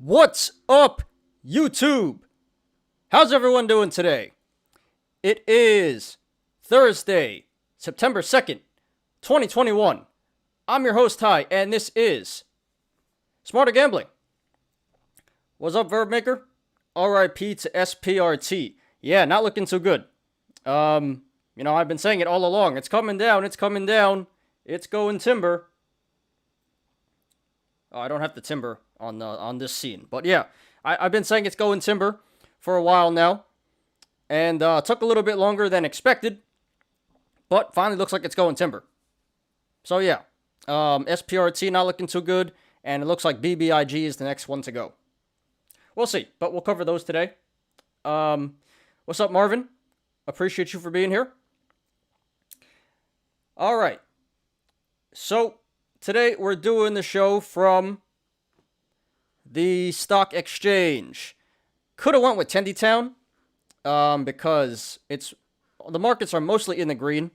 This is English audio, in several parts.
What's up, YouTube? How's everyone doing today? It is Thursday, September 2nd, 2021. I'm your host, Ty, and this is Smarter Gambling. What's up, Verb Maker? RIP to SPRT. Yeah, not looking too good. I've been saying it all along. It's coming down. It's coming down. It's going timber. Oh, I don't have the timber on this scene. But yeah, I've been saying it's going timber for a while now. And took a little bit longer than expected. But finally looks like it's going timber. So yeah, SPRT not looking too good. And it looks like BBIG is the next one to go. We'll see. But we'll cover those today. What's up, Marvin? Appreciate you for being here. All right. So today we're doing the show from the stock exchange. Could have went with Tendytown because the markets are mostly in the green.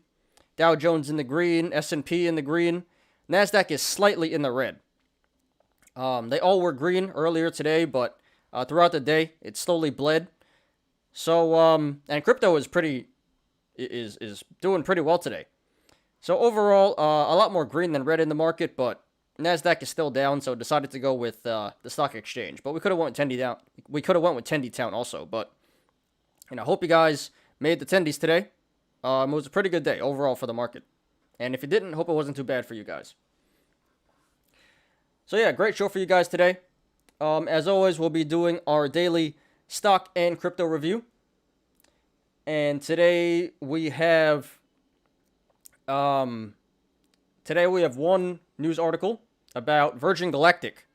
Dow Jones in the green, S&P in the green. Nasdaq is slightly in the red. They all were green earlier today, but throughout the day it slowly bled. So and crypto is doing pretty well today. So overall, a lot more green than red in the market, but Nasdaq is still down, so decided to go with the stock exchange. But we could have went with Tendytown. We could have went with Tendytown also, but hope you guys made the Tendies today. It was a pretty good day overall for the market, and if you didn't, hope it wasn't too bad for you guys. So yeah, great show for you guys today. As always, we'll be doing our daily stock and crypto review, and today we have one news article about Virgin Galactic,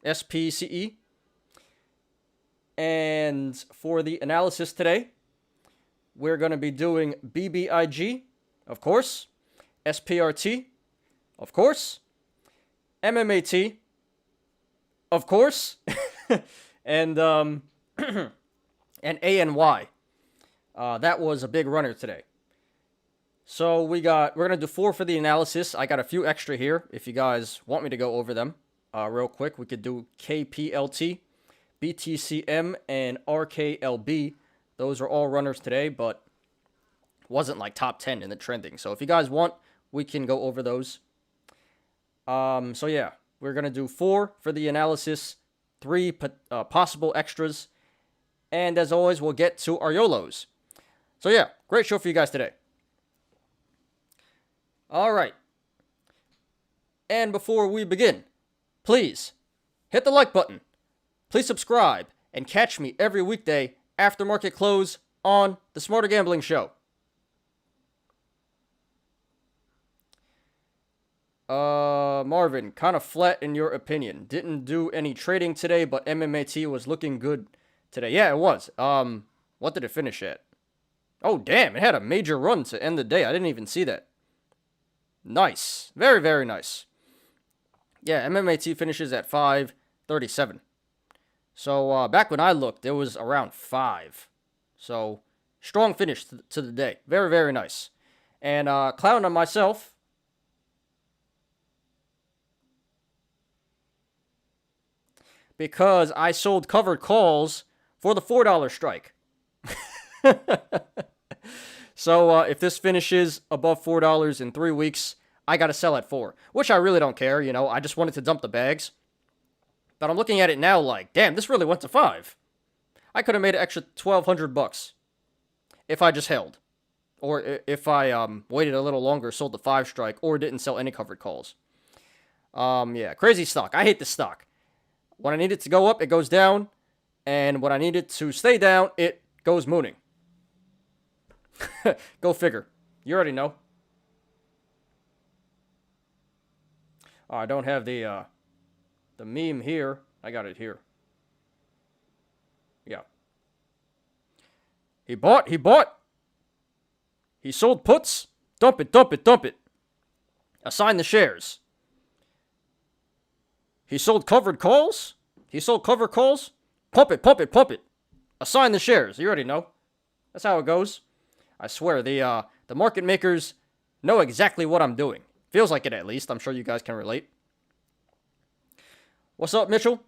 SPCE. And for the analysis today, we're going to be doing BBIG, of course, SPRT, of course, MMAT, of course, and and ANY. That was a big runner today. So we're going to do 4 for the analysis. I got a few extra here if you guys want me to go over them real quick. We could do KPLT, BTCM, and RKLB. Those are all runners today, but wasn't like top 10 in the trending. So if you guys want, we can go over those. So yeah, we're going to do 4 for the analysis, 3 possible extras, and as always, we'll get to our YOLOs. So yeah, great show for you guys today. All right. And before we begin, please hit the like button. Please subscribe and catch me every weekday after market close on the Smarter Gambling Show. Marvin, kind of flat in your opinion. Didn't do any trading today, but MMAT was looking good today. Yeah, it was. What did it finish at? Oh, damn, it had a major run to end the day. I didn't even see that. Nice. Very, very nice. Yeah, MMAT finishes at 537. So, back when I looked, it was around 5. So, strong finish to the day. Very, very nice. And, clown on myself. Because I sold covered calls for the $4 strike. So, if this finishes above $4 in 3 weeks, I got to sell at 4, which I really don't care. I just wanted to dump the bags. But I'm looking at it now like, damn, this really went to 5. I could have made an extra $1,200 if I just held. Or if I waited a little longer, sold the 5 strike, or didn't sell any covered calls. Yeah, crazy stock. I hate this stock. When I need it to go up, it goes down. And when I need it to stay down, it goes mooning. Go figure. You already know. Oh, I don't have the meme here. I got it here. Yeah. He bought. He sold puts. Dump it. Assign the shares. He sold covered calls. Pump it. Assign the shares. You already know. That's how it goes. I swear, the market makers know exactly what I'm doing. Feels like it, at least. I'm sure you guys can relate. What's up, Mitchell?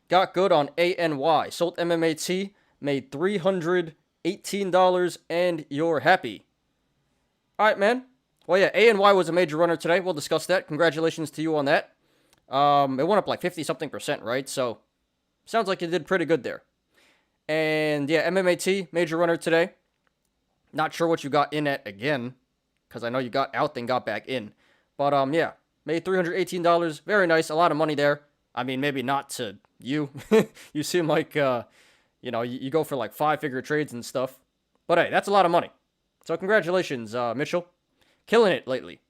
got good on ANY. Sold MMAT, made $318, and you're happy. All right, man. Well, yeah, ANY was a major runner today. We'll discuss that. Congratulations to you on that. It went up like 50-something%, right? So, sounds like you did pretty good there. And yeah, MMAT, major runner today. Not sure what you got in at again, because I know you got out then got back in. But yeah, made $318. Very nice. A lot of money there. I mean, maybe not to you. You seem like, you go for like 5-figure trades and stuff. But hey, that's a lot of money. So congratulations, Mitchell. Killing it lately.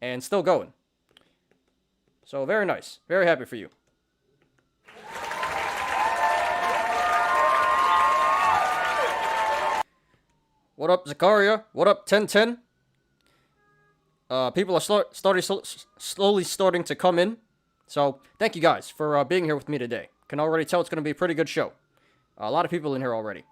And still going. So very nice. Very happy for you. What up, Zakaria? What up, 1010? People are slowly starting to come in. So, thank you guys for being here with me today. Can already tell it's going to be a pretty good show. A lot of people in here already.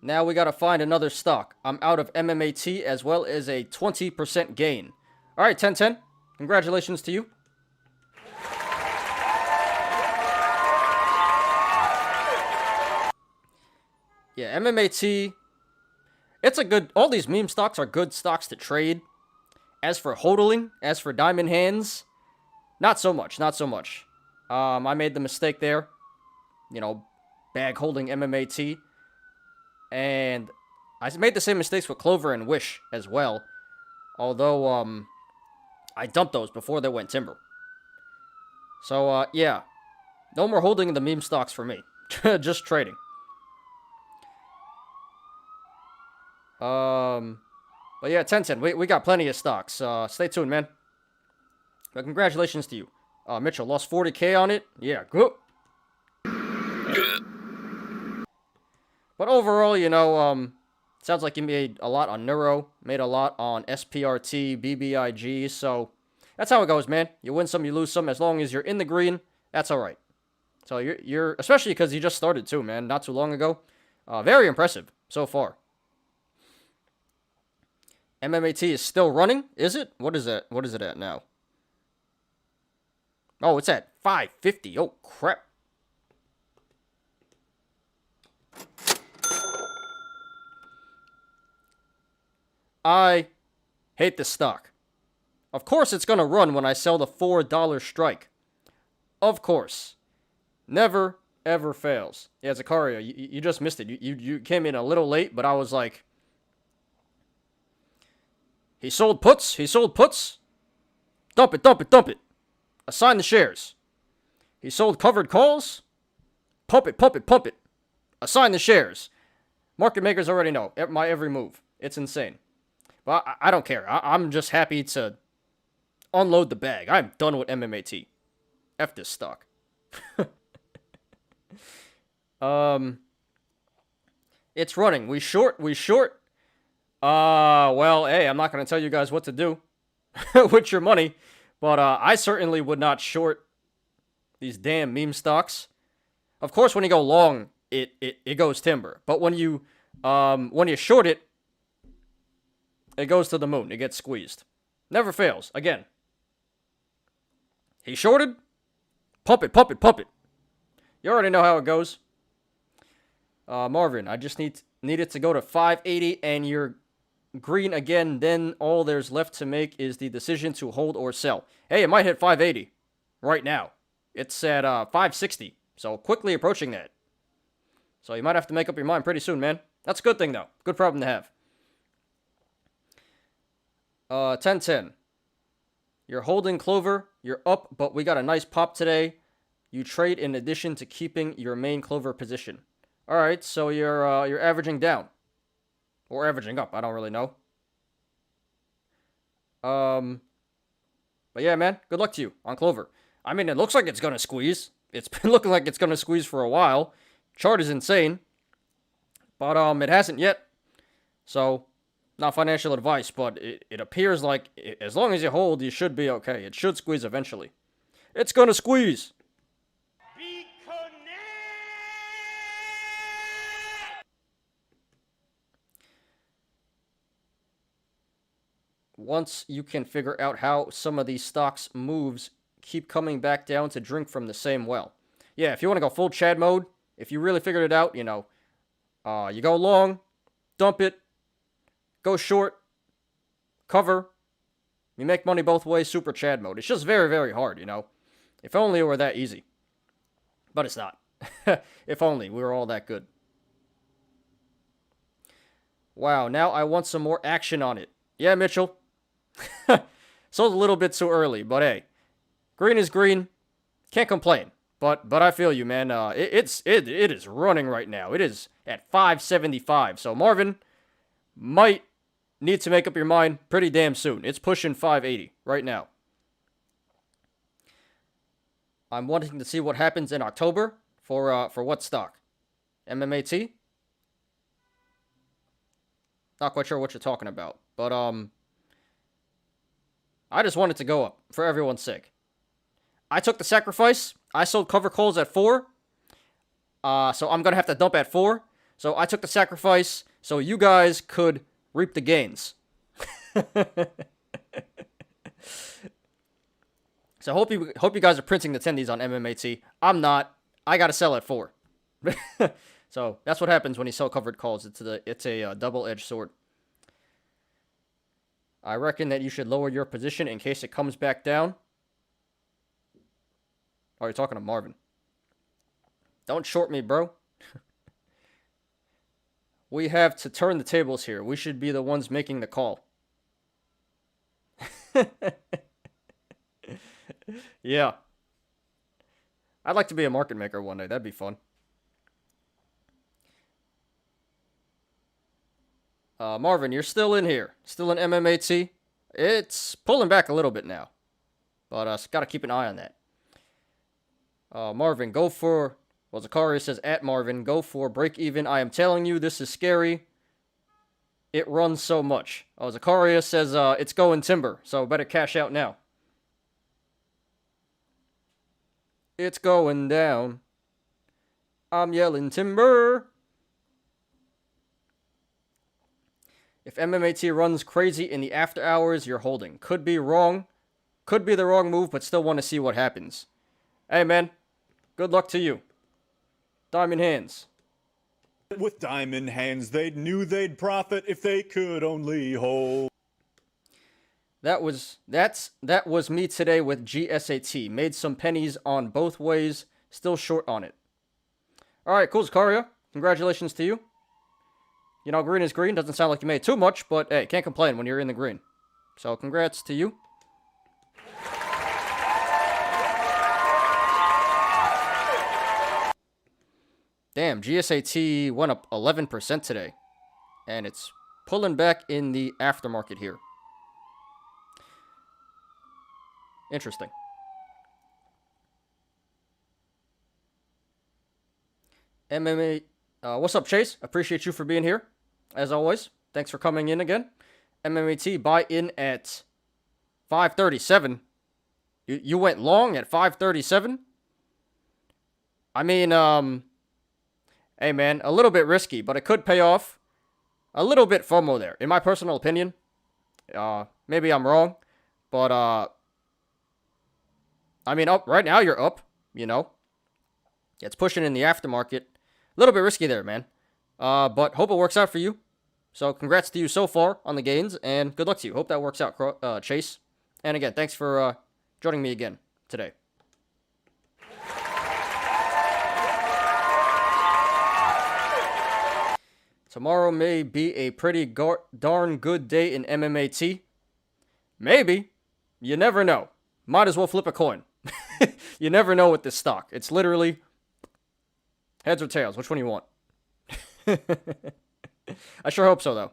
Now we got to find another stock. I'm out of MMAT as well as a 20% gain. All right, 1010. Congratulations to you. Yeah, MMAT, it's a good, all these meme stocks are good stocks to trade. As for hodling, as for diamond hands, not so much. I made the mistake there, bag holding MMAT. And I made the same mistakes with Clover and Wish as well. Although, I dumped those before they went timber. So, yeah, no more holding the meme stocks for me. Just trading. But yeah, Tencent, we got plenty of stocks. Stay tuned, man. But congratulations to you. Mitchell lost 40K on it. Yeah, good. But overall, sounds like you made a lot on Neuro, made a lot on SPRT, BBIG, so that's how it goes, man. You win some, you lose some. As long as you're in the green, that's all right. So you're especially because you just started too, man, not too long ago. Very impressive so far. MMAT is still running, is it? What is it? What is it at now? Oh, it's at 550. Oh, crap. I hate this stock. Of course it's going to run when I sell the $4 strike. Of course. Never, ever fails. Yeah, Zakaria, you just missed it. You came in a little late, but I was like, he sold puts. Dump it. Assign the shares. He sold covered calls. Pump it. Assign the shares. Market makers already know my every move. It's insane. But I don't care. I'm just happy to unload the bag. I'm done with MMAT. F this stock. It's running. We short. Well, hey, I'm not going to tell you guys what to do with your money, but I certainly would not short these damn meme stocks. Of course, when you go long, it goes timber, but when you short it, it goes to the moon. It gets squeezed. Never fails. Again, he shorted. Pump it. You already know how it goes. Marvin, I just need it to go to 580, and you're green again, then all there's left to make is the decision to hold or sell. Hey, it might hit 580 right now. It's at 560, so quickly approaching that. So you might have to make up your mind pretty soon, man. That's a good thing, though. Good problem to have. 1010. You're holding Clover. You're up, but we got a nice pop today. You trade in addition to keeping your main Clover position. All right, so you're averaging down. Or averaging up, I don't really know. But yeah, man, good luck to you on Clover. I mean, it looks like it's gonna squeeze. It's been looking like it's gonna squeeze for a while. Chart is insane. But it hasn't yet. So, not financial advice, but it appears like as long as you hold, you should be okay. It should squeeze eventually. It's gonna squeeze. Once you can figure out how some of these stocks moves keep coming back down to drink from the same well. Yeah, if you want to go full Chad mode, if you really figured it out, you know, you go long, dump it, go short, cover. You make money both ways, super Chad mode. It's just very, very hard, you know. If only it were that easy. But it's not. If only we were all that good. Wow, now I want some more action on it. Yeah, Mitchell. Sold a little bit too early, but hey. Green is green. Can't complain. But I feel you, man. It is running right now. It is at 575. So Marvin might need to make up your mind pretty damn soon. It's pushing 580 right now. I'm wanting to see what happens in October for what stock? MMAT? Not quite sure what you're talking about, but I just want it to go up for everyone's sake. I took the sacrifice. I sold cover calls at 4. So I'm gonna have to dump at 4. So I took the sacrifice so you guys could reap the gains. So hope you guys are printing the tendies on MMAT. I'm not. I gotta sell at 4. So that's what happens when you sell covered calls. It's a double-edged sword. I reckon that you should lower your position in case it comes back down. Oh, you're talking to Marvin. Don't short me, bro. We have to turn the tables here. We should be the ones making the call. Yeah. I'd like to be a market maker one day. That'd be fun. Marvin, you're still in here. Still in MMAT. It's pulling back a little bit now. But gotta keep an eye on that. Marvin, go for... Well, Zakaria says, at Marvin, go for break even. I am telling you, this is scary. It runs so much. Oh, Zakaria says, it's going timber, so better cash out now. It's going down. I'm yelling timber. If MMAT runs crazy in the after hours, you're holding. Could be wrong. Could be the wrong move, but still want to see what happens. Hey, man. Good luck to you. Diamond hands. With diamond hands, they knew they'd profit if they could only hold. That was me today with GSAT. Made some pennies on both ways. Still short on it. All right, cool, Zakaria. Congratulations to you. You know, green is green. Doesn't sound like you made too much, but hey, can't complain when you're in the green. So congrats to you. Damn, GSAT went up 11% today. And it's pulling back in the aftermarket here. Interesting. MMA. What's up, Chase? Appreciate you for being here. As always. Thanks for coming in again. MMAT buy in at 537. You went long at 537? I mean, hey, man, a little bit risky, but it could pay off. A little bit FOMO there, in my personal opinion. Maybe I'm wrong, but, I mean, right now you're up, you know. It's pushing in the aftermarket. A little bit risky there, man. But hope it works out for you. So congrats to you so far on the gains, and good luck to you. Hope that works out, Chase. And again, thanks for joining me again today. Tomorrow may be a pretty darn good day in MMAT. Maybe. You never know. Might as well flip a coin. You never know with this stock. It's literally heads or tails. Which one you want? I sure hope so, though.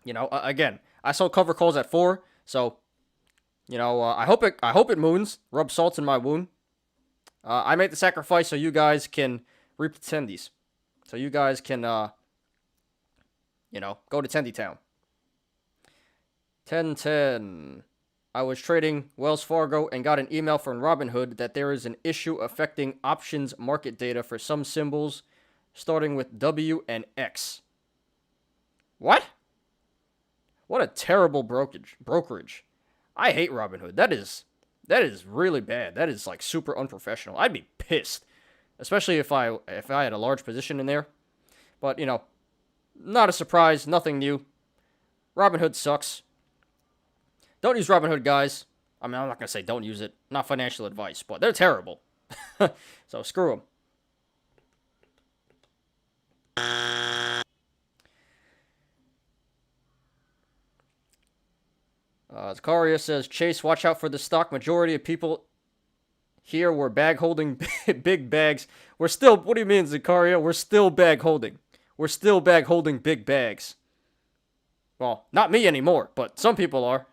You know, again, I sold cover calls at 4, so, you know, I hope it moons. Rub salt in my wound. I made the sacrifice so you guys can reap the tendies. So you guys can, you know, go to Tendy Town. 1010. I was trading Wells Fargo and got an email from Robinhood that there is an issue affecting options market data for some symbols starting with W and X. What? What a terrible brokerage. I hate Robinhood. That is really bad. That is like super unprofessional. I'd be pissed, especially if I had a large position in there. But, you know, not a surprise, nothing new. Robinhood sucks. Don't use Robinhood, guys. I mean, I'm not going to say don't use it. Not financial advice, but they're terrible. So screw them. Zakaria says, Chase, watch out for the stock. Majority of people here were bag holding big bags. We're still, what do you mean, Zakaria? We're still bag holding. We're still bag holding big bags. Well, not me anymore, but some people are.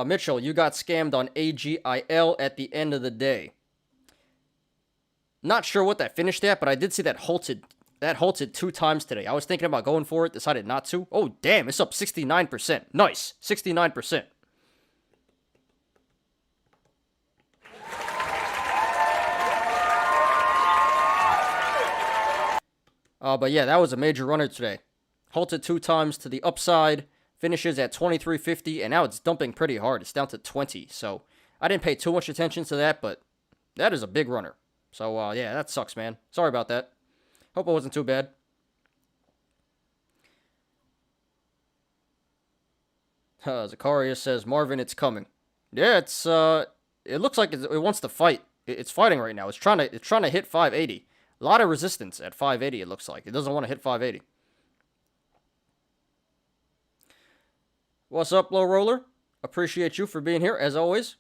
Mitchell, you got scammed on AGIL at the end of the day. Not sure what that finished at, but I did see that halted. That halted 2 times today. I was thinking about going for it, decided not to. Oh, damn, it's up 69%. Nice, 69%. But yeah, that was a major runner today. Halted 2 times to the upside, finishes at 23.50, and now it's dumping pretty hard. It's down to 20, so I didn't pay too much attention to that, but that is a big runner. So, yeah, that sucks, man. Sorry about that. Hope it wasn't too bad. Zakaria says, Marvin, it's coming. Yeah, it's, it looks like it wants to fight. It's fighting right now. It's trying to hit 580. A lot of resistance at 580, it looks like. It doesn't want to hit 580. What's up, Low Roller? Appreciate you for being here, as always.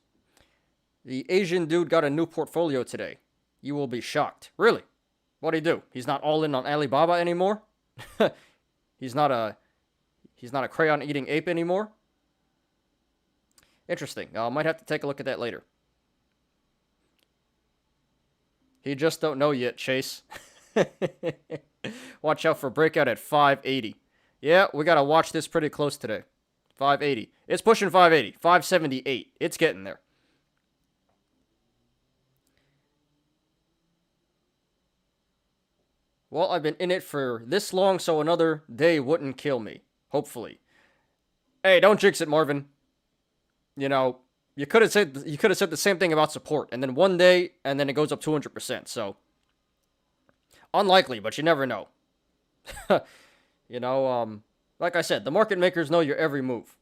The Asian dude got a new portfolio today. You will be shocked. Really? What'd he do? He's not all in on Alibaba anymore? He's not a crayon-eating ape anymore? Interesting. I might have to take a look at that later. He just don't know yet, Chase. Watch out for breakout at 580. Yeah, we gotta watch this pretty close today. 580. It's pushing 580. 578. It's getting there. Well, I've been in it for this long, so another day wouldn't kill me. Hopefully. Hey, don't jinx it, Marvin. You know, you could have said the same thing about support, and then one day, and then it goes up 200%. So unlikely, but you never know. You know, like I said, the market makers know your every move.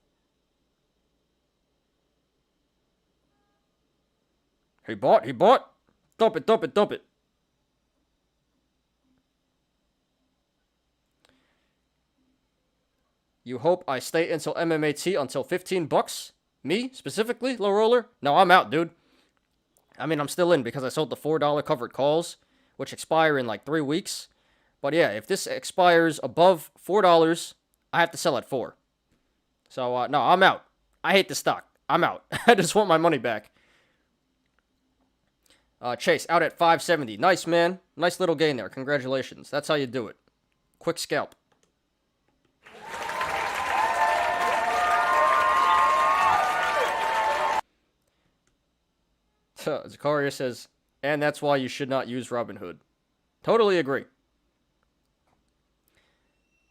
He bought. Dump it. You hope I stay until MMAT until $15? Me, specifically, Low Roller? No, I'm out, dude. I mean, I'm still in because I sold the $4 covered calls, which expire in like 3 weeks. But yeah, if this expires above $4, I have to sell at 4. So, no, I'm out. I hate the stock. I'm out. I just want my money back. Chase, out at 570. Nice, man. Nice little gain there. Congratulations. That's how you do it. Quick scalp. Zakaria says, and that's why you should not use Robinhood. Totally agree.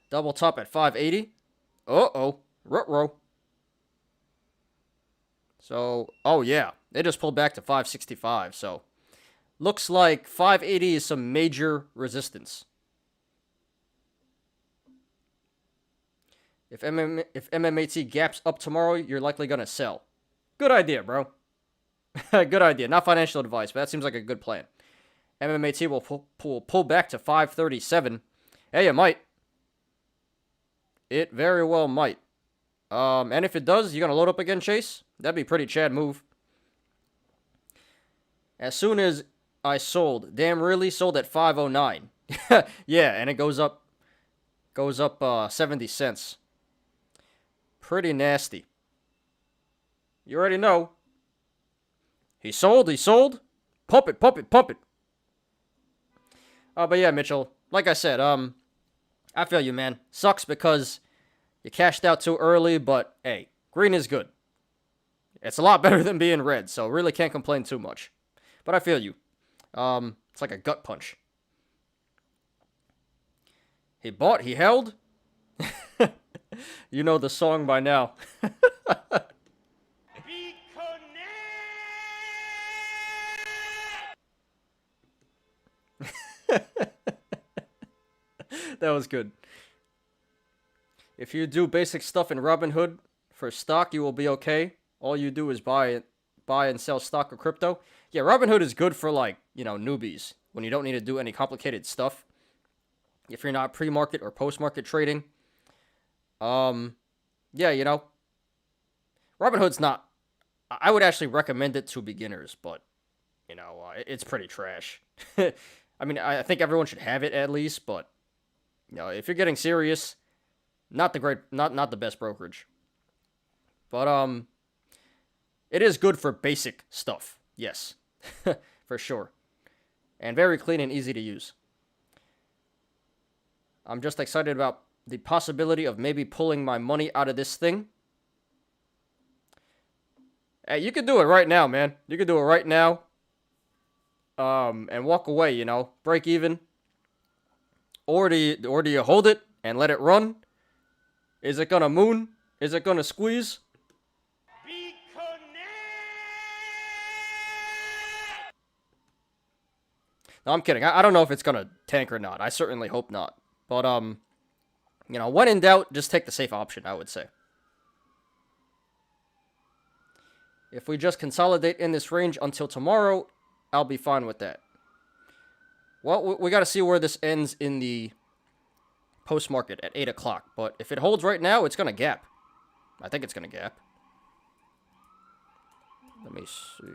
Double top at 580. Uh-oh. Ruh-roh. So, oh yeah. They just pulled back to 565, so looks like 580 is some major resistance. If MMAT gaps up tomorrow, you're likely going to sell. Good idea, bro. Good idea. Not financial advice, but that seems like a good plan. MMAT will pull back to 537. Hey, it might. It very well might. And if it does, you going to load up again, Chase? That'd be a pretty Chad move. As soon as I sold, damn really, sold at 509. Yeah, and it goes up 70 cents. Pretty nasty. You already know. He sold. Pump it. But yeah, Mitchell, like I said, I feel you, man. Sucks because you cashed out too early, but hey, green is good. It's a lot better than being red, so really can't complain too much. But I feel you. It's like a gut punch. He bought, he held. You know the song by now. That was good. If you do basic stuff in Robinhood for stock, you will be okay. All you do is buy and sell stock or crypto. Yeah, Robinhood is good for, like, you know, newbies when you don't need to do any complicated stuff. If you're not pre-market or post-market trading. Yeah, you know, Robinhood's not, I would actually recommend it to beginners, but, you know, it's pretty trash. I mean, I think everyone should have it at least, but, you know, if you're getting serious, not the best brokerage. But, it is good for basic stuff. Yes, for sure. And very clean and easy to use. I'm just excited about the possibility of maybe pulling my money out of this thing. Hey, you can do it right now, man. You can do it right now. And walk away, you know. Break even. Or do you hold it and let it run? Is it gonna moon? Is it gonna squeeze? No, I'm kidding. I don't know if it's gonna tank or not. I certainly hope not. But, you know, when in doubt, just take the safe option, I would say. If we just consolidate in this range until tomorrow, I'll be fine with that. Well, we got to see where this ends in the post-market at 8 o'clock. But if it holds right now, it's going to gap. I think it's going to gap. Let me see.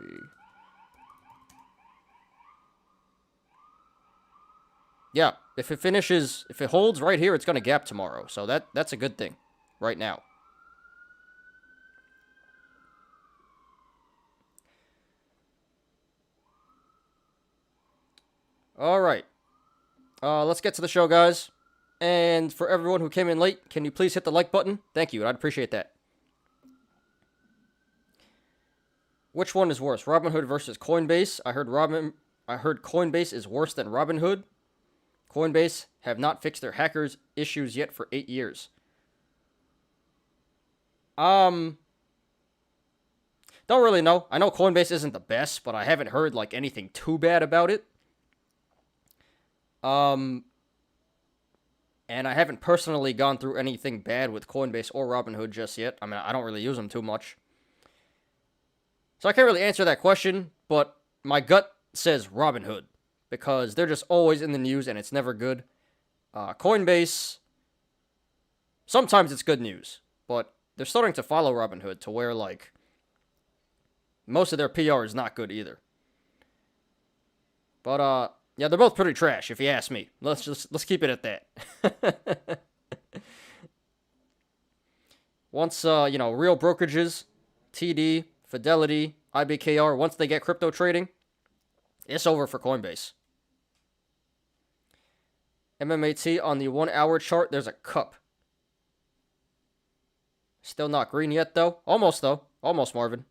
Yeah, if it holds right here, it's going to gap tomorrow. So that's a good thing right now. All right. Let's get to the show, guys. And for everyone who came in late, can you please hit the like button? Thank you. I'd appreciate that. Which one is worse, Robinhood versus Coinbase? I heard Coinbase is worse than Robinhood. Coinbase have not fixed their hackers issues yet for 8 years. Don't really know. I know Coinbase isn't the best, but I haven't heard like anything too bad about it. And I haven't personally gone through anything bad with Coinbase or Robinhood just yet. I mean, I don't really use them too much. So I can't really answer that question, but my gut says Robinhood, because they're just always in the news and it's never good. Coinbase, sometimes it's good news, but they're starting to follow Robinhood to where, like, most of their PR is not good either. But, yeah, they're both pretty trash, if you ask me. Let's keep it at that. Once, you know, real brokerages, TD, Fidelity, IBKR, once they get crypto trading, it's over for Coinbase. MMAT on the 1 hour chart, there's a cup. Still not green yet, though. Almost, though. Almost, Marvin.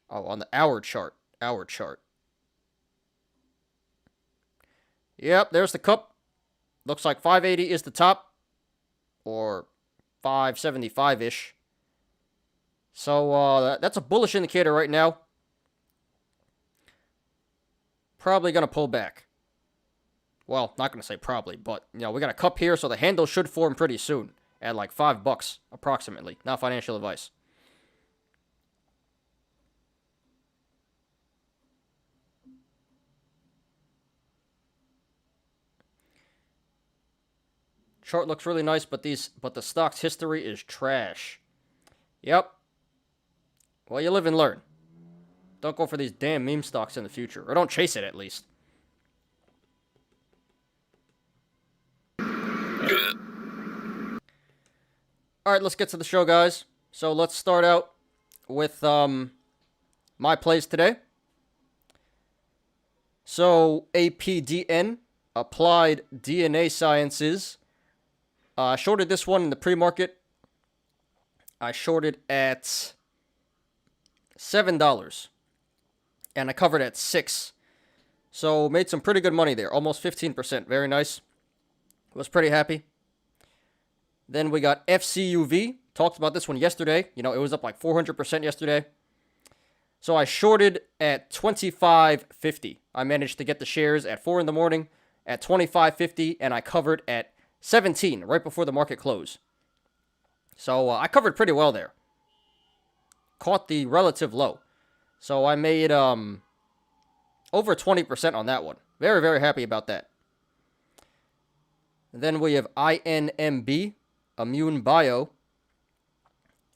Oh, on the hour chart. Hour chart. Yep, there's the cup. Looks like 580 is the top. Or 575-ish. So, that's a bullish indicator right now. Probably going to pull back. Well, not going to say probably, but, you know, we got a cup here, so the handle should form pretty soon. At like $5, approximately. Not financial advice. Chart looks really nice, but the stock's history is trash. Yep. Well, you live and learn. Don't go for these damn meme stocks in the future. Or don't chase it, at least. Alright, let's get to the show, guys. So, let's start out with my plays today. So, APDN, Applied DNA Sciences. I shorted this one in the pre-market. I shorted at $7. And I covered at $6. So made some pretty good money there, almost 15%. Very nice. Was pretty happy. Then we got FCUV. Talked about this one yesterday. You know, it was up like 400% yesterday. So I shorted at 25.50. I managed to get the shares at 4 in the morning at 25.50, and I covered at 17 right before the market closed. So I covered pretty well there. Caught the relative low. So I made over 20% on that one. Very, very happy about that. Then we have INMB, Immune Bio.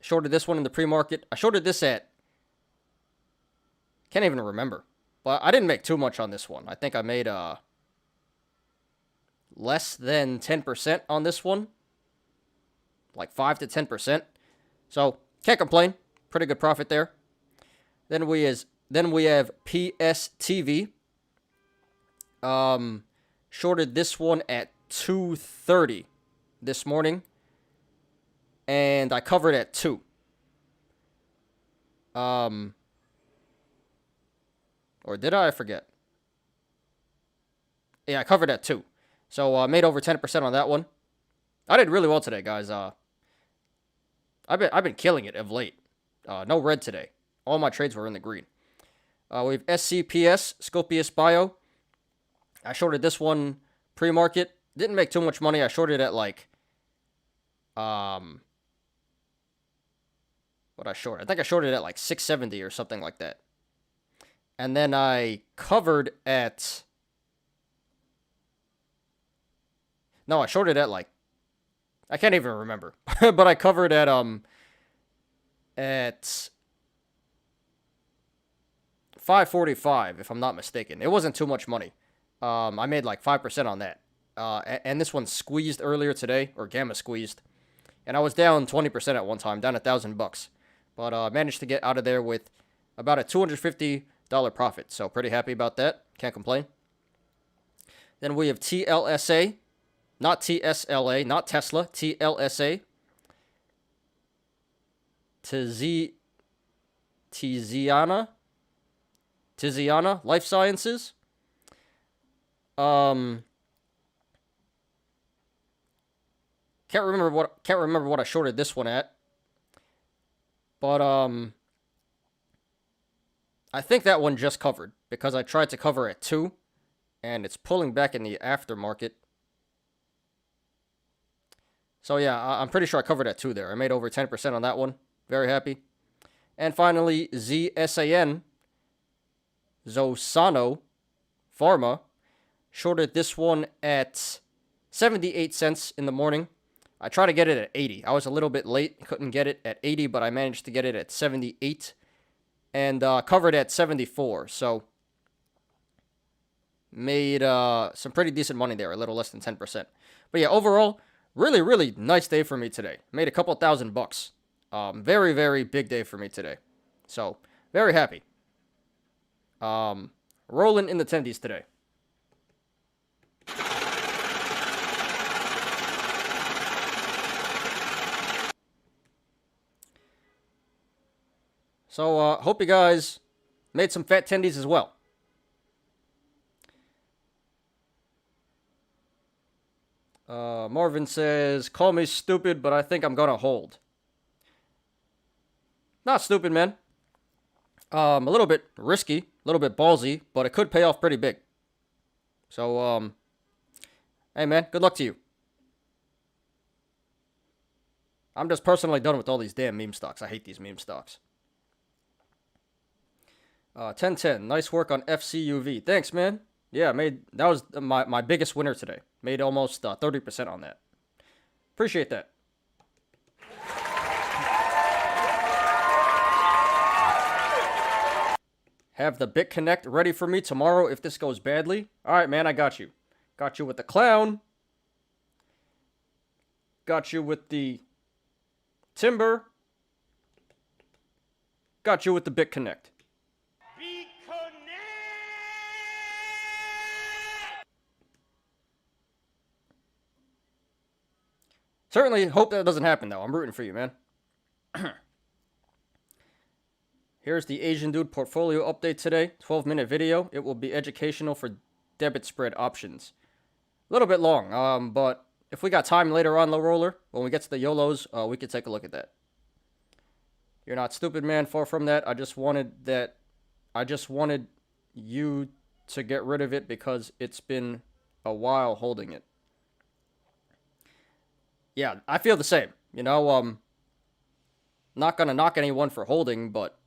Shorted this one in the pre-market. I shorted this at, can't even remember. But I didn't make too much on this one. I think I made less than 10% on this one. Like 5 to 10%. So, can't complain. Pretty good profit there. Then we have PSTV. Shorted this one at 2:30 this morning. And I covered at 2. Or did I? I forget. Yeah, I covered at 2. So I made over 10% on that one. I did really well today, guys. I've been killing it of late. No red today. All my trades were in the green. We have SCPS, Scopius Bio. I shorted this one pre-market. Didn't make too much money. I shorted at like, what I short? I think I shorted at like 670 or something like that. And then I covered at, no, I shorted at like, I can't even remember. But I covered at 545, if I'm not mistaken. It wasn't too much money. I made like 5% on that. And this one squeezed earlier today, or gamma squeezed. And I was down 20% at one time, down $1,000. But managed to get out of there with about a $250 profit. So pretty happy about that. Can't complain. Then we have TLSA. Not TSLA, not Tesla. TLSA. Tiziana Life Sciences. Can't remember what I shorted this one at. But I think that one just covered because I tried to cover at 2 and it's pulling back in the aftermarket. So yeah, I'm pretty sure I covered at 2 there. I made over 10% on that one. Very happy. And finally, ZSAN, Zosano Pharma, shorted this one at 78 cents in the morning. I tried to get it at 80. I was a little bit late. Couldn't get it at 80, but I managed to get it at 78. And covered at 74. So, made some pretty decent money there. A little less than 10%. But yeah, overall, really, really nice day for me today. Made a couple $1,000. Very, very big day for me today. So, very happy. Rolling in the tendies today. So, hope you guys made some fat tendies as well. Marvin says, call me stupid, but I think I'm gonna hold. Not stupid, man. A little bit risky, a little bit ballsy, but it could pay off pretty big. So, hey, man, good luck to you. I'm just personally done with all these damn meme stocks. I hate these meme stocks. 1010, nice work on FCUV. Thanks, man. Yeah, that was my biggest winner today. Made almost 30% on that. Appreciate that. Have the BitConnect ready for me tomorrow if this goes badly. All right, man, I got you. Got you with the clown. Got you with the timber. Got you with the BitConnect. Certainly hope that doesn't happen, though. I'm rooting for you, man. Here's the Asian Dude portfolio update today. 12-minute video. It will be educational for debit spread options. A little bit long, but if we got time later on, low roller, when we get to the YOLOs, we could take a look at that. You're not stupid, man. Far from that. I just wanted you to get rid of it because it's been a while holding it. Yeah, I feel the same. You know, not gonna knock anyone for holding, but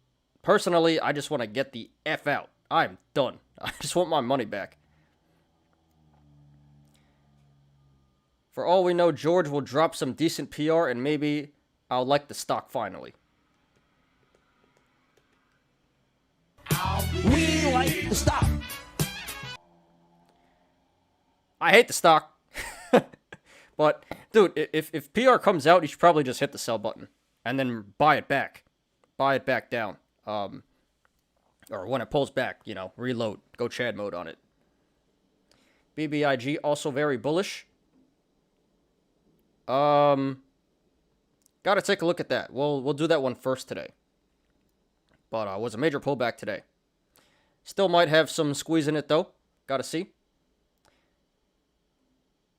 personally, I just want to get the F out. I'm done. I just want my money back. For all we know, George will drop some decent PR and maybe I'll like the stock finally. We like the stock. I hate the stock. But, dude, if PR comes out, you should probably just hit the sell button. And then buy it back. Buy it back down. Or when it pulls back, you know, reload. Go Chad mode on it. BBIG, also very bullish. Gotta take a look at that. We'll do that one first today. But was a major pullback today. Still might have some squeeze in it, though. Gotta see.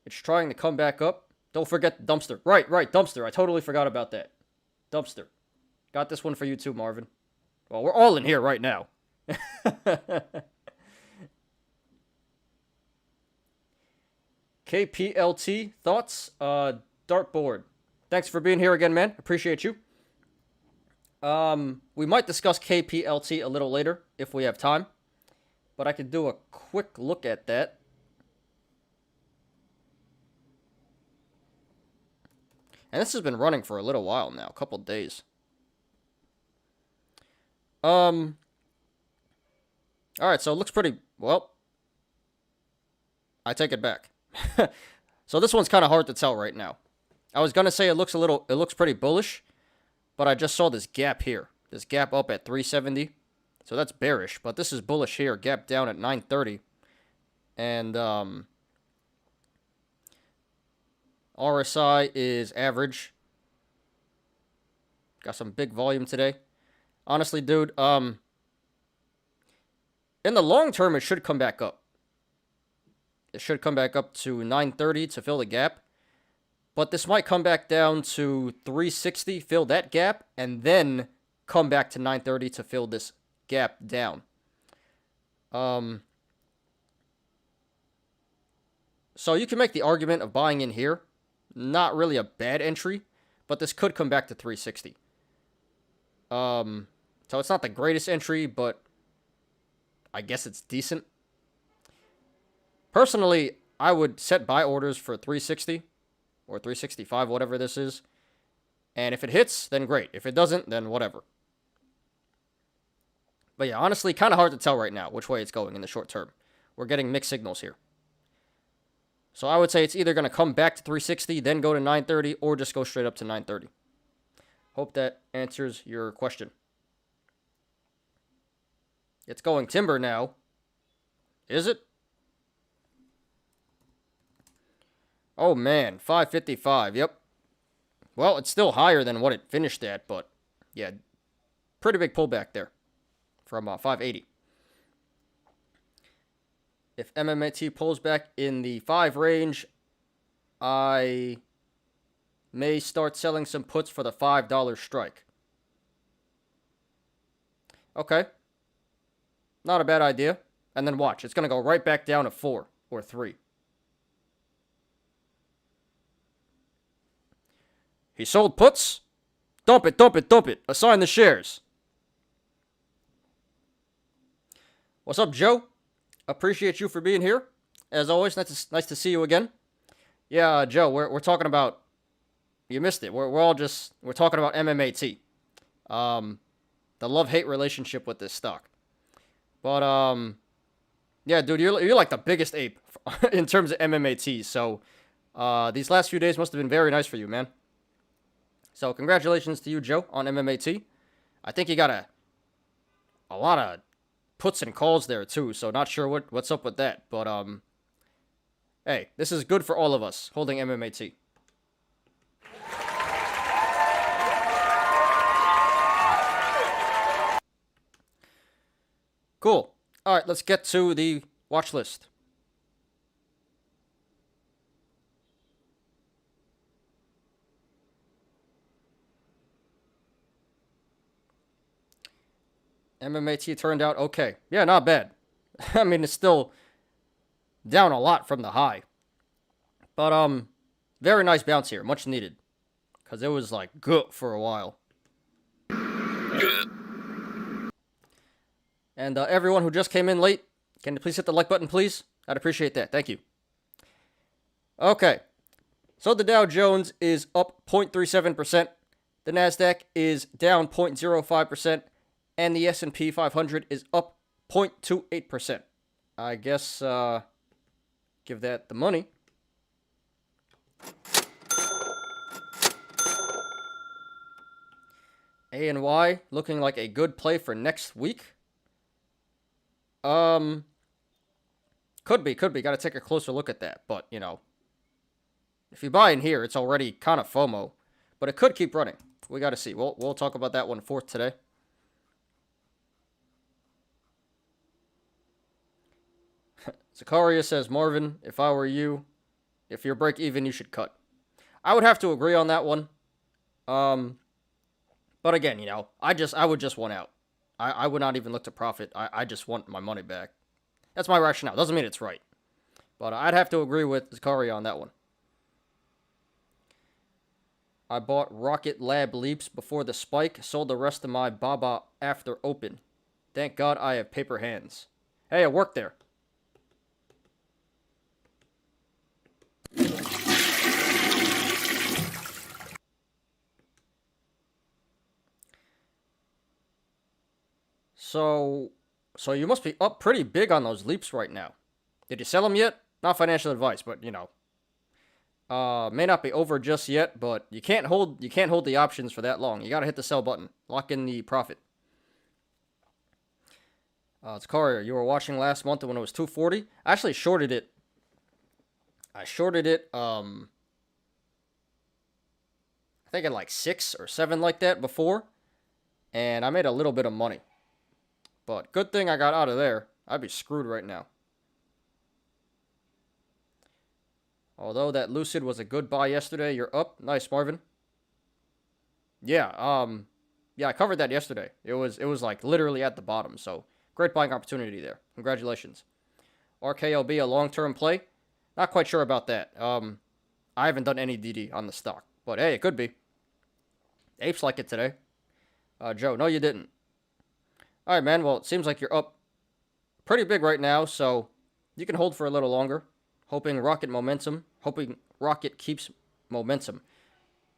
It's trying to come back up. Don't forget the dumpster. Right, dumpster. I totally forgot about that. Dumpster. Got this one for you too, Marvin. Well, we're all in here right now. KPLT, thoughts? Dartboard. Thanks for being here again, man. Appreciate you. We might discuss KPLT a little later if we have time. But I could do a quick look at that. And this has been running for a little while now, a couple days. Alright, so it looks pretty, well, I take it back. So this one's kind of hard to tell right now. I was going to say it looks pretty bullish, but I just saw this gap here. This gap up at 370. So that's bearish, but this is bullish here, gap down at 930. And, RSI is average. Got some big volume today. Honestly, dude, in the long term, it should come back up. It should come back up to 930 to fill the gap. But this might come back down to 360, fill that gap, and then come back to 930 to fill this gap down. So you can make the argument of buying in here. Not really a bad entry, but this could come back to 360. So it's not the greatest entry, but I guess it's decent. Personally, I would set buy orders for 360 or 365, whatever this is. And if it hits, then great. If it doesn't, then whatever. But yeah, honestly, kind of hard to tell right now which way it's going in the short term. We're getting mixed signals here. So I would say it's either going to come back to 360, then go to 930, or just go straight up to 930. Hope that answers your question. It's going timber now. Is it? Oh man, 555, yep. Well, it's still higher than what it finished at, but yeah, pretty big pullback there from 580. If MMAT pulls back in the 5 range, I may start selling some puts for the $5 strike. Okay. Not a bad idea. And then watch. It's going to go right back down to 4 or 3. He sold puts? Dump it, dump it, dump it. Assign the shares. What's up, Joe? Appreciate you for being here. As always, nice to see you again. Yeah, Joe, we're talking about, you missed it. We're talking about MMAT. The love-hate relationship with this stock. But yeah, dude, you're like the biggest ape in terms of MMAT. So these last few days must have been very nice for you, man. So congratulations to you, Joe, on MMAT. I think you got a lot of puts and calls there too, so not sure what's up with that, but hey, this is good for all of us holding MMAT. Cool. All right, let's get to the watch list. MMAT turned out okay. Yeah, not bad. I mean, it's still down a lot from the high. But, very nice bounce here. Much needed. Because it was, like, good for a while. And everyone who just came in late, can you please hit the like button, please? I'd appreciate that. Thank you. Okay. So the Dow Jones is up 0.37%. The NASDAQ is down 0.05%. And the S&P 500 is up 0.28%. I guess, give that the money. A&Y looking like a good play for next week. Could be. Gotta take a closer look at that. But, you know, if you buy in here, it's already kind of FOMO. But it could keep running. We gotta see. We'll talk about that one fourth today. Zakaria says, Marvin, if I were you, if you're break even, you should cut. I would have to agree on that one. But again, you know, I would just want out. I would not even look to profit. I just want my money back. That's my rationale. Doesn't mean it's right. But I'd have to agree with Zakaria on that one. I bought Rocket Lab Leaps before the spike. Sold the rest of my Baba after open. Thank God I have paper hands. Hey, it worked there. So you must be up pretty big on those leaps right now. Did you sell them yet? Not financial advice, but you know, may not be over just yet. But you can't hold the options for that long. You gotta hit the sell button, lock in the profit. It's Carrier. You were watching last month when it was 240. I actually shorted it. I think at like 6 or 7 like that before, and I made a little bit of money. But good thing I got out of there. I'd be screwed right now. Although that Lucid was a good buy yesterday, you're up. Nice, Marvin. Yeah, I covered that yesterday. It was like literally at the bottom, so great buying opportunity there. Congratulations. RKLB, a long-term play? Not quite sure about that. I haven't done any DD on the stock, but hey, it could be. Apes like it today. Joe, no you didn't. All right, man. Well, it seems like you're up pretty big right now, so you can hold for a little longer. Hoping Rocket keeps momentum.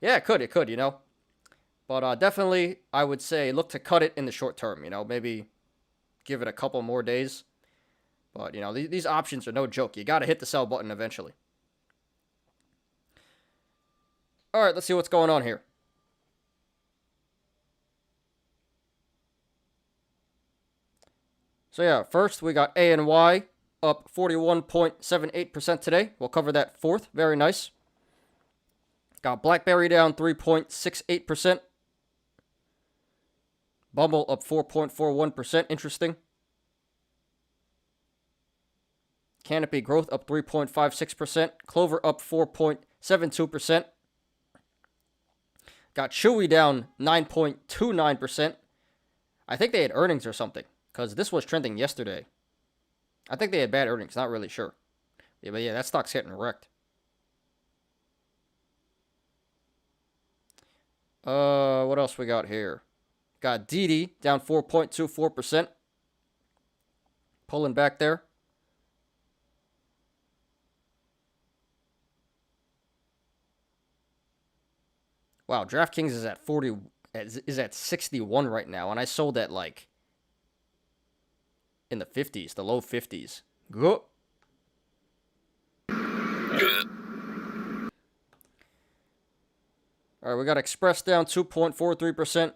Yeah, it could, you know. But definitely, I would say look to cut it in the short term, you know. Maybe give it a couple more days. But, you know, these options are no joke. You got to hit the sell button eventually. All right, let's see what's going on here. So yeah, first we got A&Y up 41.78% today. We'll cover that fourth. Very nice. Got BlackBerry down 3.68%. Bumble up 4.41%. Interesting. Canopy Growth up 3.56%. Clover up 4.72%. Got Chewy down 9.29%. I think they had earnings or something, because this was trending yesterday. I think they had bad earnings, not really sure. Yeah, but yeah, that stock's getting wrecked. What else we got here? Got DD down 4.24%. Pulling back there. Wow, DraftKings is at 61 right now, and I sold at like in the 50s, the low 50s. Go. All right, we got Express down 2.43%.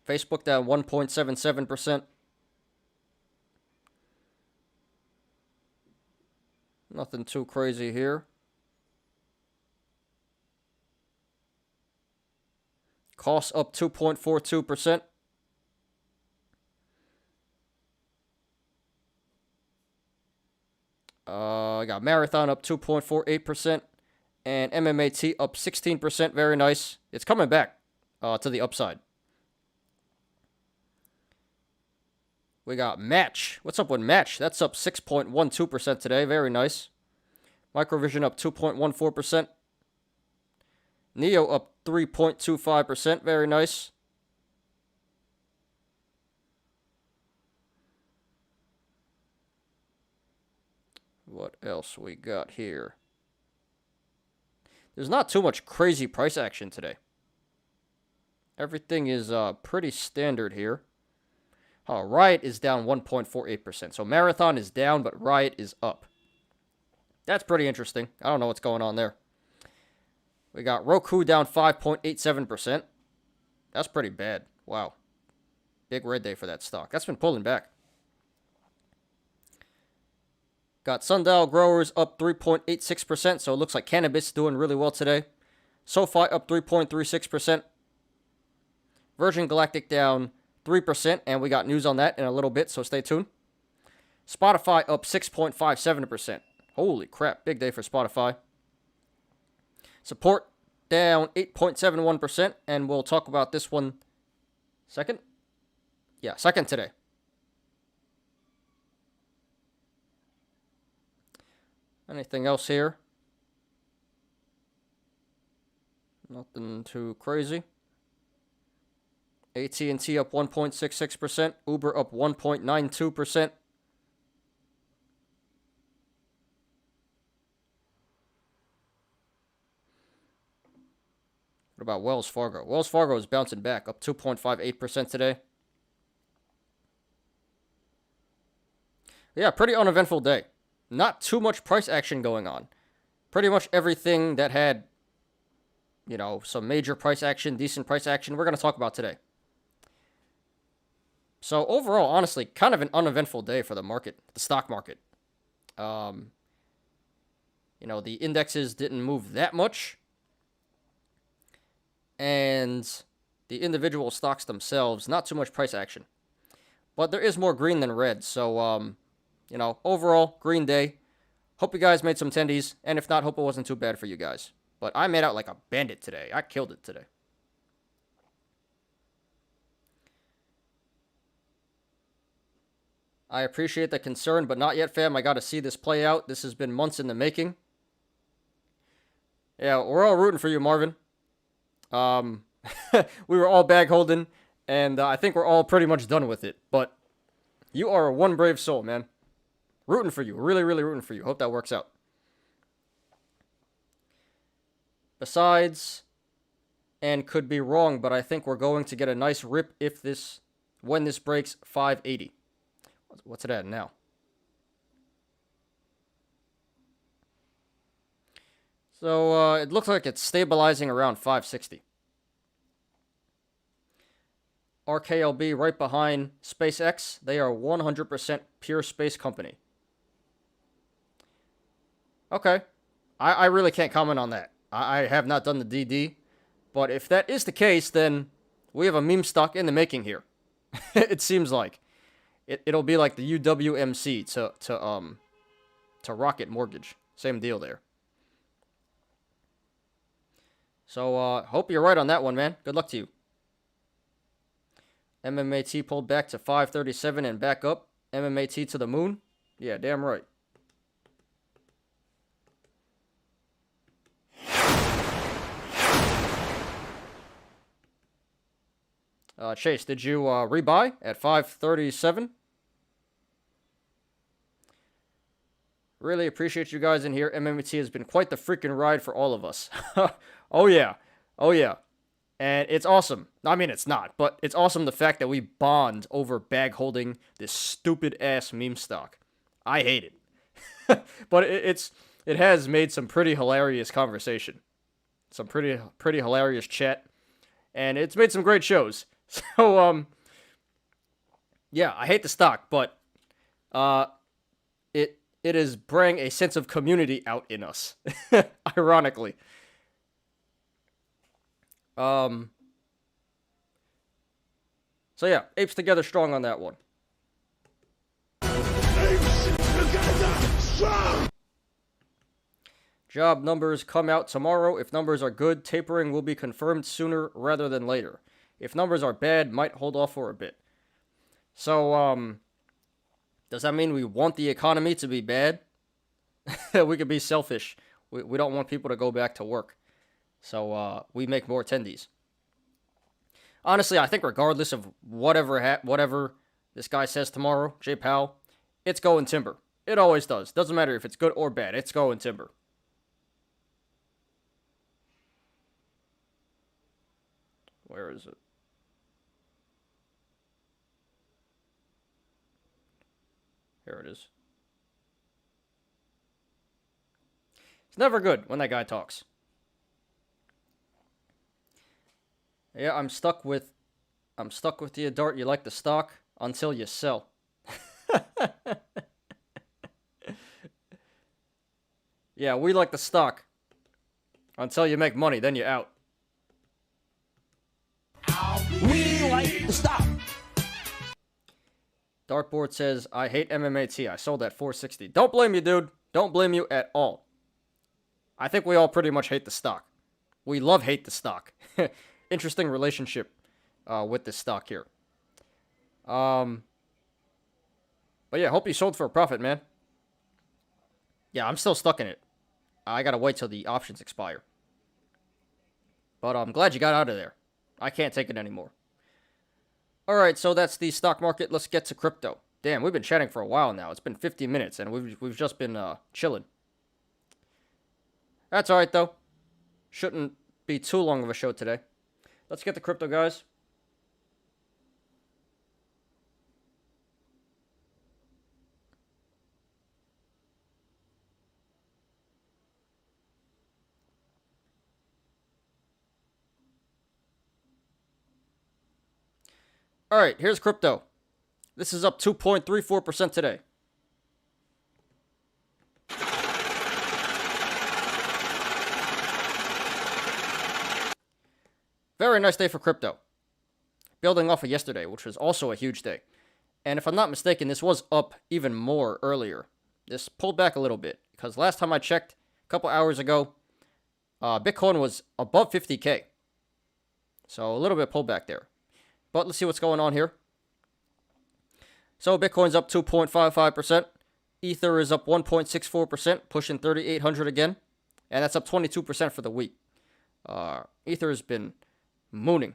Facebook down 1.77%. Nothing too crazy here. Costs up 2.42%. got Marathon up 2.48%. And MMAT up 16%. Very nice. It's coming back to the upside. We got Match. What's up with Match? That's up 6.12% today. Very nice. Microvision up 2.14%. Neo up 3.25%. Very nice. What else we got here? There's not too much crazy price action today. Everything is pretty standard here. Riot is down 1.48%. So Marathon is down, but Riot is up. That's pretty interesting. I don't know what's going on there. We got Roku down 5.87%. That's pretty bad. Wow. Big red day for that stock. That's been pulling back. Got Sundial Growers up 3.86%, so it looks like cannabis doing really well today. SoFi up 3.36%. Virgin Galactic down 3%, and we got news on that in a little bit, so stay tuned. Spotify up 6.57%. Holy crap, big day for Spotify. Support down 8.71%, and we'll talk about this one second. Yeah, second today. Anything else here? Nothing too crazy. AT&T up 1.66%. Uber up 1.92%. What about Wells Fargo? Wells Fargo is bouncing back, up 2.58% today. Yeah, pretty uneventful day. Not too much price action going on. Pretty much everything that had, you know, some major price action, decent price action, we're going to talk about today. So overall, honestly, kind of an uneventful day for the market, the stock market. You know, the indexes didn't move that much. And the individual stocks themselves, not too much price action. But there is more green than red. So, you know, overall, green day. Hope you guys made some tendies. And if not, hope it wasn't too bad for you guys. But I made out like a bandit today. I killed it today. I appreciate the concern, but not yet, fam. I got to see this play out. This has been months in the making. Yeah, we're all rooting for you, Marvin. We were all bag holding, and I think we're all pretty much done with it. But you are one brave soul, man. Rooting for you. Really, really rooting for you. Hope that works out. Besides, and could be wrong, but I think we're going to get a nice rip when this breaks 580. What's it at now? So it looks like it's stabilizing around 560. RKLB right behind SpaceX. They are 100% pure space company. Okay. I really can't comment on that. I have not done the DD. But if that is the case, then we have a meme stock in the making here. It seems like. It'll be like the UWMC to Rocket Mortgage. Same deal there. So, hope you're right on that one, man. Good luck to you. MMAT pulled back to 537 and back up. MMAT to the moon? Yeah, damn right. Chase, did you rebuy at 537? Really appreciate you guys in here. MMAT has been quite the freaking ride for all of us. Oh, yeah. Oh, yeah. And it's awesome. I mean, it's not, but it's awesome the fact that we bond over bag holding this stupid-ass meme stock. I hate it. But it has made some pretty hilarious conversation. Some pretty hilarious chat. And it's made some great shows. So, yeah, I hate the stock, but it is bringing a sense of community out in us, ironically. So yeah, apes together strong on that one. Apes together strong! Job numbers come out tomorrow. If numbers are good, tapering will be confirmed sooner rather than later. If numbers are bad, might hold off for a bit. So, does that mean we want the economy to be bad? We could be selfish. We don't want people to go back to work. So, we make more attendees. Honestly, I think regardless of whatever this guy says tomorrow, Jay Powell, it's going timber. It always does. Doesn't matter if it's good or bad. It's going timber. Where is it? Here it is. It's never good when that guy talks. Yeah, I'm stuck with you, Dart. You like the stock until you sell. Yeah, we like the stock until you make money, then you're out. We like the stock. Dartboard says, I hate MMAT. I sold at 460. Don't blame you, dude. Don't blame you at all. I think we all pretty much hate the stock. We hate the stock. Interesting relationship with this stock here. But yeah, hope you sold for a profit, man. Yeah, I'm still stuck in it. I gotta wait till the options expire. But I'm glad you got out of there. I can't take it anymore. Alright, so that's the stock market. Let's get to crypto. Damn, we've been chatting for a while now. It's been 50 minutes, and we've just been chilling. That's alright, though. Shouldn't be too long of a show today. Let's get to crypto, guys. Alright, here's crypto. This is up 2.34% today. Very nice day for crypto. Building off of yesterday, which was also a huge day. And if I'm not mistaken, this was up even more earlier. This pulled back a little bit, because last time I checked, a couple hours ago, Bitcoin was above 50K. So a little bit pulled back there. But let's see what's going on here. So Bitcoin's up 2.55%. Ether is up 1.64%, pushing 3,800 again. And that's up 22% for the week. Ether has been mooning.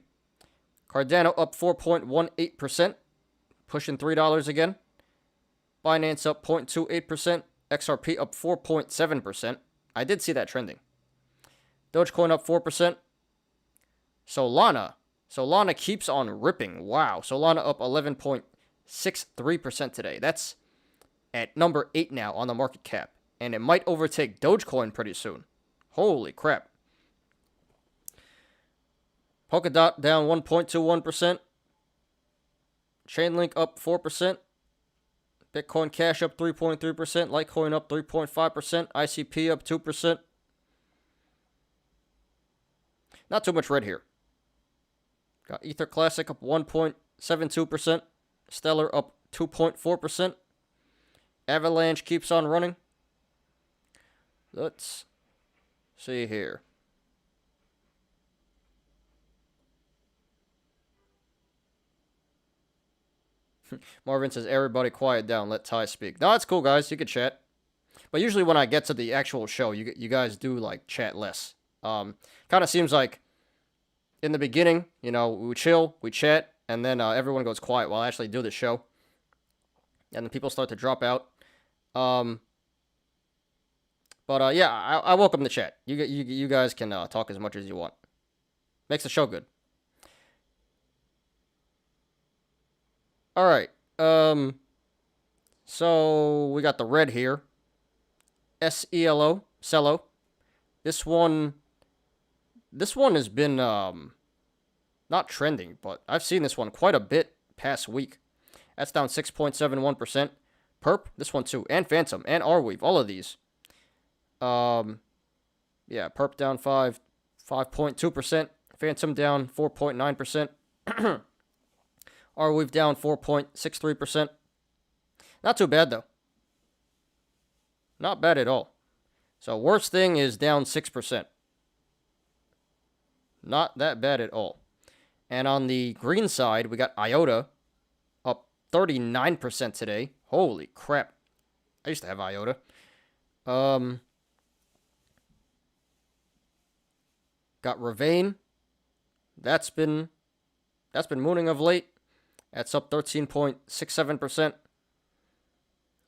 Cardano up 4.18%, pushing $3 again. Binance up 0.28%. XRP up 4.7%. I did see that trending. Dogecoin up 4%. Solana keeps on ripping. Wow. Solana up 11.63% today. That's at number 8 now on the market cap. And it might overtake Dogecoin pretty soon. Holy crap. Polkadot down 1.21%. Chainlink up 4%. Bitcoin Cash up 3.3%. Litecoin up 3.5%. ICP up 2%. Not too much red here. Got Ether Classic up 1.72%. Stellar up 2.4%. Avalanche keeps on running. Let's see here. Marvin says, everybody quiet down, let Ty speak. No, it's cool, guys. You can chat. But usually when I get to the actual show, you guys do, like, chat less. Kind of seems like in the beginning, you know, we chill, we chat, and then everyone goes quiet while I actually do the show. And then people start to drop out. Yeah, I welcome the chat. You guys can talk as much as you want. Makes the show good. All right. So we got the red here. SELO, Cello. This one has been not trending, but I've seen this one quite a bit past week. That's down 6.71%. Perp, this one too, and Phantom, and Arweave, all of these. Yeah, Perp down 5.2%. Phantom down 4.9%. Arweave down 4.63%. Not too bad, though. Not bad at all. So worst thing is down 6%. Not that bad at all. And on the green side, we got IOTA up 39% today. Holy crap. I used to have IOTA. Got Ravane. That's been mooning of late. That's up 13.67%.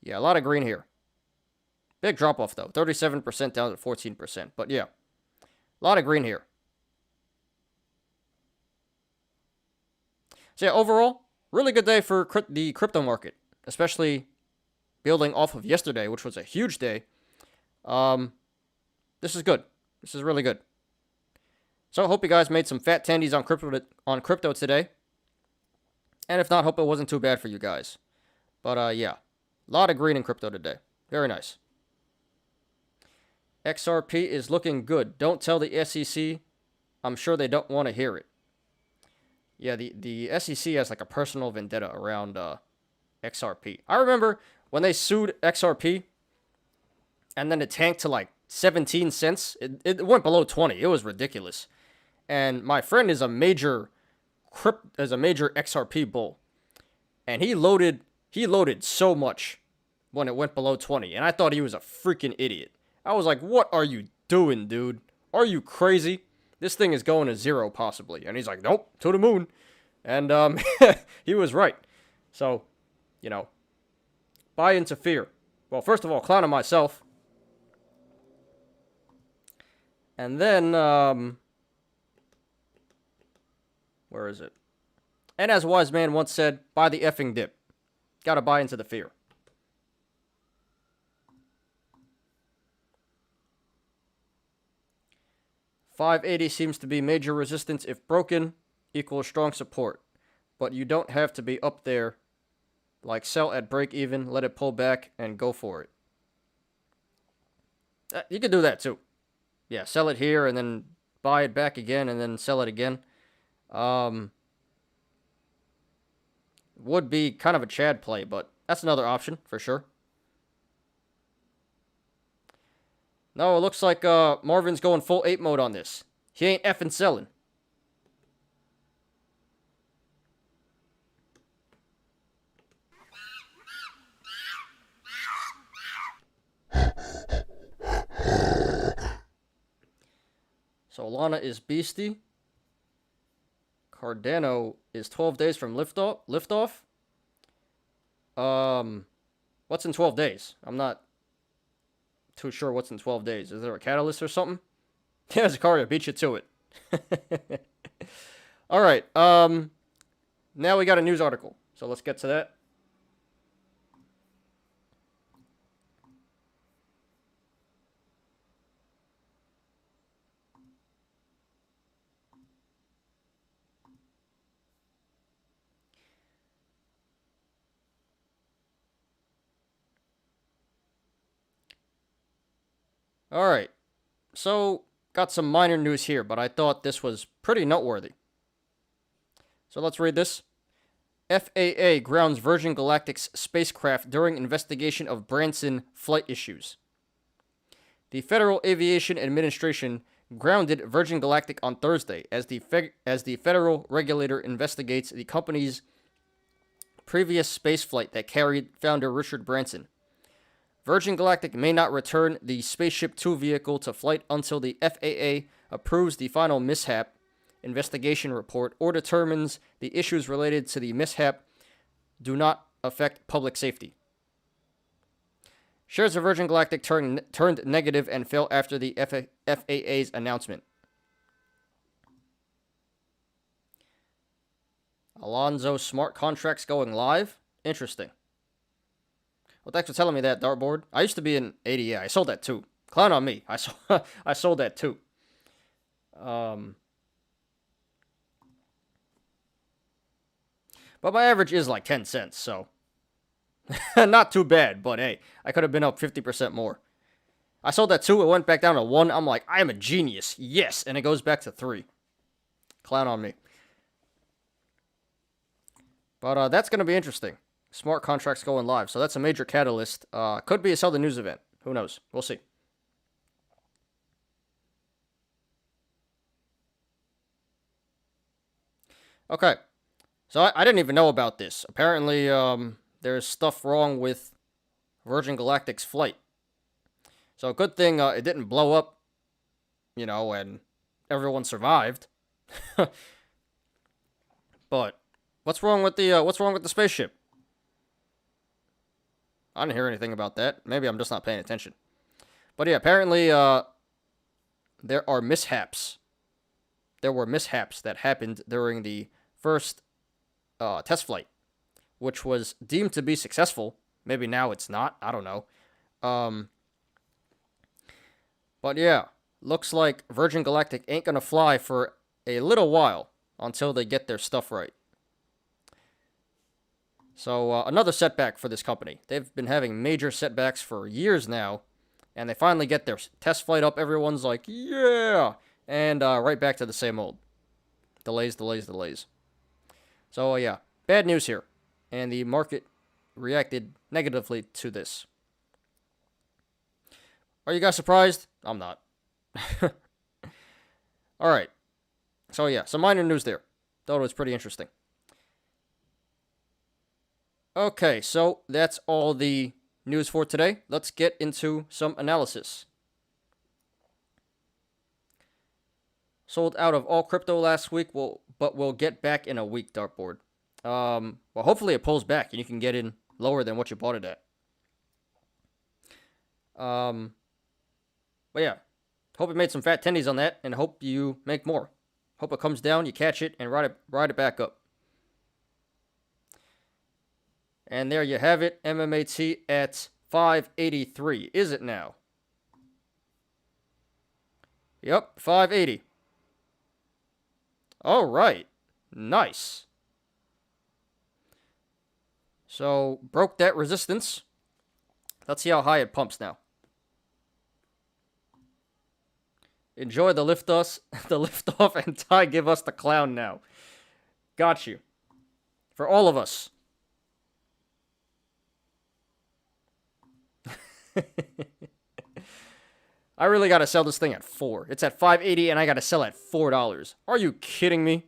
Yeah, a lot of green here. Big drop off though. 37% down to 14%. But yeah, a lot of green here. So yeah, overall, really good day for the crypto market, especially building off of yesterday, which was a huge day. This is good. This is really good. So I hope you guys made some fat tandies on crypto today. And if not, hope it wasn't too bad for you guys. But yeah, a lot of green in crypto today. Very nice. XRP is looking good. Don't tell the SEC. I'm sure they don't want to hear it. Yeah, the SEC has like a personal vendetta around XRP. I remember when they sued XRP and then it tanked to like 17 cents. It went below 20. It was ridiculous. And my friend is a major XRP bull. And he loaded so much when it went below 20. And I thought he was a freaking idiot. I was like, what are you doing, dude? Are you crazy? This thing is going to zero, possibly. And he's like, nope, to the moon. And he was right. So, you know, buy into fear. Well, first of all, clown on myself. And then, where is it? And as a wise man once said, buy the effing dip. Gotta buy into the fear. $5.80 seems to be major resistance if broken, equals strong support. But you don't have to be up there. Like sell at break even, let it pull back, and go for it. You could do that too. Yeah, sell it here and then buy it back again and then sell it again. Would be kind of a Chad play, but that's another option for sure. No, it looks like Marvin's going full ape mode on this. He ain't effing selling. Solana is beastie. Cardano is 12 days from liftoff. What's in 12 days? I'm not too sure what's in 12 days. Is there a catalyst or something? Yeah, Zakaria, beat you to it. All right. Now we got a news article. So let's get to that. All right. So, got some minor news here, but I thought this was pretty noteworthy. So, let's read this. FAA grounds Virgin Galactic's spacecraft during investigation of Branson flight issues. The Federal Aviation Administration grounded Virgin Galactic on Thursday as the federal regulator investigates the company's previous spaceflight that carried founder Richard Branson. Virgin Galactic may not return the Spaceship Two vehicle to flight until the FAA approves the final mishap investigation report or determines the issues related to the mishap do not affect public safety. Shares of Virgin Galactic turned negative and fell after the FAA's announcement. Alonzo smart contracts going live? Interesting. Well, thanks for telling me that, Dartboard. I used to be in ADA. I sold that too. Clown on me. I sold that too. But my average is like 10 cents, so not too bad. But hey, I could have been up 50% more. I sold that too. It went back down to 1. I'm like, I am a genius. Yes, and it goes back to 3. Clown on me. But that's going to be interesting. Smart contracts going live. So that's a major catalyst. Could be a sell the news event. Who knows? We'll see. Okay. So I didn't even know about this. Apparently, there's stuff wrong with Virgin Galactic's flight. So good thing it didn't blow up, and everyone survived. But what's wrong with the spaceship? I didn't hear anything about that. Maybe I'm just not paying attention. But yeah, apparently there are mishaps. There were mishaps that happened during the first test flight, which was deemed to be successful. Maybe now it's not. I don't know. But yeah, looks like Virgin Galactic ain't gonna fly for a little while until they get their stuff right. So another setback for this company. They've been having major setbacks for years now, and they finally get their test flight up. Everyone's like, yeah! And right back to the same old. Delays. So yeah, bad news here. And the market reacted negatively to this. Are you guys surprised? I'm not. Alright. So yeah, some minor news there. Thought it was pretty interesting. Okay, so that's all the news for today. Let's get into some analysis. Sold out of all crypto last week, but we'll get back in a week, Dartboard. Well, hopefully it pulls back and you can get in lower than what you bought it at. But yeah, hope you made some fat tendies on that, and hope you make more. Hope it comes down, you catch it, and ride it back up. And there you have it, MMAT at 583. Is it now? Yep, 580. All right, nice. So broke that resistance. Let's see how high it pumps now. Enjoy the lift off, and Ty give us the clown now. Got you. For all of us. I really gotta sell this thing at $4. It's at $5.80 and I gotta sell at $4. Are you kidding me?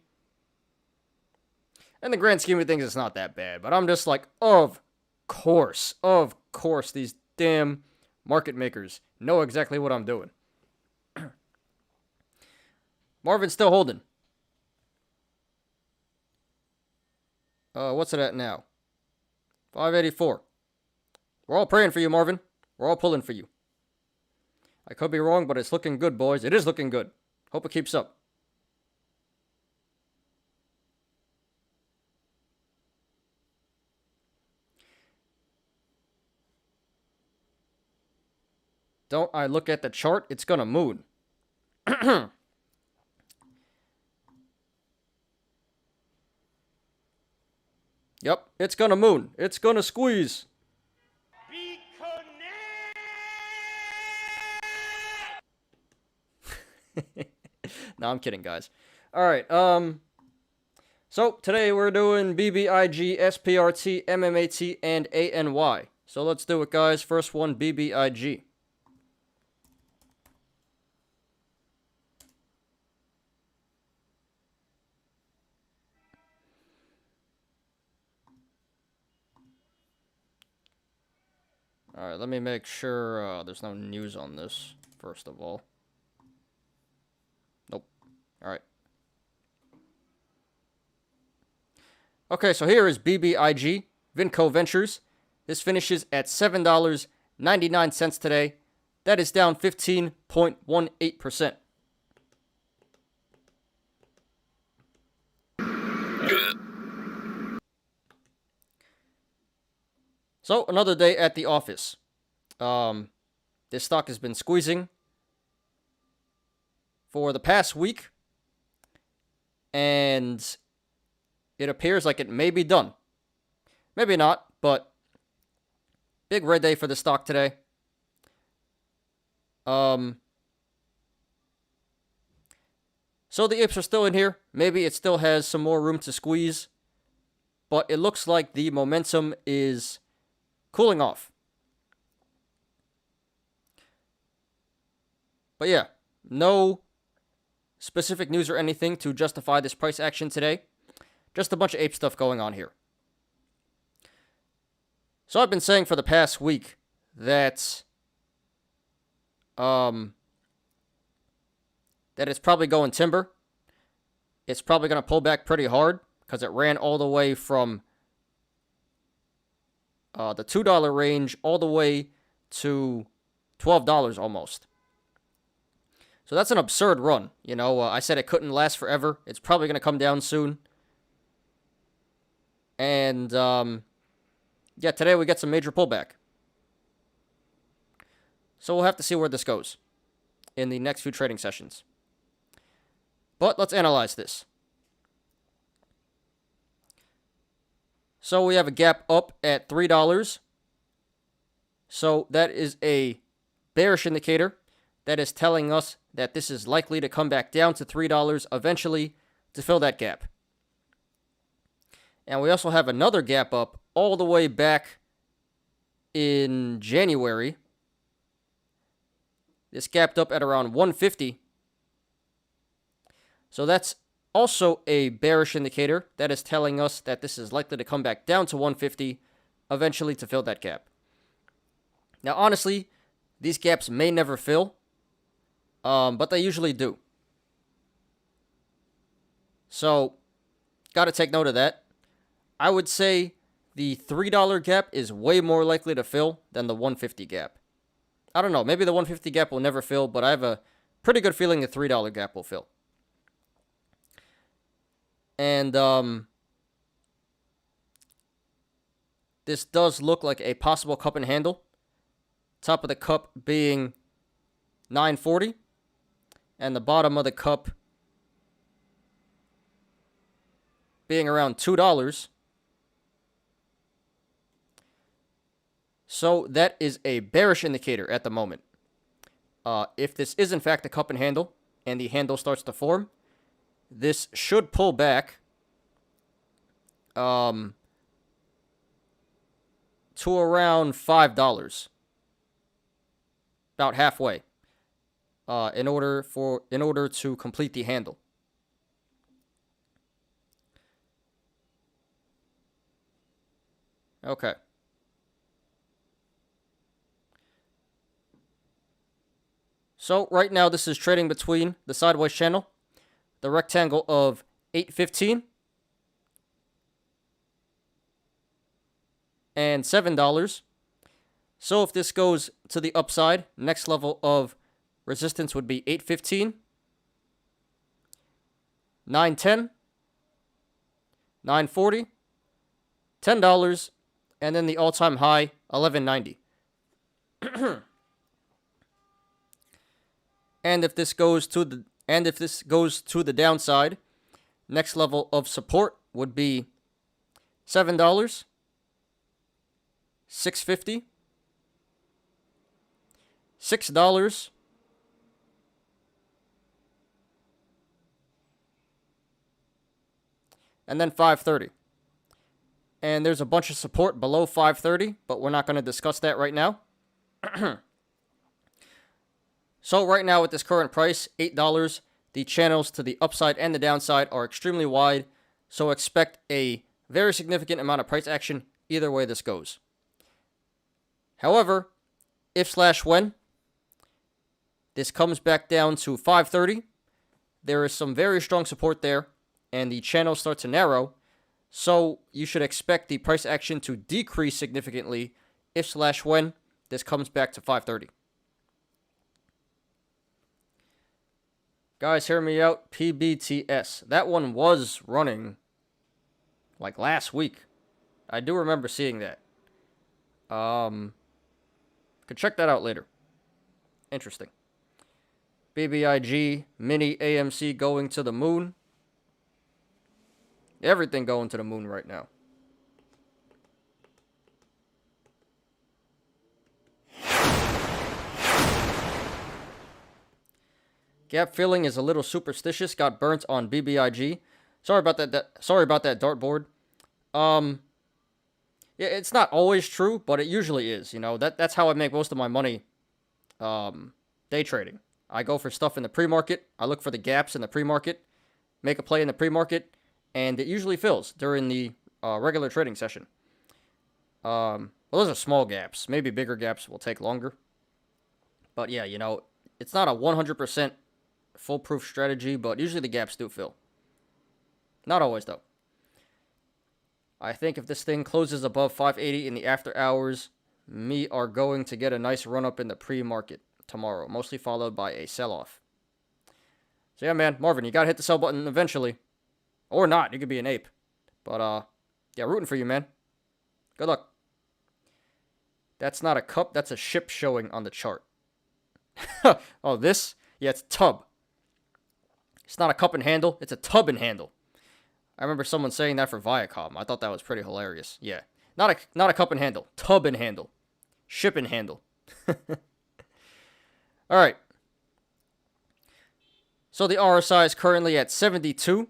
In the grand scheme of things, it's not that bad, but I'm just like, of course, these damn market makers know exactly what I'm doing. Marvin's still holding. What's it at now? 584. We're all praying for you, Marvin. We're all pulling for you. I could be wrong, but it's looking good, boys. It is looking good. Hope it keeps up. Don't I look at the chart? It's gonna moon. Yep, it's gonna moon. It's gonna squeeze. No, I'm kidding, guys. Alright, so today we're doing BBIG, SPRT, MMAT, and ANY. So let's do it, guys. First one, BBIG. Alright, let me make sure there's no news on this, first of all. Nope. Alright. Okay, so here is BBIG, Vinco Ventures. This finishes at $7.99 today. That is down 15.18%. So, another day at the office. This stock has been squeezing for the past week, and it appears like it may be done. Maybe not, but big red day for the stock today. So the IPs are still in here. Maybe it still has some more room to squeeze, but it looks like the momentum is cooling off. But yeah, no specific news or anything to justify this price action today. Just a bunch of ape stuff going on here. So I've been saying for the past week that it's probably going timber. It's probably going to pull back pretty hard because it ran all the way from the $2 range all the way to $12 almost. So that's an absurd run. You know, I said it couldn't last forever. It's probably going to come down soon. And, yeah, today we get some major pullback. So we'll have to see where this goes in the next few trading sessions. But let's analyze this. So we have a gap up at $3. So that is a bearish indicator that is telling us that this is likely to come back down to $3 eventually to fill that gap. And we also have another gap up all the way back in January. This gapped up at around 150. So that's also a bearish indicator that is telling us that this is likely to come back down to 150 eventually to fill that gap. Now, honestly, these gaps may never fill, but they usually do. So, got to take note of that. I would say the $3 gap is way more likely to fill than the 150 gap. I don't know, maybe the 150 gap will never fill, but I have a pretty good feeling the $3 gap will fill. And this does look like a possible cup and handle. Top of the cup being 940, and the bottom of the cup being around $2. So that is a bearish indicator at the moment. If this is in fact a cup and handle, and the handle starts to form, this should pull back to around $5, about halfway, in order to complete the handle. Okay. So right now this is trading between the sideways channel, the rectangle of 8.15 and $7. So if this goes to the upside, next level of resistance would be 8.15, 9.10, 9.40, $10, and then the all-time high, $11.90. And if this goes to the downside, next level of support would be $7, $6.50, $6, and then $5.30. And there's a bunch of support below $5.30, but we're not going to discuss that right now. So right now at this current price, $8, the channels to the upside and the downside are extremely wide, so expect a very significant amount of price action either way this goes. However, if/when this comes back down to $5.30, there is some very strong support there, and the channels start to narrow, so you should expect the price action to decrease significantly if/when this comes back to $5.30. Guys, hear me out. PBTS. That one was running like last week. I do remember seeing that. Could check that out later. Interesting. BBIG, mini AMC going to the moon. Everything going to the moon right now. Gap filling is a little superstitious. Got burnt on BBIG. Sorry about that. Sorry about that dartboard. Yeah, it's not always true, but it usually is. You know, that's how I make most of my money. Day trading. I go for stuff in the pre-market. I look for the gaps in the pre-market, make a play in the pre-market, and it usually fills during the regular trading session. Well, those are small gaps. Maybe bigger gaps will take longer. But yeah, it's not a 100% foolproof strategy, but usually the gaps do fill. Not always, though. I think if this thing closes above 580 in the after hours, we are going to get a nice run-up in the pre-market tomorrow, mostly followed by a sell-off. So yeah, man, Marvin, you got to hit the sell button eventually. Or not, you could be an ape. But, yeah, rooting for you, man. Good luck. That's not a cup, that's a ship showing on the chart. Oh, this? Yeah, it's a tub. It's not a cup and handle, it's a tub and handle. I remember someone saying that for Viacom. I thought that was pretty hilarious. Yeah. Not a cup and handle, tub and handle. Ship and handle. Alright. So the RSI is currently at 72.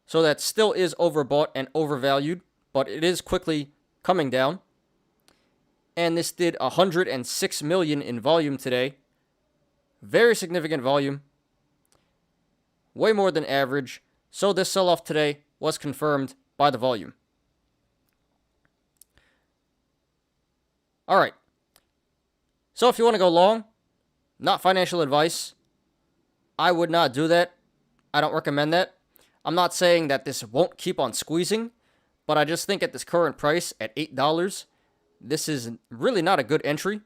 So that still is overbought and overvalued, but it is quickly coming down. And this did 106 million in volume today. Very significant volume. Way more than average. So this sell-off today was confirmed by the volume. Alright. So if you want to go long, not financial advice, I would not do that. I don't recommend that. I'm not saying that this won't keep on squeezing, but I just think at this current price at $8, this is really not a good entry.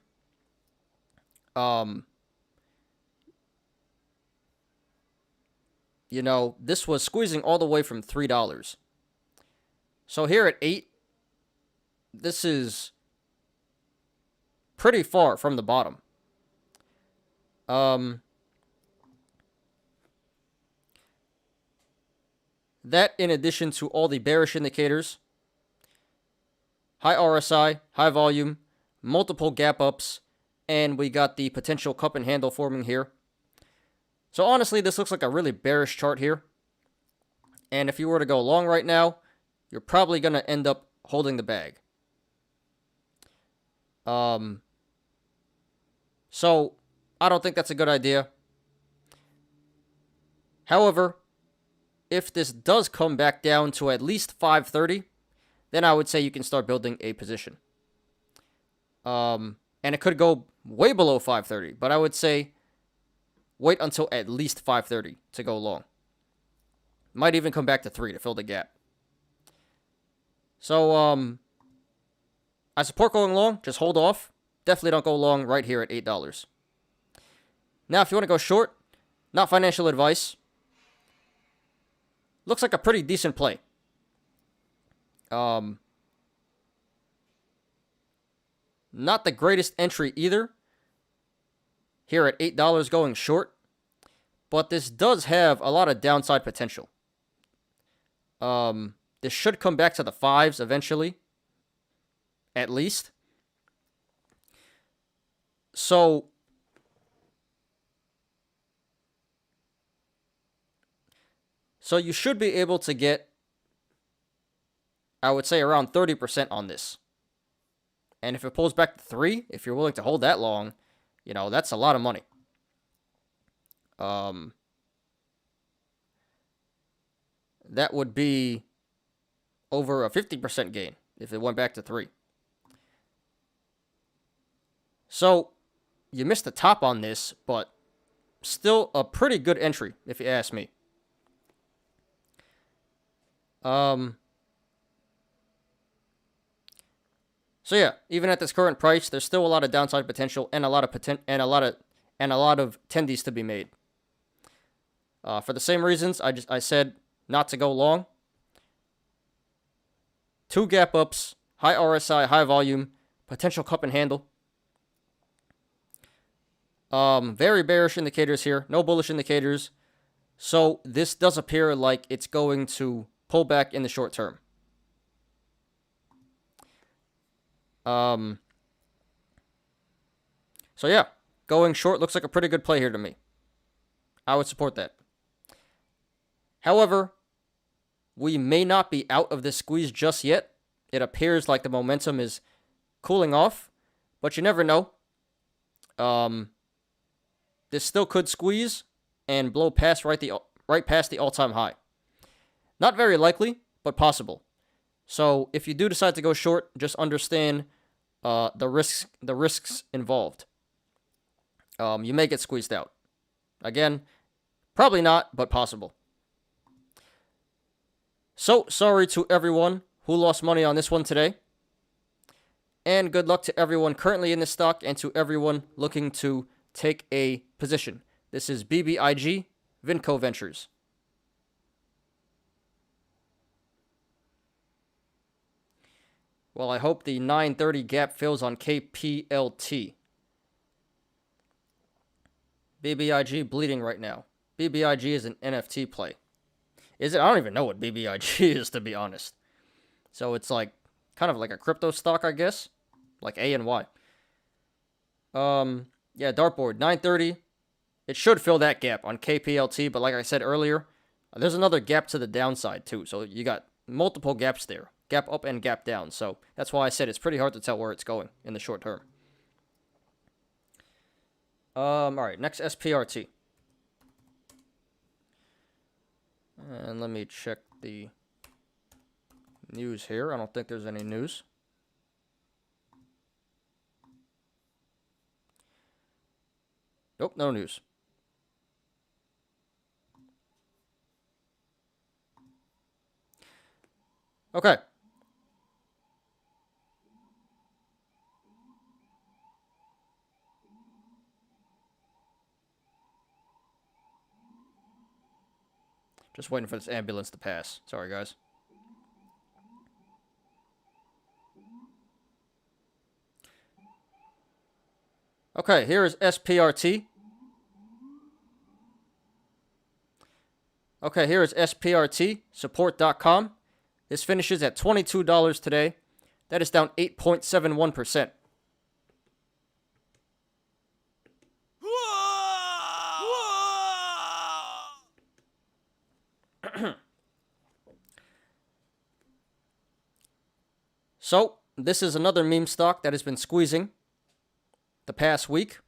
This was squeezing all the way from $3. So here at 8, this is pretty far from the bottom. That in addition to all the bearish indicators, high RSI, high volume, multiple gap ups, and we got the potential cup and handle forming here. So honestly, this looks like a really bearish chart here. And if you were to go long right now, you're probably going to end up holding the bag. So I don't think that's a good idea. However, if this does come back down to at least 530, then I would say you can start building a position. And it could go way below 530, but I would say wait until at least 530 to go long. Might even come back to 3 to fill the gap. So, I support going long. Just hold off. Definitely don't go long right here at $8. Now, if you want to go short, not financial advice. Looks like a pretty decent play. Not the greatest entry either. Here at $8 going short. But this does have a lot of downside potential. This should come back to the 5s eventually. At least. So you should be able to get, I would say, around 30% on this. And if it pulls back to 3, if you're willing to hold that long, that's a lot of money. That would be over a 50% gain if it went back to 3. So, you missed the top on this, but still a pretty good entry, if you ask me. So yeah, even at this current price, there's still a lot of downside potential and a lot of tendies to be made. For the same reasons I said not to go long. 2 gap ups, high RSI, high volume, potential cup and handle. Very bearish indicators here, no bullish indicators. So this does appear like it's going to pull back in the short term. So yeah, going short looks like a pretty good play here to me. I would support that. However, we may not be out of this squeeze just yet. It appears like the momentum is cooling off, but you never know. This still could squeeze and blow past right past the all-time high. Not very likely, but possible. So if you do decide to go short, just understand the risks involved. You may get squeezed out. Again, probably not, but possible. So sorry to everyone who lost money on this one today. And good luck to everyone currently in the stock and to everyone looking to take a position. This is BBIG, Vinco Ventures. Well, I hope the 930 gap fills on KPLT. BBIG bleeding right now. BBIG is an NFT play. Is it? I don't even know what BBIG is, to be honest. So it's like kind of like a crypto stock, I guess. Like A and Y. Yeah, dartboard 930. It should fill that gap on KPLT, but like I said earlier, there's another gap to the downside too. So you got multiple gaps there. Gap up and gap down. So that's why I said it's pretty hard to tell where it's going in the short term. Alright, next SPRT. And let me check the news here. I don't think there's any news. Nope, no news. Okay. Just waiting for this ambulance to pass. Sorry, guys. Okay, here is SPRT. Okay, here is SPRT Support.com. This finishes at $22 today. That is down 8.71%. So, this is another meme stock that has been squeezing the past week.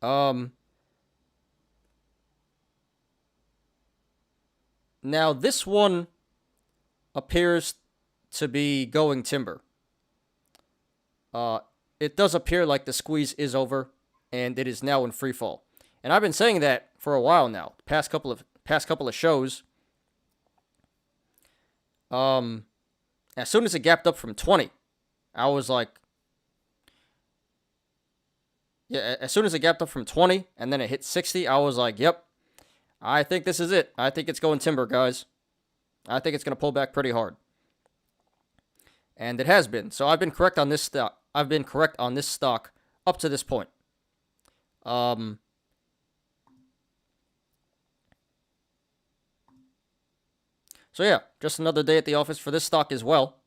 Now, this one appears to be going timber. It does appear like the squeeze is over, and it is now in free fall. And I've been saying that for a while now, past couple of shows. As soon as it gapped up from 20, I was like, yeah, as soon as it gapped up from 20 and then it hit 60, I was like, yep, I think this is it. I think it's going timber, guys. I think it's going to pull back pretty hard. And it has been. So I've been correct on this stock. I've been correct on this stock up to this point. So yeah, just another day at the office for this stock as well.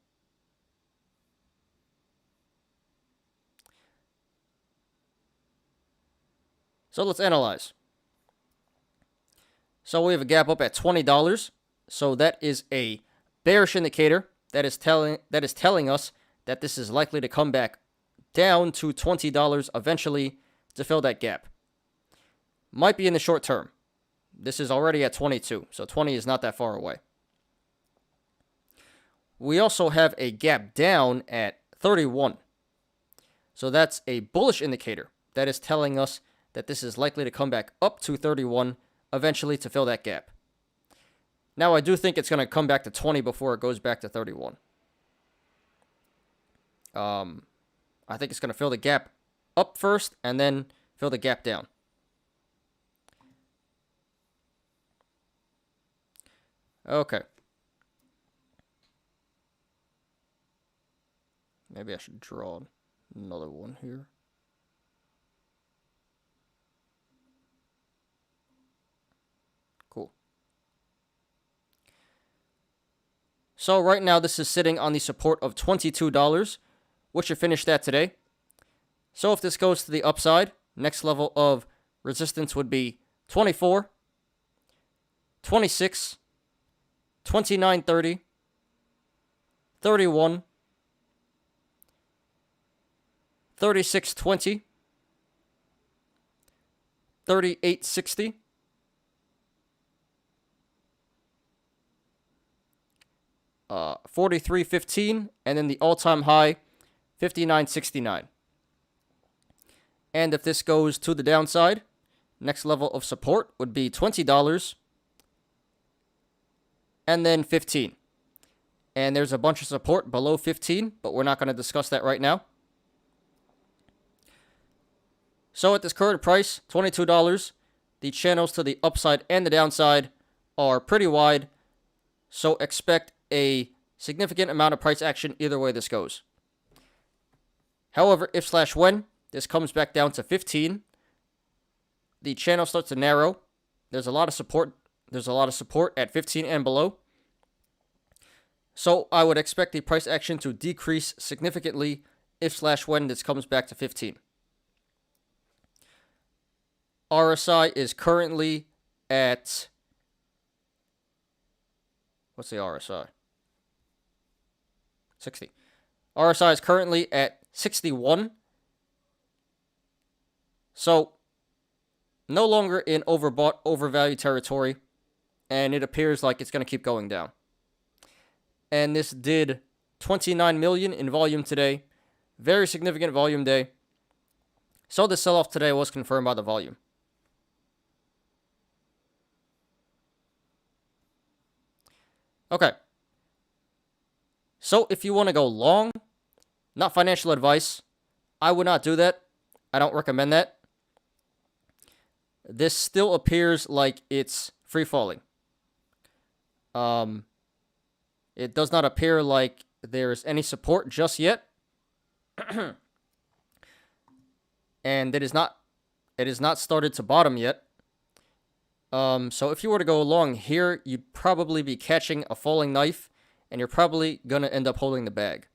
So let's analyze. So we have a gap up at $20. So that is a bearish indicator that is telling us that this is likely to come back down to $20 eventually to fill that gap. Might be in the short term. This is already at 22, so 20 is not that far away. We also have a gap down at 31. So that's a bullish indicator that is telling us that this is likely to come back up to 31 eventually to fill that gap. Now, I do think it's going to come back to 20 before it goes back to 31. I think it's going to fill the gap up first and then fill the gap down. Okay. Maybe I should draw another one here. Cool. So right now this is sitting on the support of $22, which it finished at today. So if this goes to the upside, next level of resistance would be 24, 26, 29.30, 31, 36.20, 38.60, 43.15, and then the all-time high 59.69. And if this goes to the downside, next level of support would be $20 and then 15. And there's a bunch of support below 15, but we're not going to discuss that right now. So at this current price, $22, the channels to the upside and the downside are pretty wide. So expect a significant amount of price action either way this goes. However, if/when this comes back down to 15, the channel starts to narrow. There's a lot of support. There's a lot of support at 15 and below. So I would expect the price action to decrease significantly if/when this comes back to 15. RSI is currently at... What's the RSI? 60. RSI is currently at 61. So, no longer in overbought, overvalued territory. And it appears like it's going to keep going down. And this did 29 million in volume today. Very significant volume day. So the sell-off today was confirmed by the volume. Okay. So if you want to go long, not financial advice, I would not do that. I don't recommend that. This still appears like it's free falling. It does not appear like there's any support just yet. And it is not started to bottom yet. So if you were to go along here, you'd probably be catching a falling knife, and you're probably going to end up holding the bag.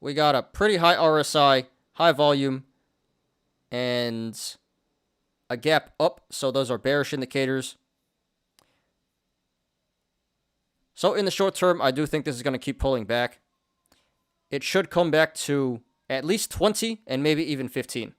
We got a pretty high RSI, high volume, and a gap up, so those are bearish indicators. So in the short term, I do think this is going to keep pulling back. It should come back to at least 20 and maybe even 15.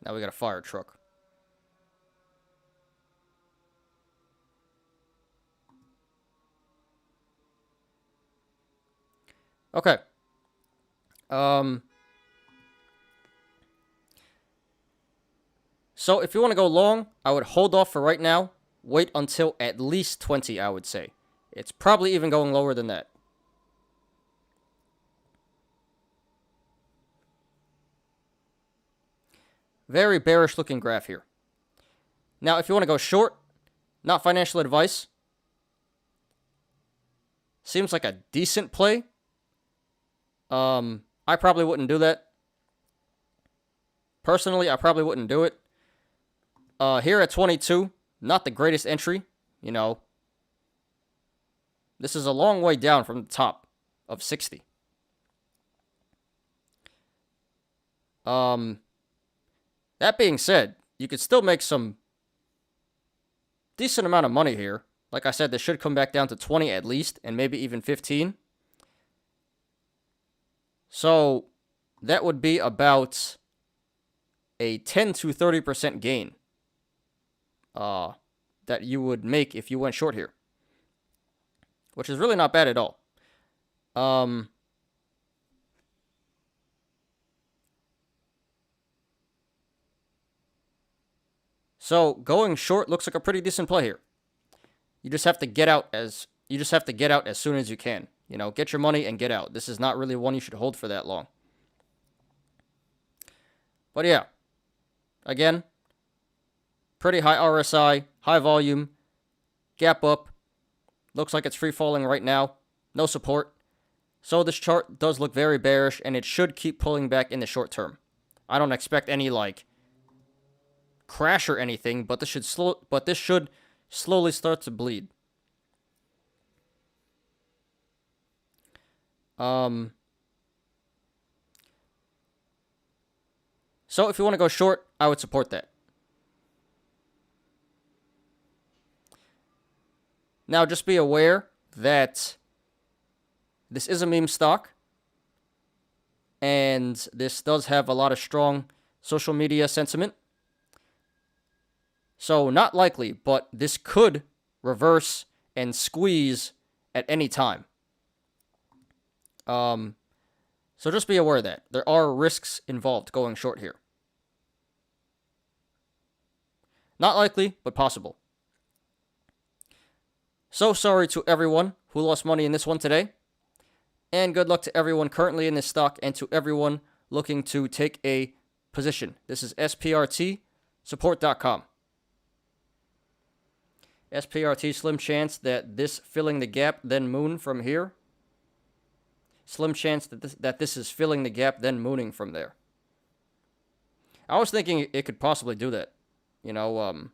Now we got a fire truck. Okay. So if you want to go long, I would hold off for right now. Wait until at least 20, I would say. It's probably even going lower than that. Very bearish looking graph here. Now, if you want to go short, not financial advice. Seems like a decent play. I probably wouldn't do that. Personally, I probably wouldn't do it. Here at 22, not the greatest entry, you know. This is a long way down from the top of 60. That being said, you could still make some decent amount of money here. Like I said, this should come back down to 20 at least, and maybe even 15. So that would be about a 10 to 30% gain that you would make if you went short here, which is really not bad at all. So going short looks like a pretty decent play here. You just have to get out as soon as you can. You know, get your money and get out. This is not really one you should hold for that long. But yeah, again, pretty high RSI, high volume, gap up. Looks like it's free falling right now. No support. So this chart does look very bearish, and it should keep pulling back in the short term. I don't expect any like crash or anything, but this should slowly start to bleed. So if you want to go short, I would support that. Now, just be aware that this is a meme stock, and this does have a lot of strong social media sentiment. So, not likely, but this could reverse and squeeze at any time. So just be aware of that. There are risks involved going short here. Not likely, but possible. So sorry to everyone who lost money in this one today. And good luck to everyone currently in this stock and to everyone looking to take a position. This is SPRT Support.com. SPRT, slim chance that this filling the gap, then moon from here. Slim chance that this is filling the gap, then mooning from there. I was thinking it could possibly do that. You know,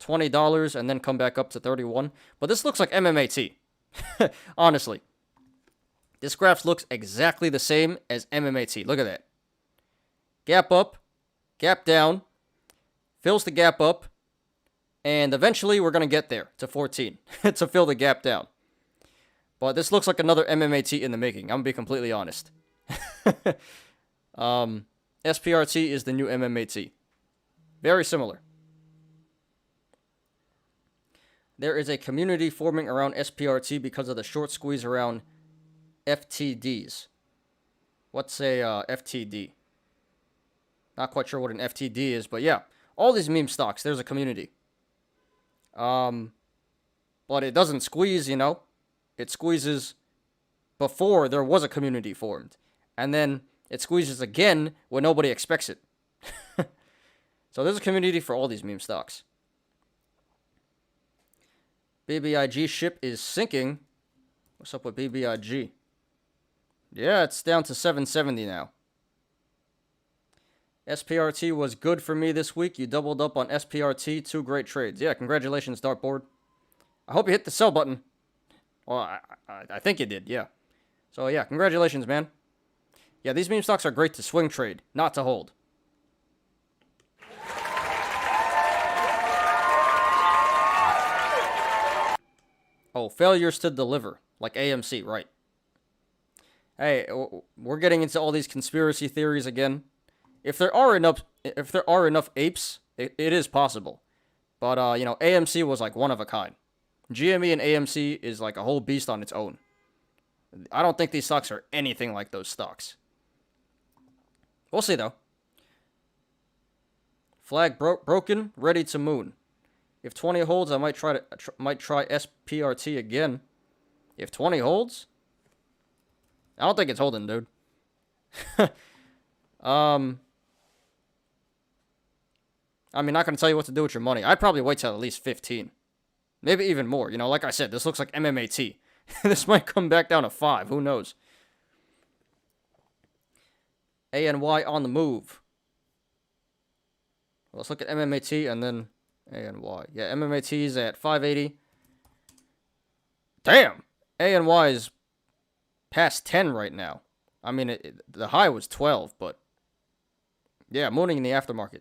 $20 and then come back up to 31. But this looks like MMAT. Honestly. This graph looks exactly the same as MMAT. Look at that. Gap up, gap down, fills the gap up, and eventually we're going to get there to 14 to fill the gap down. But this looks like another MMAT in the making. I'm going to be completely honest. SPRT is the new MMAT. Very similar. There is a community forming around SPRT because of the short squeeze around FTDs. What's a FTD? Not quite sure what an FTD is, but yeah. All these meme stocks, there's a community. But it doesn't squeeze, you know. It squeezes before there was a community formed. And then it squeezes again when nobody expects it. So there's a community for all these meme stocks. BBIG ship is sinking. What's up with BBIG? Yeah, it's down to 770 now. SPRT was good for me this week. You doubled up on SPRT. 2 great trades. Yeah, congratulations, Dartboard. I hope you hit the sell button. Well, I think you did, yeah. So, yeah, congratulations, man. Yeah, these meme stocks are great to swing trade, not to hold. Oh, failures to deliver, like AMC, right. Hey, we're getting into all these conspiracy theories again. If there are enough apes, it is possible. But, you know, AMC was like one of a kind. GME and AMC is like a whole beast on its own. I don't think these stocks are anything like those stocks. We'll see, though. Flag broken, ready to moon. If 20 holds, I might try SPRT again. If 20 holds, I don't think it's holding, dude. I mean, not gonna tell you what to do with your money. I'd probably wait till at least 15, maybe even more. You know, like I said, this looks like MMAT. This might come back down to 5. Who knows? ANY on the move. Let's look at MMAT and then ANY. Yeah, MMAT is at 580. Damn! ANY is past 10 right now. I mean, the high was 12, but yeah, mooning in the aftermarket.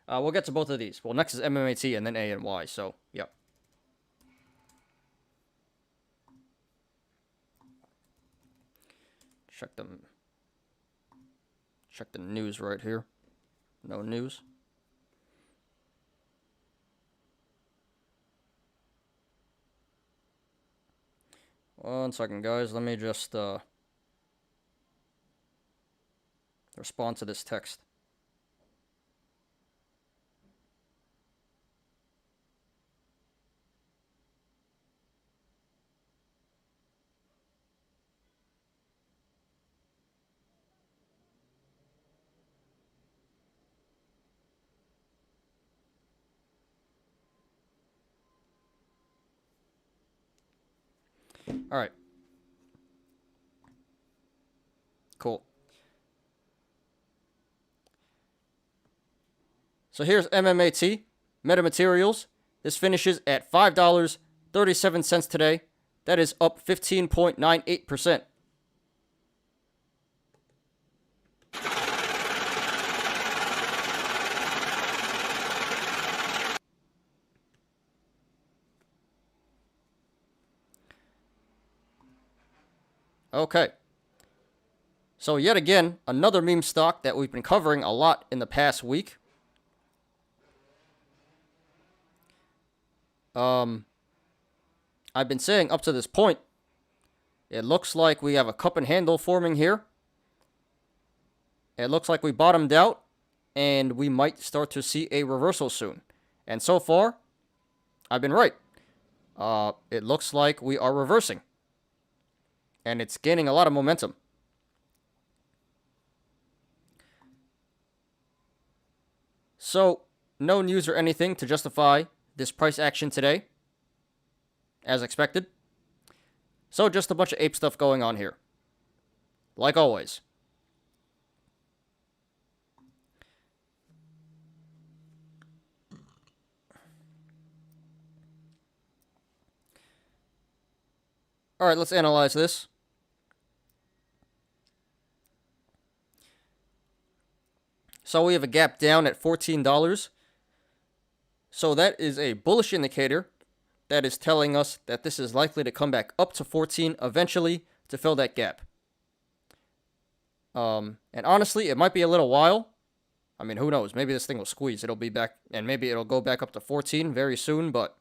We'll get to both of these. Well, next is MMAT and then ANY, so, yep. Check the news right here. No news. One second, guys. Let me just respond to this text. All right. Cool. So here's MMAT Metamaterials. This finishes at $5.37 today. That is up 15.98%. Okay. So yet again, another meme stock that we've been covering a lot in the past week. I've been saying up to this point, it looks like we have a cup and handle forming here. It looks like we bottomed out, and we might start to see a reversal soon. And so far, I've been right. It looks like we are reversing. And it's gaining a lot of momentum. So, no news or anything to justify this price action today, as expected. So, just a bunch of ape stuff going on here. Like always. Alright, let's analyze this. So we have a gap down at $14. So that is a bullish indicator that is telling us that this is likely to come back up to 14 eventually to fill that gap. And honestly, it might be a little while. I mean, who knows? Maybe this thing will squeeze. It'll be back, and maybe it'll go back up to 14 very soon. But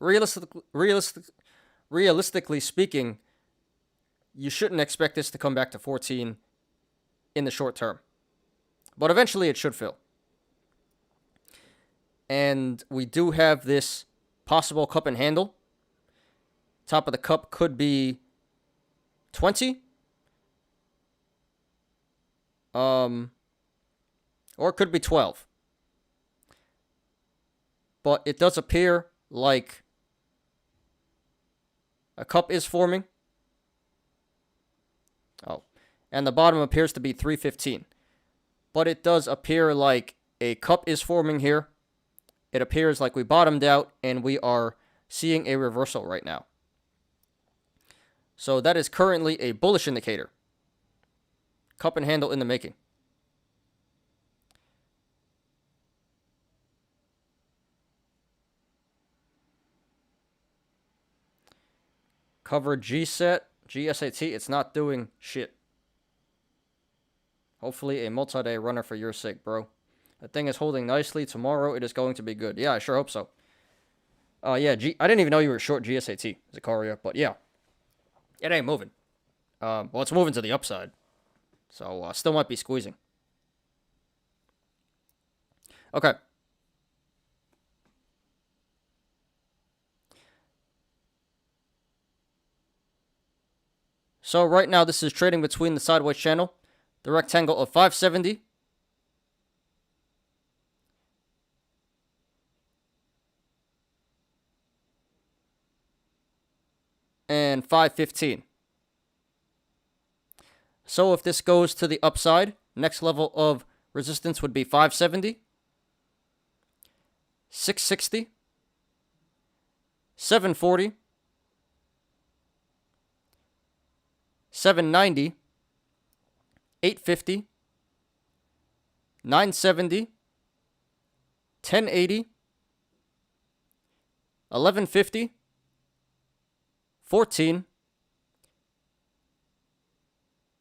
realistically speaking, you shouldn't expect this to come back to 14 in the short term. But eventually it should fill. And we do have this possible cup and handle. Top of the cup could be 20. Or it could be 12. But it does appear like a cup is forming. Oh. And the bottom appears to be 315. But it does appear like a cup is forming here. It appears like we bottomed out and we are seeing a reversal right now. So that is currently a bullish indicator. Cup and handle in the making. Cover GSAT, it's not doing shit. Hopefully a multi-day runner for your sake, bro. The thing is holding nicely. Tomorrow it is going to be good. Yeah, I sure hope so. Yeah, I didn't even know you were short GSAT, Zakaria, but yeah. It ain't moving. Well, it's moving to the upside. So, still might be squeezing. Okay. So, right now, this is trading between the sideways channel, the rectangle of 570, and 515. So if this goes to the upside, next level of resistance would be 570, 660, 740, 790, 850, 970, 1080, 1150, 14,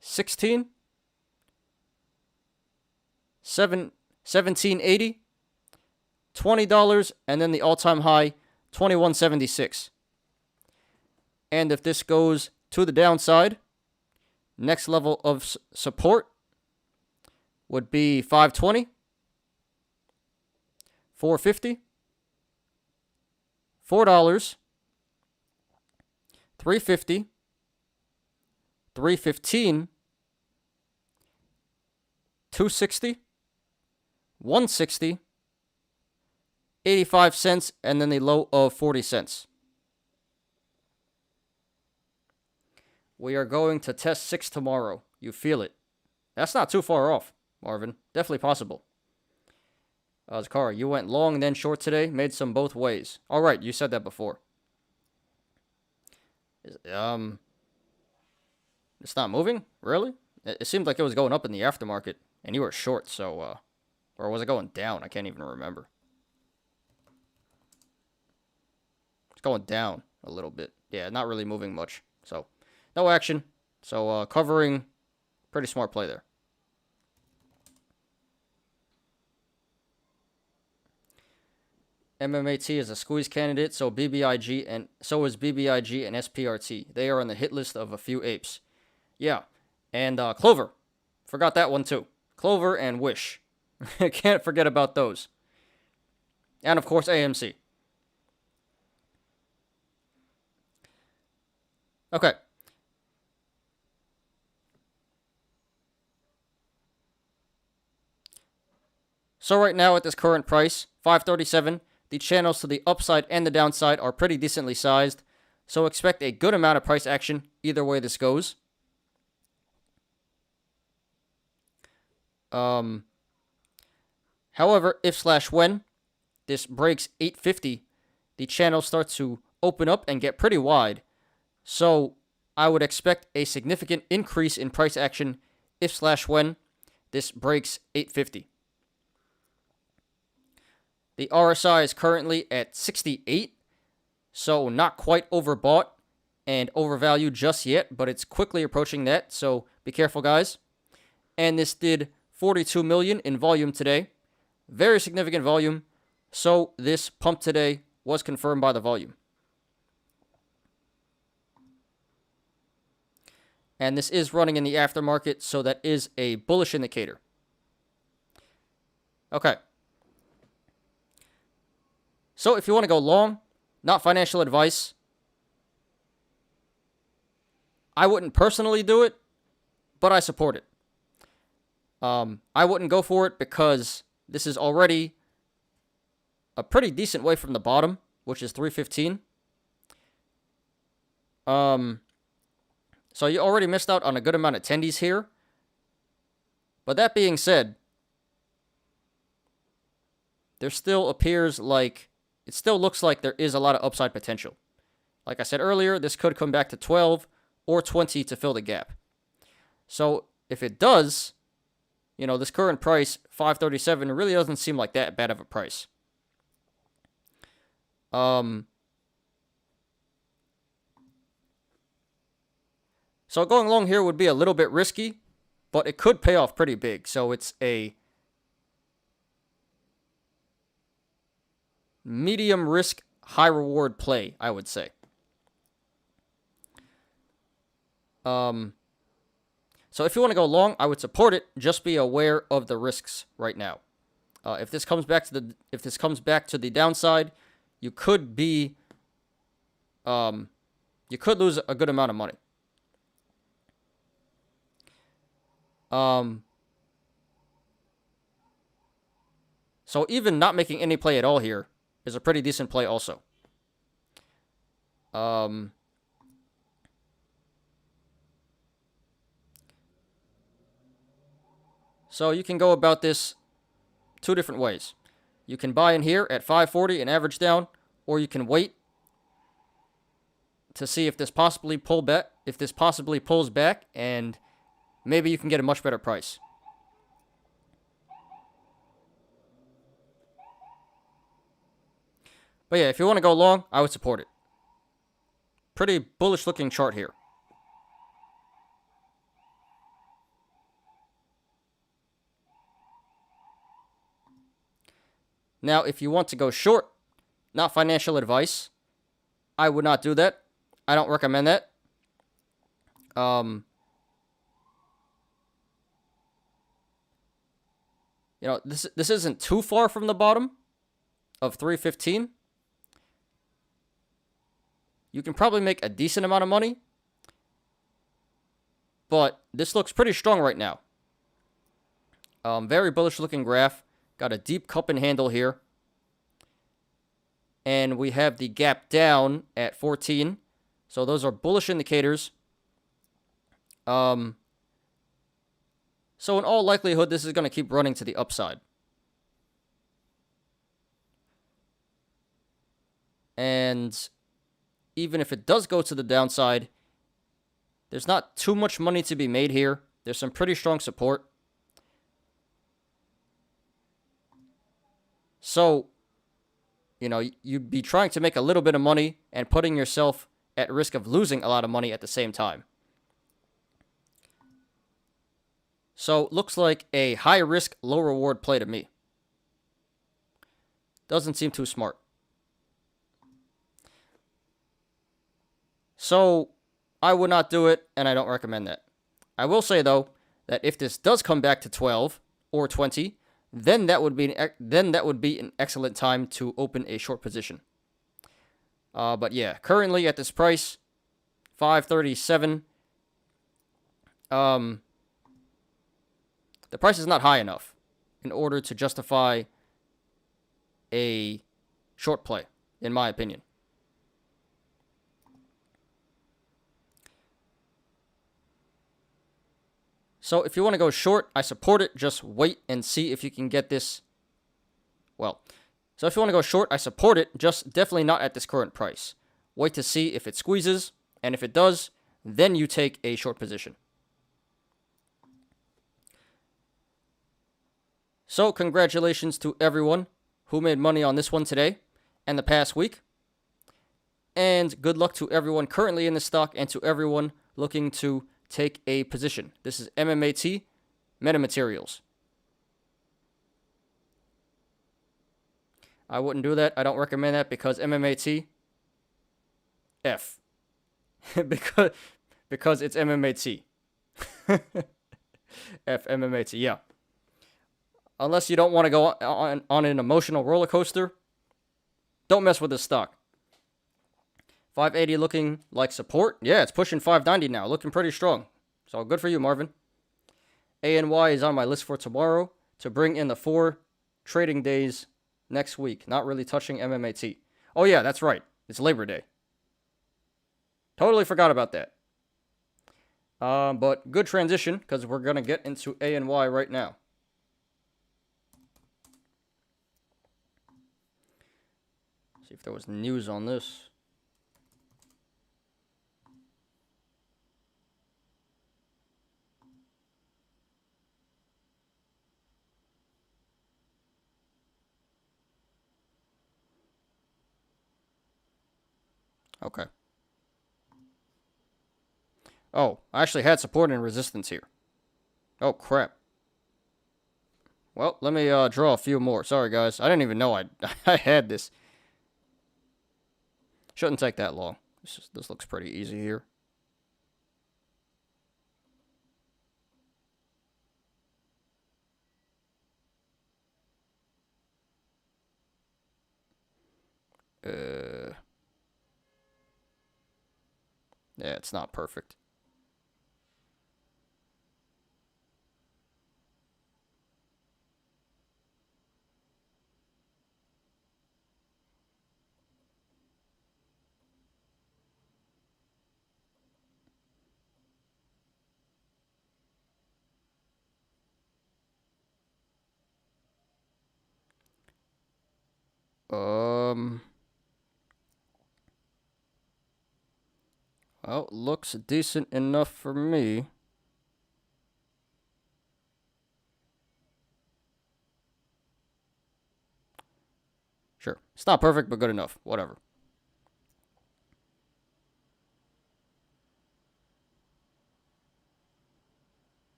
16, 1780, $20, and then the all-time high, $21.76. And if this goes to the downside, next level of support would be 520, 450, $4, 350, 315, 260, 160, 85 cents, and then the low of 40 cents. We are going to test 6 tomorrow. You feel it. That's not too far off, Marvin. Definitely possible. Zakara, you went long and then short today. Made some both ways. All right, you said that before. It's not moving? Really? It seemed like it was going up in the aftermarket, and you were short, so, or was it going down? I can't even remember. It's going down a little bit. Yeah, not really moving much. So, No action. So covering, pretty smart play there. MMAT is a squeeze candidate, so BBIG and so is BBIG and SPRT. They are on the hit list of a few apes. Yeah, and Clover, forgot that one too. Clover and Wish, can't forget about those. And of course AMC. Okay. So right now at this current price, 537. The channels to the upside and the downside are pretty decently sized, so expect a good amount of price action either way this goes. However, if/when this breaks 850, the channel starts to open up and get pretty wide, so I would expect a significant increase in price action if/when this breaks 850. The RSI is currently at 68, so not quite overbought and overvalued just yet, but it's quickly approaching that, so be careful, guys. And this did 42 million in volume today. Very significant volume, so this pump today was confirmed by the volume. And this is running in the aftermarket, so that is a bullish indicator. Okay. So if you want to go long, not financial advice, I wouldn't personally do it, but I support it. I wouldn't go for it because this is already a pretty decent way from the bottom, which is 315. So you already missed out on a good amount of attendees here. But that being said, there still appears like, it still looks like there is a lot of upside potential. Like I said earlier, this could come back to 12 or 20 to fill the gap. So if it does, you know, this current price, 537, really doesn't seem like that bad of a price. So going long here would be a little bit risky, but it could pay off pretty big. So it's a medium risk, high reward play, I would say. So if you want to go long, I would support it. Just be aware of the risks right now. If this comes back to the downside, you could be you could lose a good amount of money. So even not making any play at all here is a pretty decent play also. So you can go about this two different ways. You can buy in here at 540 and average down, or you can wait to see if this possibly pulls back, and maybe you can get a much better price. But yeah, if you want to go long, I would support it. Pretty bullish looking chart here. Now, if you want to go short, not financial advice, I would not do that. I don't recommend that. You know, this isn't too far from the bottom of 315. You can probably make a decent amount of money, but this looks pretty strong right now. Very bullish looking graph. Got a deep cup and handle here. And we have the gap down at 14. So those are bullish indicators. So in all likelihood, this is going to keep running to the upside. And even if it does go to the downside, there's not too much money to be made here. There's some pretty strong support. So, you know, you'd be trying to make a little bit of money and putting yourself at risk of losing a lot of money at the same time. So, looks like a high risk, low reward play to me. Doesn't seem too smart. So, I would not do it, and I don't recommend that. I will say, though, that if this does come back to 12 or 20, then that would be an excellent time to open a short position. But yeah, currently at this price, 537, the price is not high enough in order to justify a short play, in my opinion. So if you want to go short, I support it. Just wait and see if you can get this. Well, so if you want to go short, I support it. Just definitely not at this current price. Wait to see if it squeezes. And if it does, then you take a short position. So congratulations to everyone who made money on this one today and the past week. And good luck to everyone currently in the stock and to everyone looking to take a position. This is MMAT Metamaterials. I wouldn't do that. I don't recommend that because MMAT F. because it's MMAT. F MMAT, yeah. Unless you don't want to go on an emotional roller coaster, don't mess with this stock. 580 looking like support. Yeah, it's pushing 590 now. Looking pretty strong. So good for you, Marvin. ANY is on my list for tomorrow to bring in the 4 trading days next week. Not really touching MMAT. Oh, yeah, that's right. It's Labor Day. Totally forgot about that. But good transition because we're going to get into ANY right now. See if there was news on this. Okay. Oh, I actually had support and resistance here. Oh, crap. Well, let me draw a few more. Sorry, guys. I didn't even know I had this. Shouldn't take that long. This looks pretty easy here. Yeah, it's not perfect. Well, looks decent enough for me. Sure. It's not perfect, but good enough. Whatever.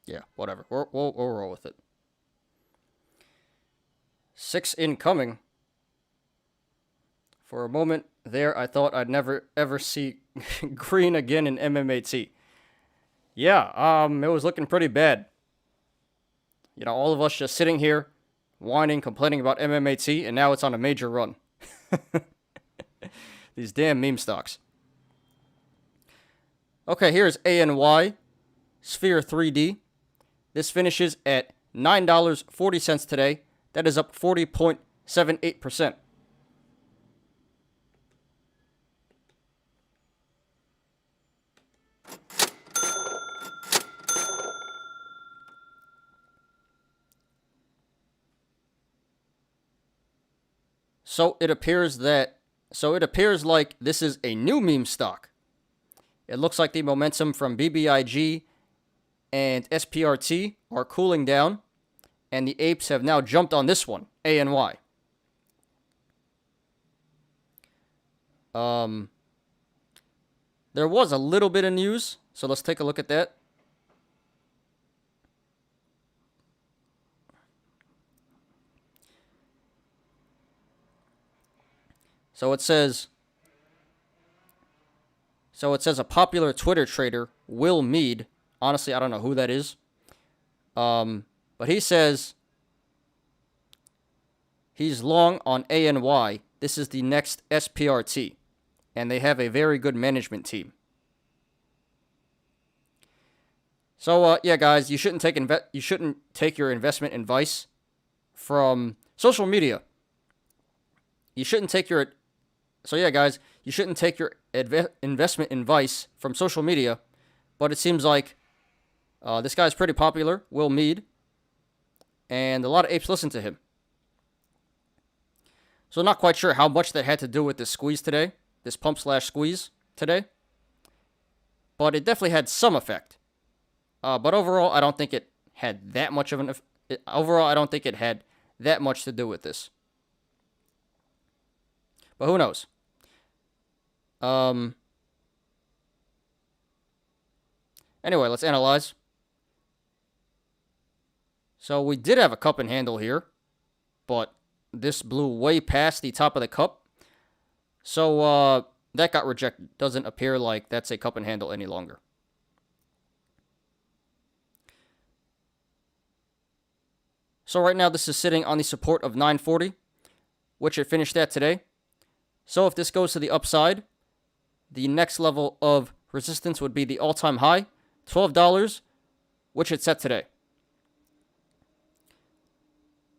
Yeah, whatever. We'll roll with it. 6 incoming. For a moment there, I thought I'd never ever see green again in MMAT. Yeah, it was looking pretty bad. You know, all of us just sitting here, whining, complaining about MMAT, and now it's on a major run. These damn meme stocks. Okay, here's ANY, Sphere 3D. This finishes at $9.40 today. That is up 40.78%. So it appears like this is a new meme stock. It looks like the momentum from BBIG and SPRT are cooling down, and the apes have now jumped on this one, ANY. The there was a little bit of news, so let's take a look at that. So it says a popular Twitter trader, Will Mead. Honestly, I don't know who that is. But he says he's long on ANY. This is the next SPRT. And they have a very good management team. So, yeah, guys, you shouldn't take your investment advice from social media. You shouldn't take your investment advice from social media, but it seems like this guy's pretty popular, Will Mead, and a lot of apes listen to him. So not quite sure how much that had to do with this squeeze today, this pump/squeeze today, but it definitely had some effect. But overall, I don't think it had that much of I don't think it had that much to do with this. But who knows? Anyway, let's analyze. So we did have a cup and handle here, but this blew way past the top of the cup. So that got rejected. Doesn't appear like that's a cup and handle any longer. So right now this is sitting on the support of 940, which it finished at today. So if this goes to the upside, the next level of resistance would be the all-time high, $12, which it set today.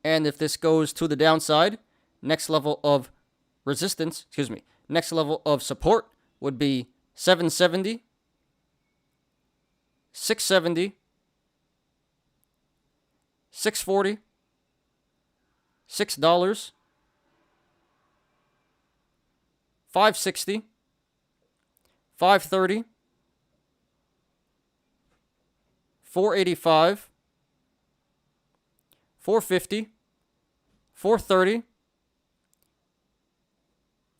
And if this goes to the downside, next level of support would be 770, 670, 640, $6, 560, 530, 485, 450, 430,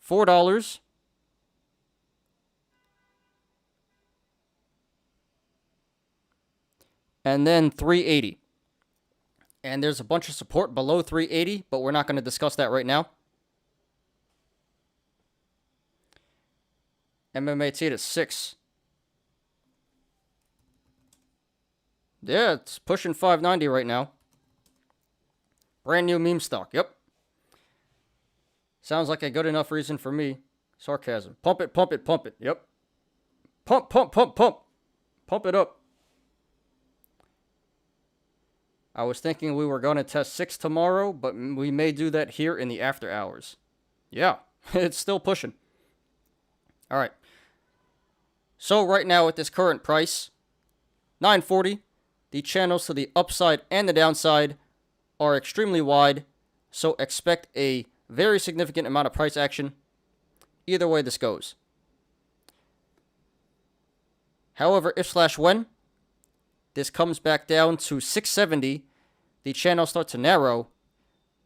$4, and then 380. And there's a bunch of support below 380, but we're not going to discuss that right now. MMAT to 6. Yeah, it's pushing 590 right now. Brand new meme stock. Yep. Sounds like a good enough reason for me. Sarcasm. Pump it, pump it, pump it. Yep. Pump, pump, pump, pump. Pump it up. I was thinking we were going to test 6 tomorrow, but we may do that here in the after hours. Yeah, it's still pushing. All right. So right now at this current price, 940, the channels to the upside and the downside are extremely wide, so expect a very significant amount of price action either way this goes. However, if/when this comes back down to 670, the channels start to narrow,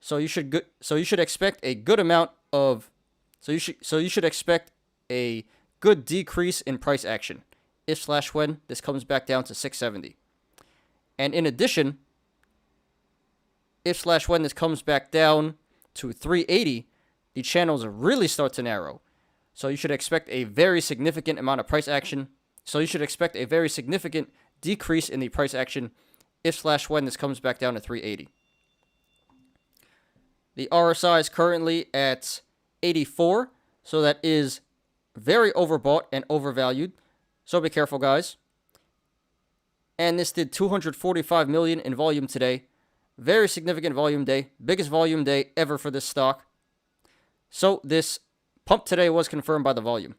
so you should expect a good amount of you should expect a good decrease in price action if/when this comes back down to 670. And in addition, if/when this comes back down to 380, the channels really start to narrow. So you should expect a very significant amount of price action. So you should expect a very significant decrease in the price action if/when this comes back down to 380. The RSI is currently at 84, so that is very overbought and overvalued. So be careful, guys. And this did 245 million in volume today. Very significant volume day. Biggest volume day ever for this stock. So this pump today was confirmed by the volume.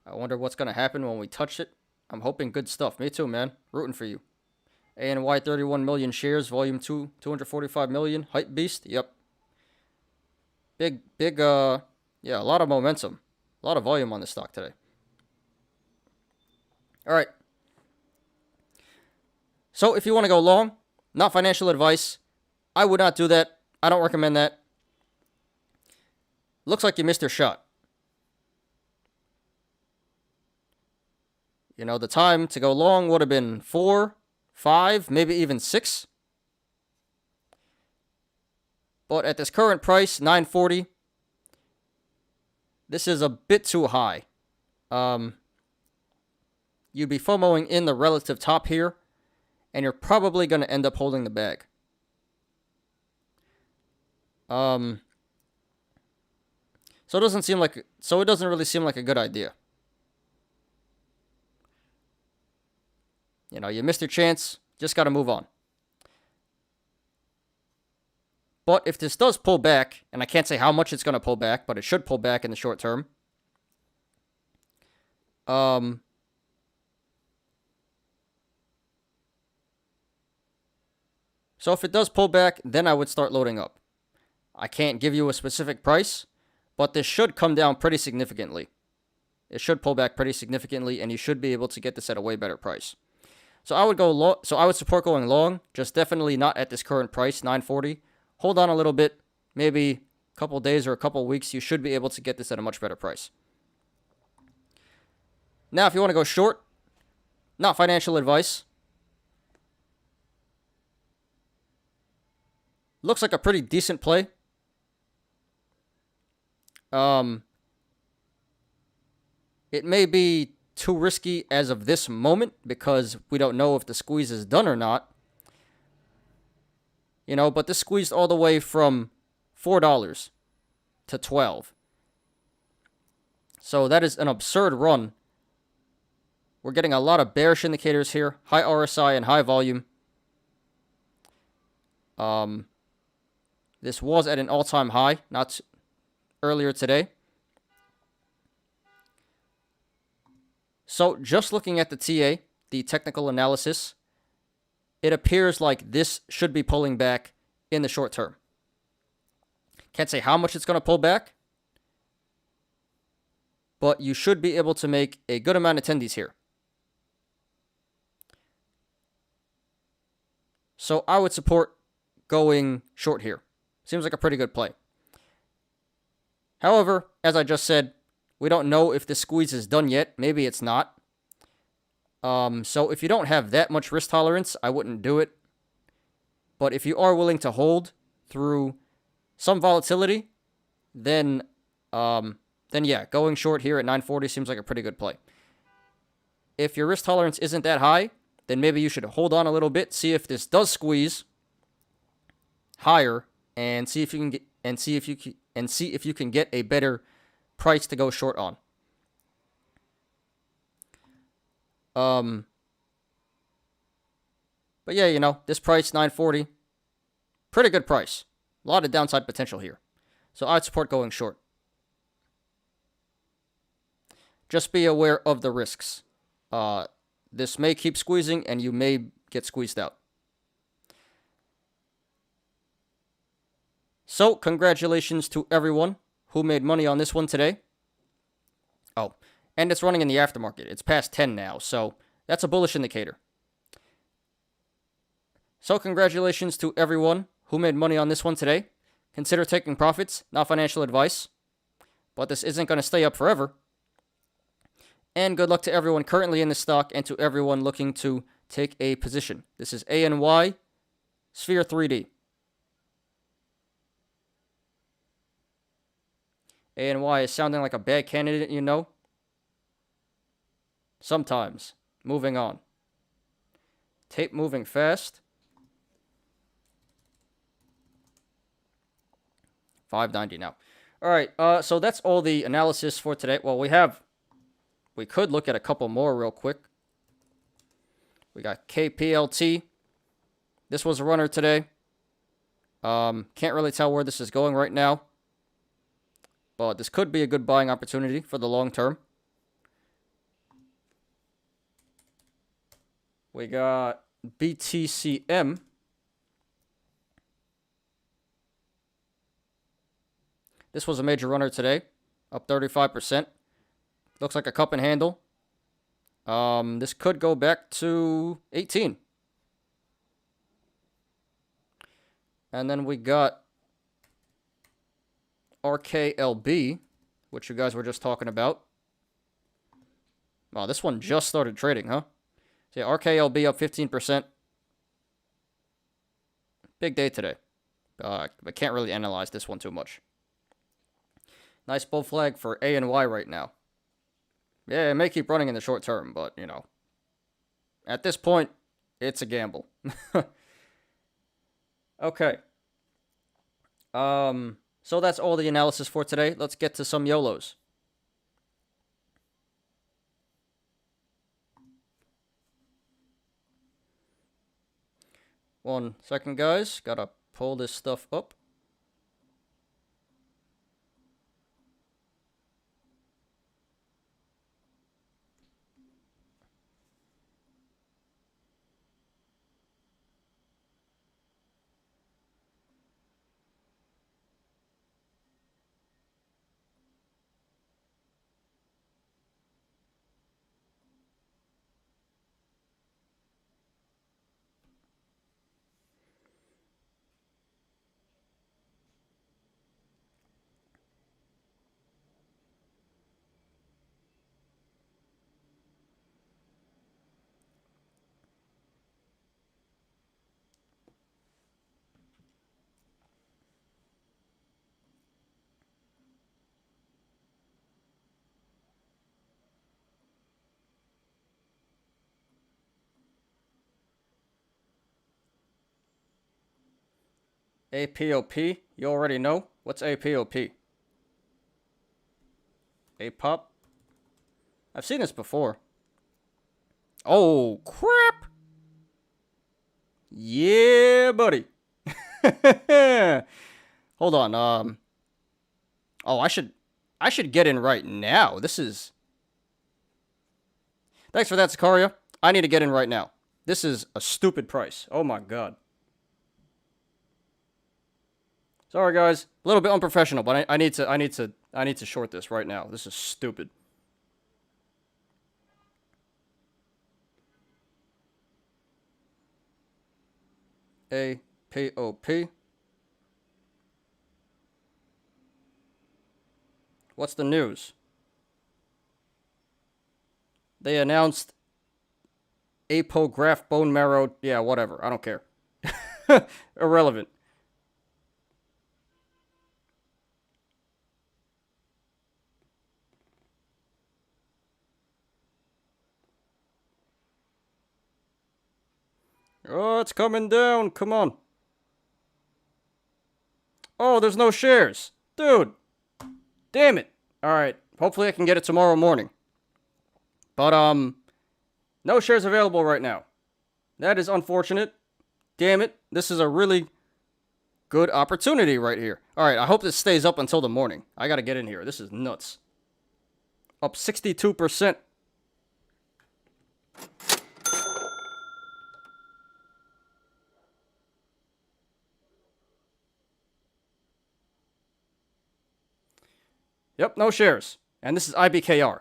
I wonder what's going to happen when we touch it. I'm hoping good stuff. Me too, man. Rooting for you. ANY 31 million shares. Volume 2, 245 million. Hype beast. Yep. Big, yeah, a lot of momentum. A lot of volume on this stock today. All right. So if you want to go long, not financial advice, I would not do that. I don't recommend that. looks like you missed your shot. You know, the time to go long would have been 4, 5, maybe even 6. But at this current price, 940, this is a bit too high. You'd be FOMOing in the relative top here, and you're probably going to end up holding the bag. So it doesn't really seem like a good idea. You know, you missed your chance, just got to move on. But if this does pull back, and I can't say how much it's going to pull back, but it should pull back in the short term. So if it does pull back, then I would start loading up. I can't give you a specific price, but this should come down pretty significantly. It should pull back pretty significantly, and you should be able to get this at a way better price. So I would go long. So I would support going long, just definitely not at this current price, 940. Hold on a little bit, maybe a couple days or a couple weeks. You should be able to get this at a much better price. Now, if you want to go short, not financial advice. Looks like a pretty decent play. It may be too risky as of this moment because we don't know if the squeeze is done or not. You know, but this squeezed all the way from $4 to $12. So that is an absurd run. We're getting a lot of bearish indicators here, high RSI and high volume. This was at an all-time high, not earlier today. So just looking at the TA, the technical analysis, it appears like this should be pulling back in the short term. Can't say how much it's going to pull back, but you should be able to make a good amount of tendies here. So I would support going short here. Seems like a pretty good play. However, as I just said, we don't know if the squeeze is done yet. Maybe it's not. So if you don't have that much risk tolerance, I wouldn't do it. But if you are willing to hold through some volatility, then yeah, going short here at 940 seems like a pretty good play. If your risk tolerance isn't that high, then maybe you should hold on a little bit, see if this does squeeze higher, and see if you can get a better price to go short on. But yeah, you know, this price, 940, pretty good price. A lot of downside potential here. So I'd support going short. Just be aware of the risks. This may keep squeezing and you may get squeezed out. So, congratulations to everyone who made money on this one today. Oh, and it's running in the aftermarket. It's past 10 now, so that's a bullish indicator. So, congratulations to everyone who made money on this one today. Consider taking profits, not financial advice. But this isn't going to stay up forever. And good luck to everyone currently in the stock and to everyone looking to take a position. This is ANY Sphere 3D. ANY is sounding like a bad candidate, you know? Sometimes. Moving on. Tape moving fast. 590 now. All right, so that's all the analysis for today. Well, we could look at a couple more real quick. We got KPLT. This was a runner today. Can't really tell where this is going right now. But this could be a good buying opportunity for the long term. We got BTCM. This was a major runner today, up 35%. Looks like a cup and handle. This could go back to 18. And then we got RKLB, which you guys were just talking about. Wow, this one just started trading, huh? So yeah, RKLB up 15%. Big day today. I can't really analyze this one too much. Nice bull flag for A and Y right now. Yeah, it may keep running in the short term, but, you know, at this point, it's a gamble. Okay. So that's all the analysis for today. Let's get to some YOLOs. One second, guys. Gotta pull this stuff up. APOP, you already know. What's APOP? APOP? I've seen this before. Oh, crap! Yeah, buddy. Hold on, oh, I should get in right now. This is... Thanks for that, Sicaria. I need to get in right now. This is a stupid price. Oh my god. Sorry, guys. A little bit unprofessional, but I need to short this right now. This is stupid. APOP. What's the news? They announced apograft bone marrow. Yeah, whatever. I don't care. Irrelevant. Oh, it's coming down. Come on. Oh, there's no shares. Dude. Damn it. Alright. Hopefully I can get it tomorrow morning. But, no shares available right now. That is unfortunate. Damn it. This is a really good opportunity right here. Alright, I hope this stays up until the morning. I gotta get in here. This is nuts. Up 62%. Yep, no shares. And this is IBKR.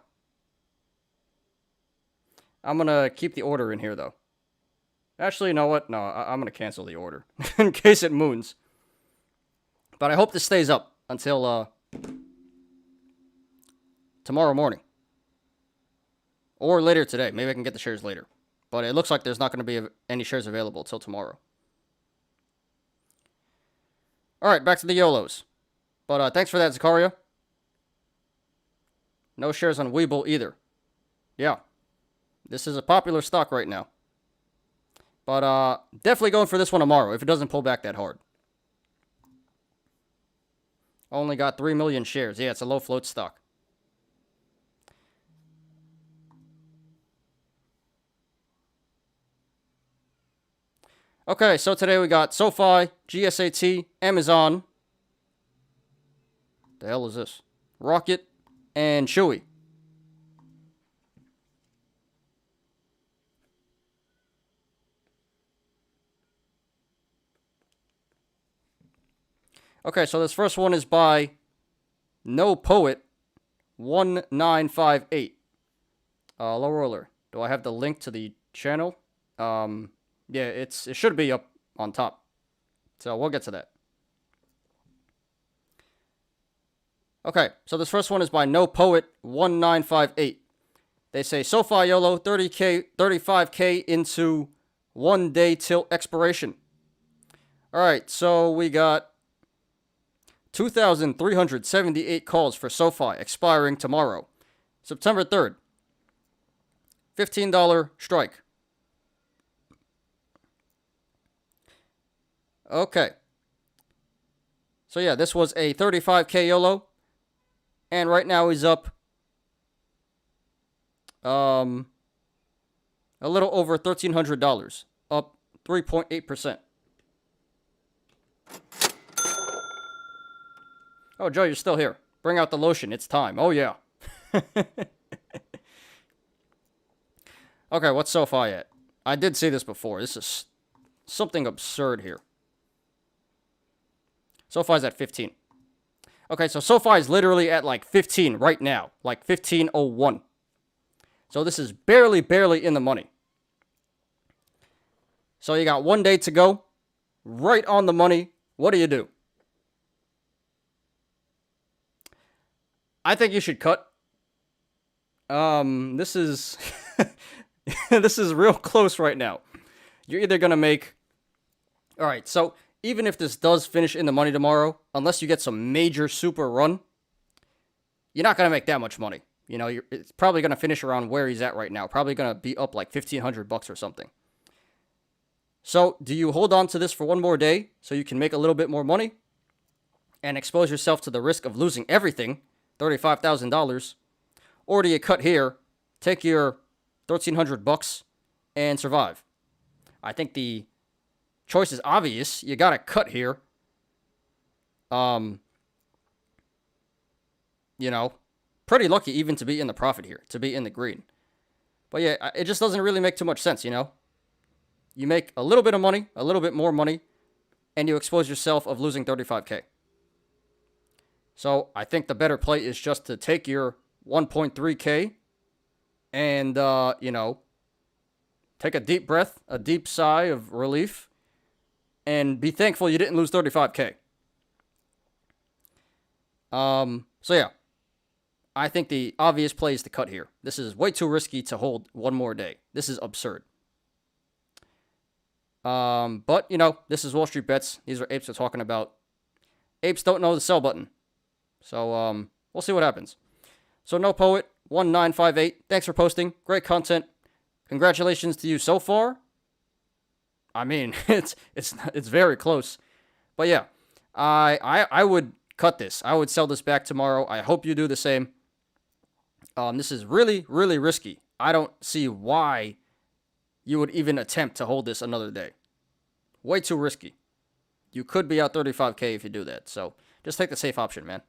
I'm going to keep the order in here, though. Actually, you know what? No, I'm going to cancel the order. In case it moons. But I hope this stays up until tomorrow morning. Or later today. Maybe I can get the shares later. But it looks like there's not going to be any shares available until tomorrow. Alright, back to the YOLOs. But thanks for that, Sicaria. No shares on Webull either. Yeah. This is a popular stock right now. But definitely going for this one tomorrow if it doesn't pull back that hard. Only got 3 million shares. Yeah, it's a low float stock. Okay, so today we got SoFi, GSAT, Amazon. The hell is this? Rocket and Chewy. Okay, so this first one is by No Poet 1958. Low roller. Do I have the link to the channel? Yeah, it should be up on top. So we'll get to that. Okay, so this first one is by No Poet 1958. They say SoFi YOLO 30K, 35K into 1 day till expiration. All right, so we got 2,378 calls for SoFi expiring tomorrow, September 3rd. $15 strike. Okay. So yeah, this was a 35K YOLO. And right now he's up a little over $1,300, up 3.8%. Oh, Joe, you're still here. Bring out the lotion. It's time. Oh, yeah. Okay, what's SoFi at? I did see this before. This is something absurd here. SoFi's at 15. Okay, so SoFi is literally at like 15 right now. Like 15.01. So this is barely in the money. So you got 1 day to go. Right on the money. What do? I think you should cut. This is this is real close right now. You're either gonna make. All right, so even if this does finish in the money tomorrow, unless you get some major super run, you're not gonna make that much money. You know, it's probably gonna finish around where he's at right now. Probably gonna be up like $1,500 or something. So, do you hold on to this for one more day so you can make a little bit more money and expose yourself to the risk of losing everything, $35,000, or do you cut here, take your $1,300 and survive? I think the choice is obvious. You gotta cut here. You know, pretty lucky even to be in the profit here, to be in the green. But yeah, it just doesn't really make too much sense, you know? You make a little bit of money, a little bit more money, and you expose yourself of losing 35K. So I think the better play is just to take your 1.3K and, you know, take a deep breath, a deep sigh of relief, and be thankful you didn't lose 35K. So yeah, I think the obvious play is to cut here. This is way too risky to hold one more day. This is absurd. But, you know, this is Wall Street Bets. These are apes we're talking about. Apes don't know the sell button. So, we'll see what happens. So, No Poet 1958, thanks for posting. Great content. Congratulations to you so far. I mean, it's very close. But yeah, I would cut this. I would sell this back tomorrow. I hope you do the same. This is really risky. I don't see why you would even attempt to hold this another day. Way too risky. You could be out 35K if you do that. So just take the safe option, man.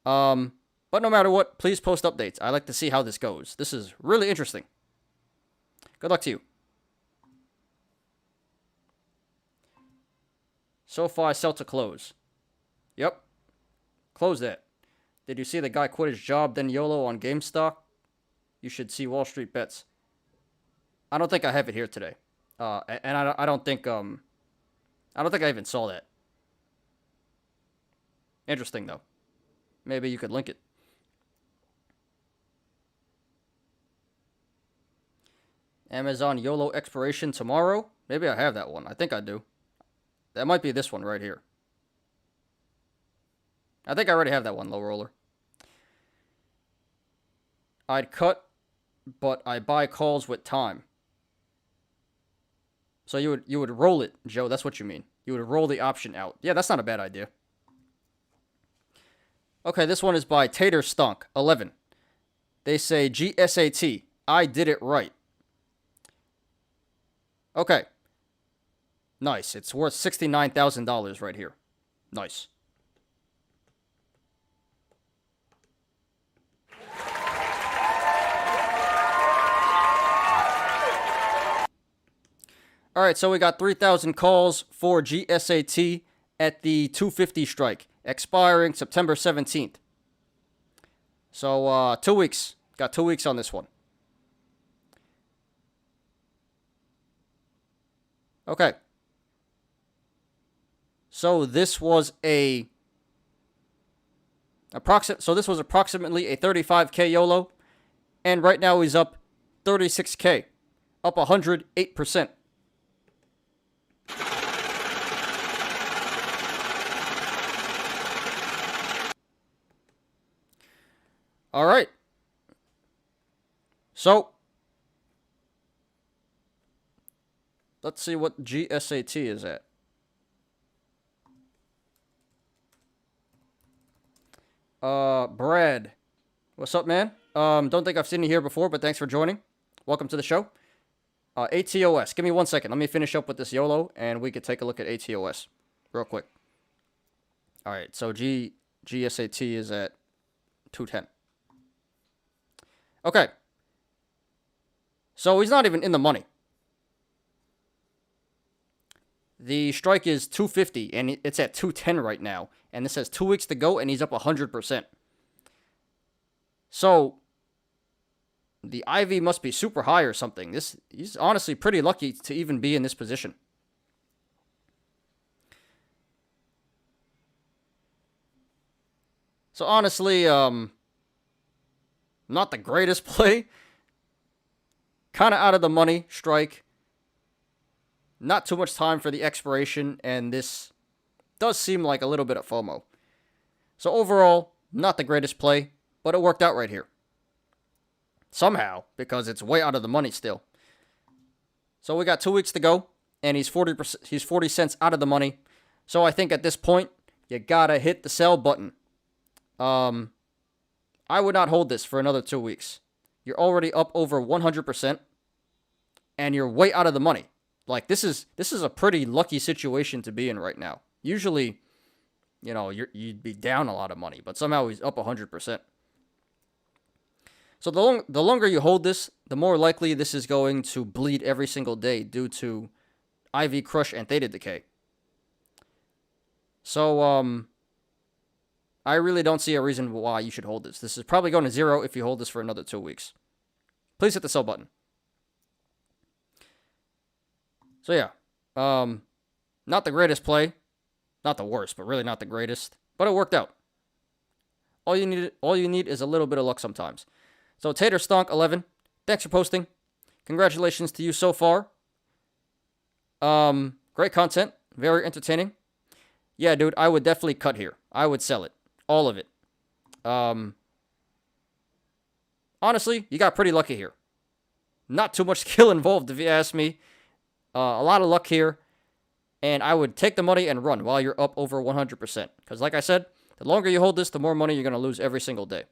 But no matter what, please post updates. I like to see how this goes. This is really interesting. Good luck to you. SoFi sell to close. Yep. Close that. Did you see the guy quit his job, then YOLO on GameStop? You should see Wall Street Bets. I don't think I have it here today. And I don't think I even saw that. Interesting though. Maybe you could link it. Amazon YOLO expiration tomorrow. Maybe I have that one. I think I do. That might be this one right here. I think I already have that one, low roller. I'd cut, but I buy calls with time. So you would roll it, Joe. That's what you mean. You would roll the option out. Yeah, that's not a bad idea. Okay, this one is by Tater Stunk 11. They say GSAT. I did it right. Okay. Nice. It's worth $69,000 right here. Nice. All right, so we got 3,000 calls for GSAT at the 250 strike, expiring September 17th. So 2 weeks. Got 2 weeks on this one. Okay. So this was a So this was approximately a 35K YOLO, and right now he's up 36K, up 108%. All right. So, let's see what GSAT is at. Brad. What's up, man? Don't think I've seen you here before, but thanks for joining. Welcome to the show. ATOS. Give me 1 second. Let me finish up with this YOLO, and we could take a look at ATOS real quick. All right, so GSAT is at 210. Okay. So he's not even in the money. The strike is 250, and it's at 210 right now. And this has 2 weeks to go, and he's up 100%. So, the IV must be super high or something. He's honestly pretty lucky to even be in this position. So, honestly, not the greatest play. Kind of out of the money, strike. Not too much time for the expiration, and this does seem like a little bit of FOMO. So overall, not the greatest play, but it worked out right here. Somehow, because it's way out of the money still. So we got 2 weeks to go, and he's 40 cents out of the money. So I think at this point, you gotta hit the sell button. I would not hold this for another 2 weeks. You're already up over 100%, and you're way out of the money. Like, this is a pretty lucky situation to be in right now. Usually, you know, you'd be down a lot of money, but somehow he's up 100%. So the longer you hold this, the more likely this is going to bleed every single day due to IV crush and theta decay. So, I really don't see a reason why you should hold this. This is probably going to zero if you hold this for another 2 weeks. Please hit the sell button. So yeah, not the greatest play, not the worst, but really not the greatest, but it worked out. All you need is a little bit of luck sometimes. So Tater Stonk 11, thanks for posting. Congratulations to you so far. Great content, very entertaining. Yeah, dude, I would definitely cut here. I would sell it, all of it. Honestly, you got pretty lucky here. Not too much skill involved, if you ask me. A lot of luck here, and I would take the money and run while you're up over 100%. Because like I said, the longer you hold this, the more money you're going to lose every single day.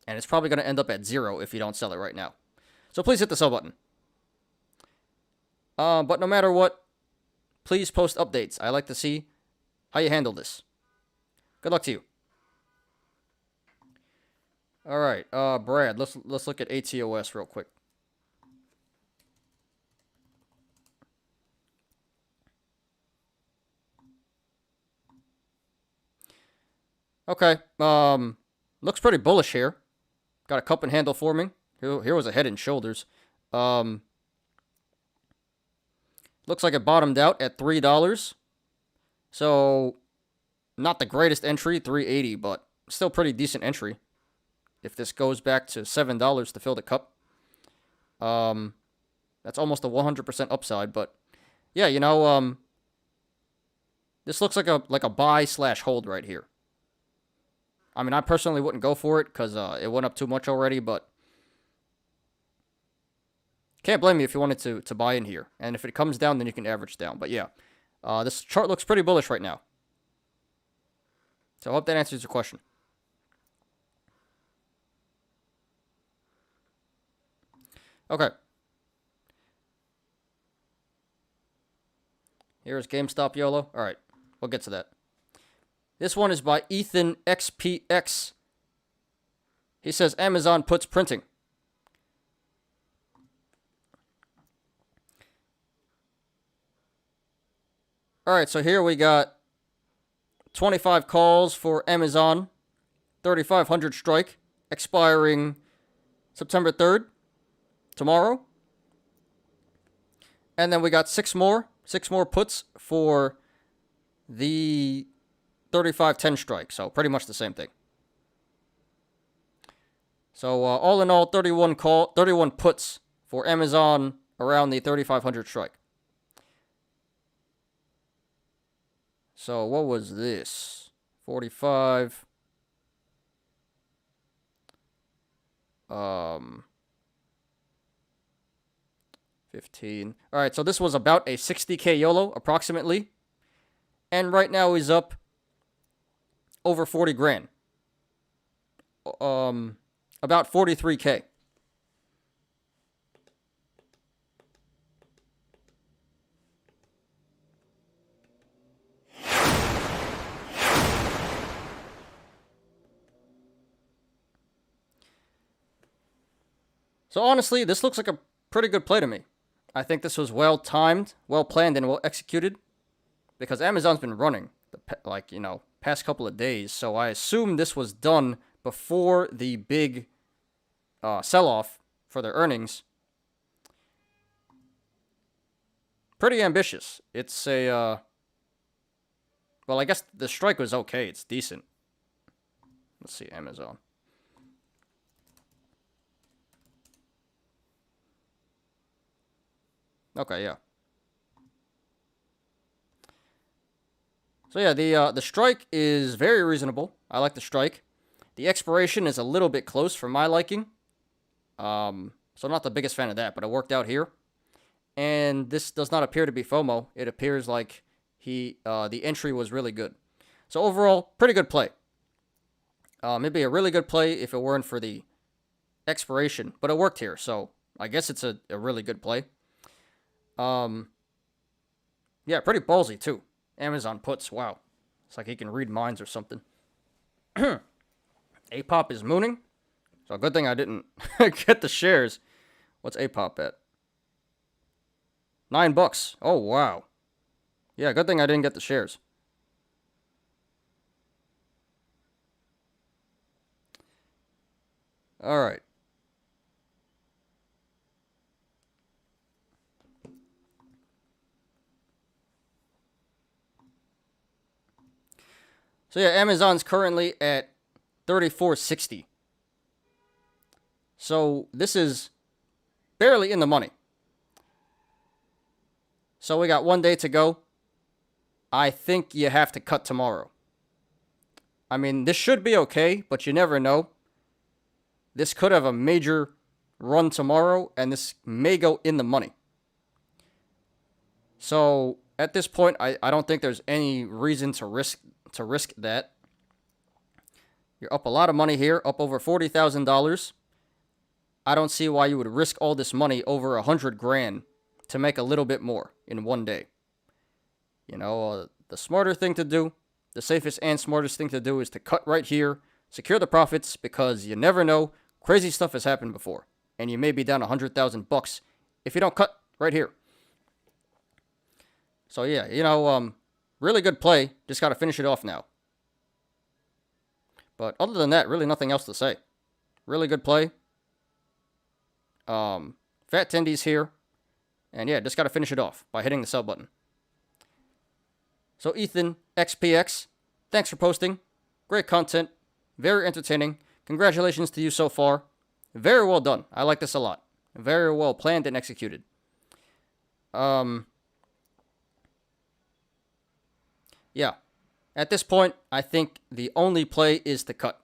And it's probably going to end up at zero if you don't sell it right now. So please hit the sell button. But no matter what, please post updates. I like to see how you handle this. Good luck to you. All right, Brad, let's look at ATOS real quick. Okay, looks pretty bullish here. Got a cup and handle forming. Here was a head and shoulders. Looks like it bottomed out at $3. So, not the greatest entry, $3.80, but still pretty decent entry. If this goes back to $7 to fill the cup. That's almost a 100% upside, but yeah, you know, this looks like a buy/hold right here. I mean, I personally wouldn't go for it because it went up too much already, but can't blame you if you wanted to buy in here. And if it comes down, then you can average down. But yeah, this chart looks pretty bullish right now. So I hope that answers your question. Okay. Here's GameStop YOLO. All right, we'll get to that. This one is by Ethan XPX. He says Amazon puts printing. All right, so here we got 25 calls for Amazon, 3,500 strike, expiring September 3rd, tomorrow. And then we got six more puts for the 35.10 strike, so pretty much the same thing. So all in all, 31 puts for Amazon around the 3,500 strike. So what was this? 45. 15. All right, so this was about a 60K YOLO approximately, and right now he's up over 40 grand. About 43K. So honestly, this looks like a pretty good play to me. I think this was well timed, well planned, and well executed, because Amazon's been running the past couple of days. So I assume this was done before the big sell-off for their earnings. Pretty ambitious. It's a well, I guess the strike was okay. It's decent. Let's see, Amazon. Okay, yeah. So yeah, the strike is very reasonable. I like the strike. The expiration is a little bit close for my liking. So I'm not the biggest fan of that, but it worked out here. And this does not appear to be FOMO. It appears like the entry was really good. So overall, pretty good play. It'd be a really good play if it weren't for the expiration, but it worked here, so I guess it's a really good play. Yeah, pretty ballsy too. Amazon puts, wow. It's like he can read minds or something. APOP is mooning. So good thing I didn't get the shares. What's APOP at? $9. Oh, wow. Yeah, good thing I didn't get the shares. All right. So yeah, Amazon's currently at 34.60. So this is barely in the money. So we got 1 day to go. I think you have to cut tomorrow. I mean, this should be okay, but you never know. This could have a major run tomorrow, and this may go in the money. So at this point, I don't think there's any reason to risk that. You're up a lot of money here, up over $40,000. I don't see why you would risk all this money, over 100 grand, to make a little bit more in 1 day. You know, the smarter thing to do, the safest and smartest thing to do is to cut right here, secure the profits, because you never know. Crazy stuff has happened before, and you may be down $100,000 if you don't cut right here. So yeah, you know, really good play. Just got to finish it off now. But other than that, really nothing else to say. Really good play. Fat tendies here. And yeah, just got to finish it off by hitting the sell button. So Ethan XPX, thanks for posting. Great content. Very entertaining. Congratulations to you so far. Very well done. I like this a lot. Very well planned and executed. Yeah. At this point, I think the only play is to cut.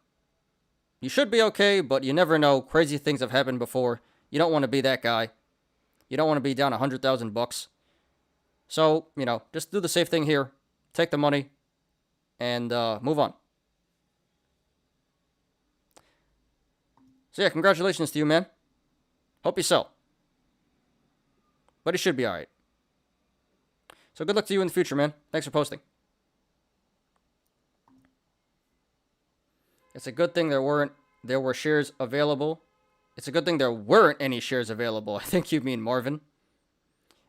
You should be okay, but you never know. Crazy things have happened before. You don't want to be that guy. You don't want to be down $100,000. So, you know, just do the safe thing here. Take the money and move on. So yeah, congratulations to you, man. Hope you sell. But it should be alright. So good luck to you in the future, man. Thanks for posting. It's a good thing there were shares available. It's a good thing there weren't any shares available. I think you mean Marvin.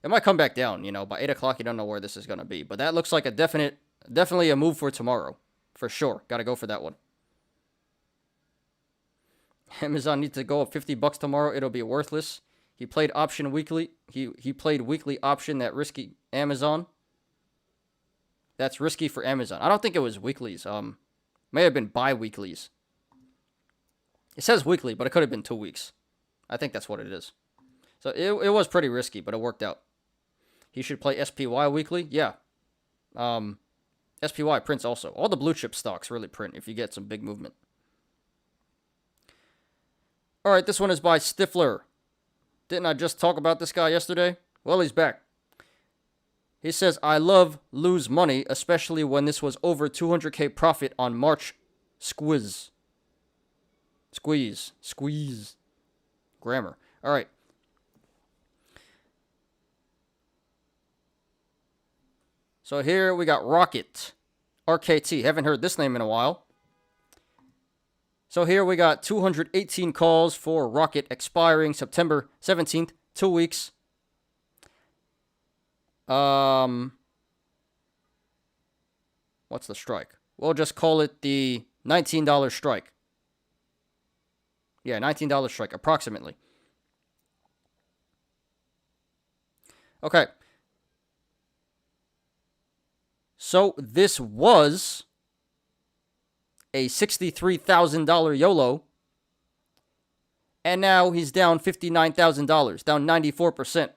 It might come back down, you know. By 8 o'clock, you don't know where this is going to be. But that looks like definitely a move for tomorrow. For sure. Got to go for that one. Amazon needs to go up $50 tomorrow. It'll be worthless. He played option weekly. He played weekly option that risky Amazon. that's risky for Amazon. I don't think it was weeklies. May have been bi-weeklies. It says weekly, but it could have been 2 weeks. I think that's what it is. So it was pretty risky, but it worked out. He should play SPY weekly? Yeah. SPY prints also. All the blue chip stocks really print if you get some big movement. All right, this one is by Stifler. Didn't I just talk about this guy yesterday? Well, he's back. He says, I love lose money, especially when this was over 200K profit on March squeeze. Grammar. All right. So here we got Rocket. RKT. Haven't heard this name in a while. So here we got 218 calls for Rocket expiring September 17th. 2 weeks. What's the strike? We'll just call it the $19 strike. Yeah, $19 strike, approximately. Okay. So this was a $63,000 YOLO. And now he's down $59,000, down 94%.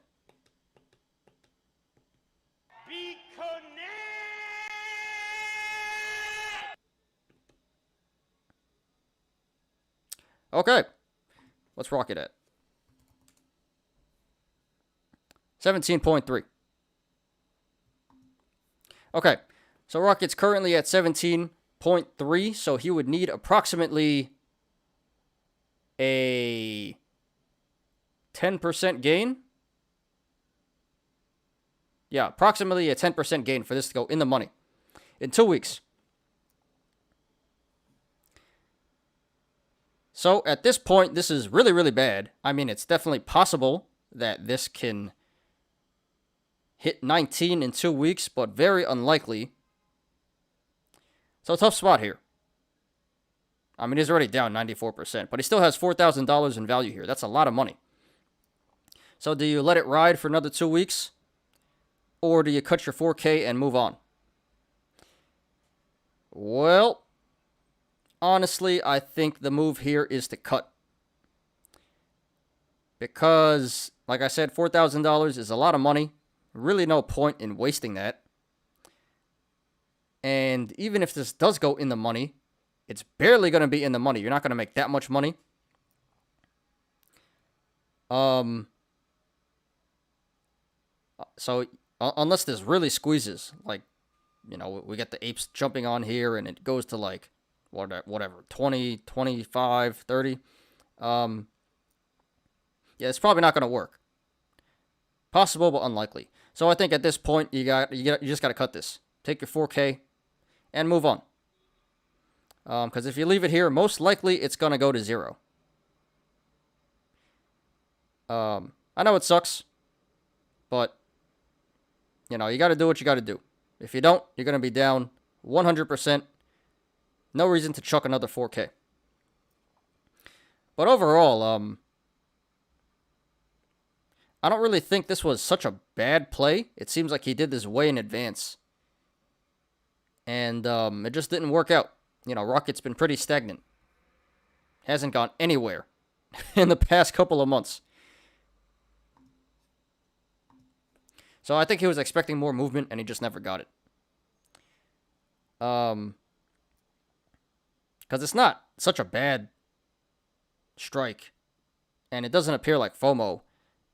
Okay. What's Rocket at? 17.3. Okay. So Rocket's currently at 17.3. So he would need approximately a 10% gain. Yeah, approximately a 10% gain for this to go in the money in 2 weeks. So at this point, this is really, really bad. I mean, it's definitely possible that this can hit 19 in 2 weeks, but very unlikely. So tough spot here. I mean, he's already down 94%, but he still has $4,000 in value here. That's a lot of money. So do you let it ride for another 2 weeks? Or do you cut your 4K and move on? Well, honestly, I think the move here is to cut. Because, like I said, $4,000 is a lot of money. Really no point in wasting that. And even if this does go in the money, it's barely going to be in the money. You're not going to make that much money. So, unless this really squeezes, like, you know, we get the apes jumping on here and it goes to like, whatever, 20, 25, 30. Yeah, it's probably not going to work. Possible, but unlikely. So I think at this point, you just got to cut this. Take your 4K and move on. Because if you leave it here, most likely it's going to go to 0. I know it sucks, but, you know, you got to do what you got to do. If you don't, you're going to be down 100%. No reason to chuck another 4K. But overall, I don't really think this was such a bad play. It seems like he did this way in advance. And it just didn't work out. You know, Rocket's been pretty stagnant. Hasn't gone anywhere in the past couple of months. So I think he was expecting more movement, and he just never got it. Because it's not such a bad strike. And it doesn't appear like FOMO.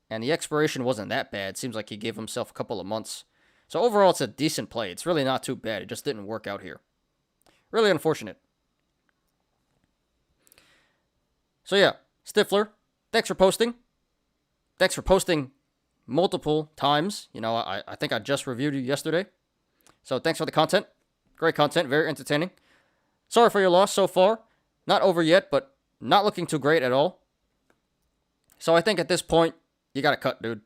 And the expiration wasn't that bad. Seems like he gave himself a couple of months. So overall, it's a decent play. It's really not too bad. It just didn't work out here. Really unfortunate. So yeah, Stifler, thanks for posting. Thanks for posting multiple times. You know, I think I just reviewed you yesterday. So thanks for the content. Great content, very entertaining. Sorry for your loss so far. Not over yet, but not looking too great at all. So I think at this point, you got to cut, dude.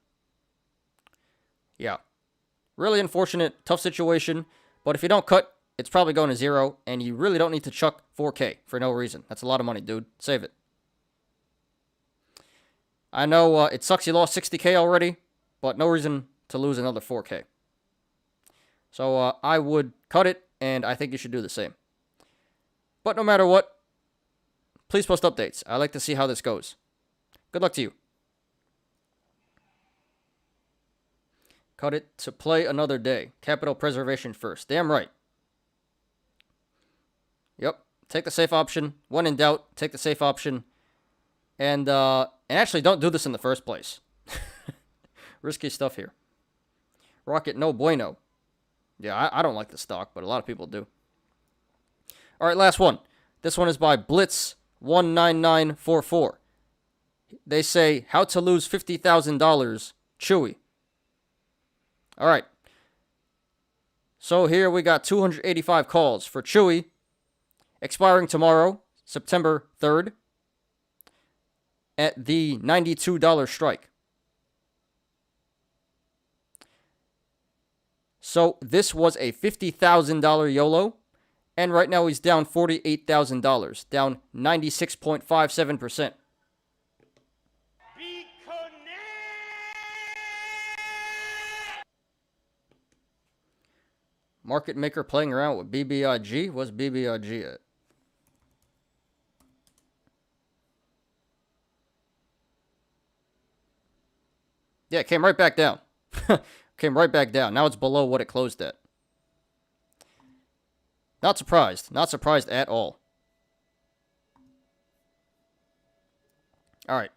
Yeah. Really unfortunate, tough situation. But if you don't cut, it's probably going to 0. And you really don't need to chuck 4K for no reason. That's a lot of money, dude. Save it. I know it sucks you lost 60K already. But no reason to lose another 4K. So I would cut it, and I think you should do the same. But no matter what, please post updates. I like to see how this goes. Good luck to you. Cut it to play another day. Capital preservation first. Damn right. Yep. Take the safe option. When in doubt, take the safe option. And actually, don't do this in the first place. Risky stuff here. Rocket no bueno. Yeah, I don't like the stock, but a lot of people do. All right, last one. This one is by Blitz19944. They say, how to lose $50,000, Chewy. All right. So here we got 285 calls for Chewy, expiring tomorrow, September 3rd, at the $92 strike. So this was a $50,000 YOLO, and right now he's down $48,000, down 96.57%. Market maker playing around with BBIG. What's BBIG at? Yeah, it came right back down. Came right back down. Now it's below what it closed at. Not surprised. Not surprised at all. All right.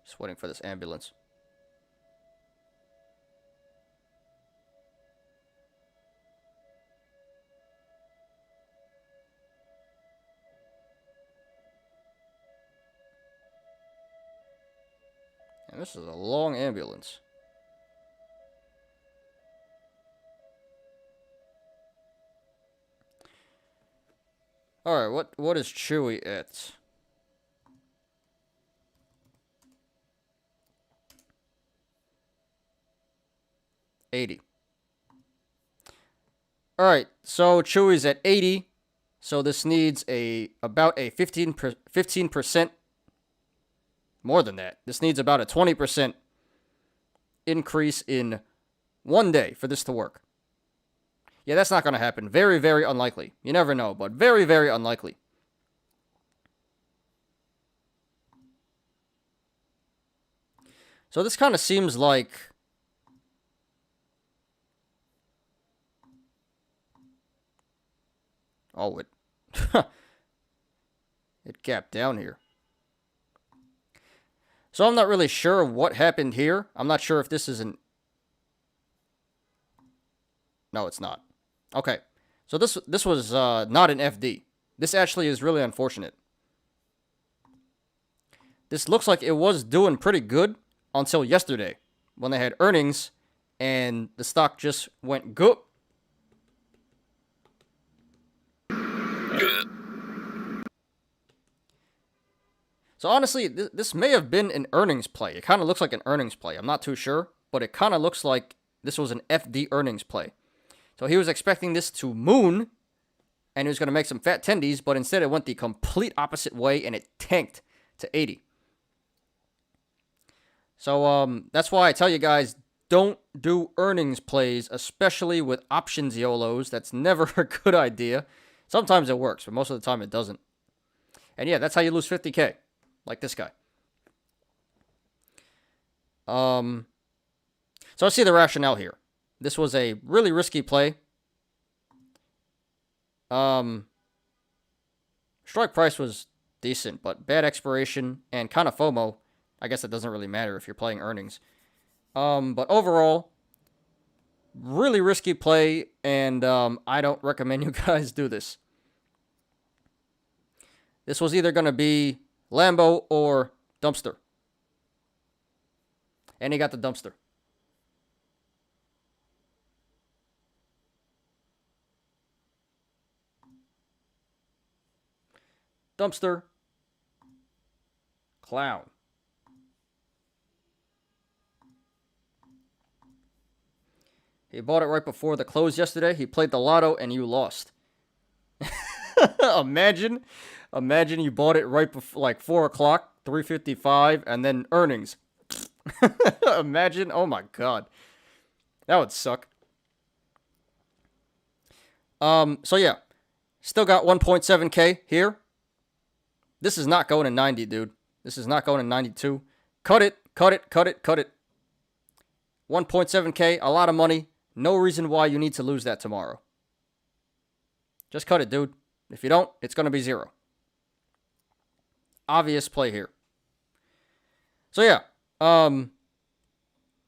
Just waiting for this ambulance. And this is a long ambulance. Alright, what is Chewy at? $80. Alright, so Chewy's at 80. So this needs about a 15% more than that. This needs about a 20% increase in one day for this to work. Yeah, that's not going to happen. Very, very unlikely. You never know, but very, very unlikely. So this kind of seems like... Oh, it gapped down here. So I'm not really sure what happened here. I'm not sure if this is an... No, it's not. Okay. So this was not an FD. This actually is really unfortunate. This looks like it was doing pretty good until yesterday when they had earnings and the stock just went goop. So honestly, this may have been an earnings play. It kind of looks like an earnings play. I'm not too sure, but it kind of looks like this was an FD earnings play. So he was expecting this to moon, and he was going to make some fat tendies, but instead it went the complete opposite way, and it tanked to 80. So that's why I tell you guys, don't do earnings plays, especially with options YOLOs. That's never a good idea. Sometimes it works, but most of the time it doesn't. And yeah, that's how you lose 50K. Like this guy. So I see the rationale here. This was a really risky play. Strike price was decent, but bad expiration and kind of FOMO. I guess it doesn't really matter if you're playing earnings. But overall, really risky play, and I don't recommend you guys do this. This was either going to be Lambo or dumpster. And he got the dumpster. Dumpster. Clown. He bought it right before the close yesterday. He played the lotto and you lost. Imagine Imagine you bought it right before, like 4 o'clock, 3:55, and then earnings. Imagine, oh my god. That would suck. So yeah. Still got 1.7k here. This is not going to 90, dude. This is not going to 92. Cut it, cut it, cut it, cut it. 1.7k, a lot of money. No reason why you need to lose that tomorrow. Just cut it, dude. If you don't, it's going to be 0. Obvious play here. So yeah,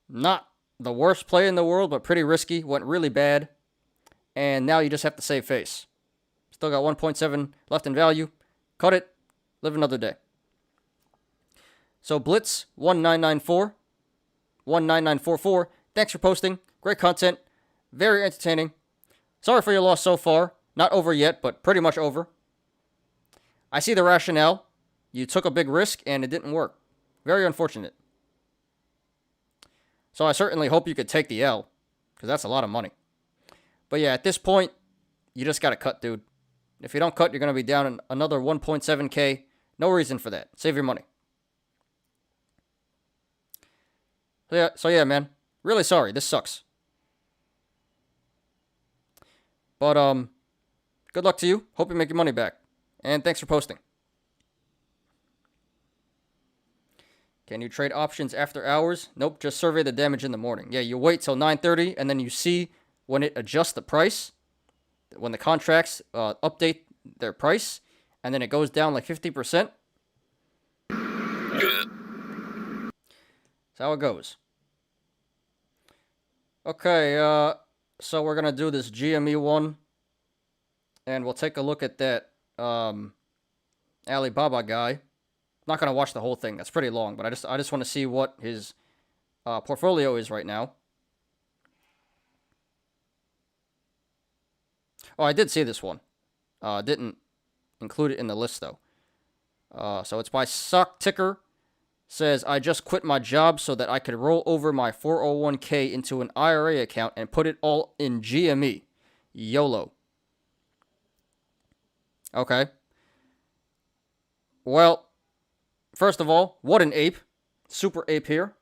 not the worst play in the world, but pretty risky. Went really bad. And now you just have to save face. Still got 1.7 left in value. Cut it. Live another day. So Blitz 1994, 19944. Thanks for posting. Great content. Very entertaining. Sorry for your loss so far. Not over yet, but pretty much over. I see the rationale. You took a big risk and it didn't work. Very unfortunate. So I certainly hope you could take the L, because that's a lot of money. But yeah, at this point, you just got to cut, dude. If you don't cut, you're going to be down another 1.7k. No reason for that. Save your money. So yeah, man. Really sorry. This sucks. But, good luck to you. Hope you make your money back. And thanks for posting. Can you trade options after hours? Nope, just survey the damage in the morning. Yeah, you wait till 9:30, and then you see when it adjusts the price, when the contracts update their price, and then it goes down like 50%. That's how it goes. Okay, so we're going to do this GME one, and we'll take a look at that Alibaba guy. Not going to watch the whole thing. That's pretty long, but I just want to see what his portfolio is right now. Oh, I did see this one. Didn't include it in the list, though. So it's by Sock Ticker. Says, I just quit my job so that I could roll over my 401k into an IRA account and put it all in GME. YOLO. Okay. Well, first of all, what an ape. Super ape here.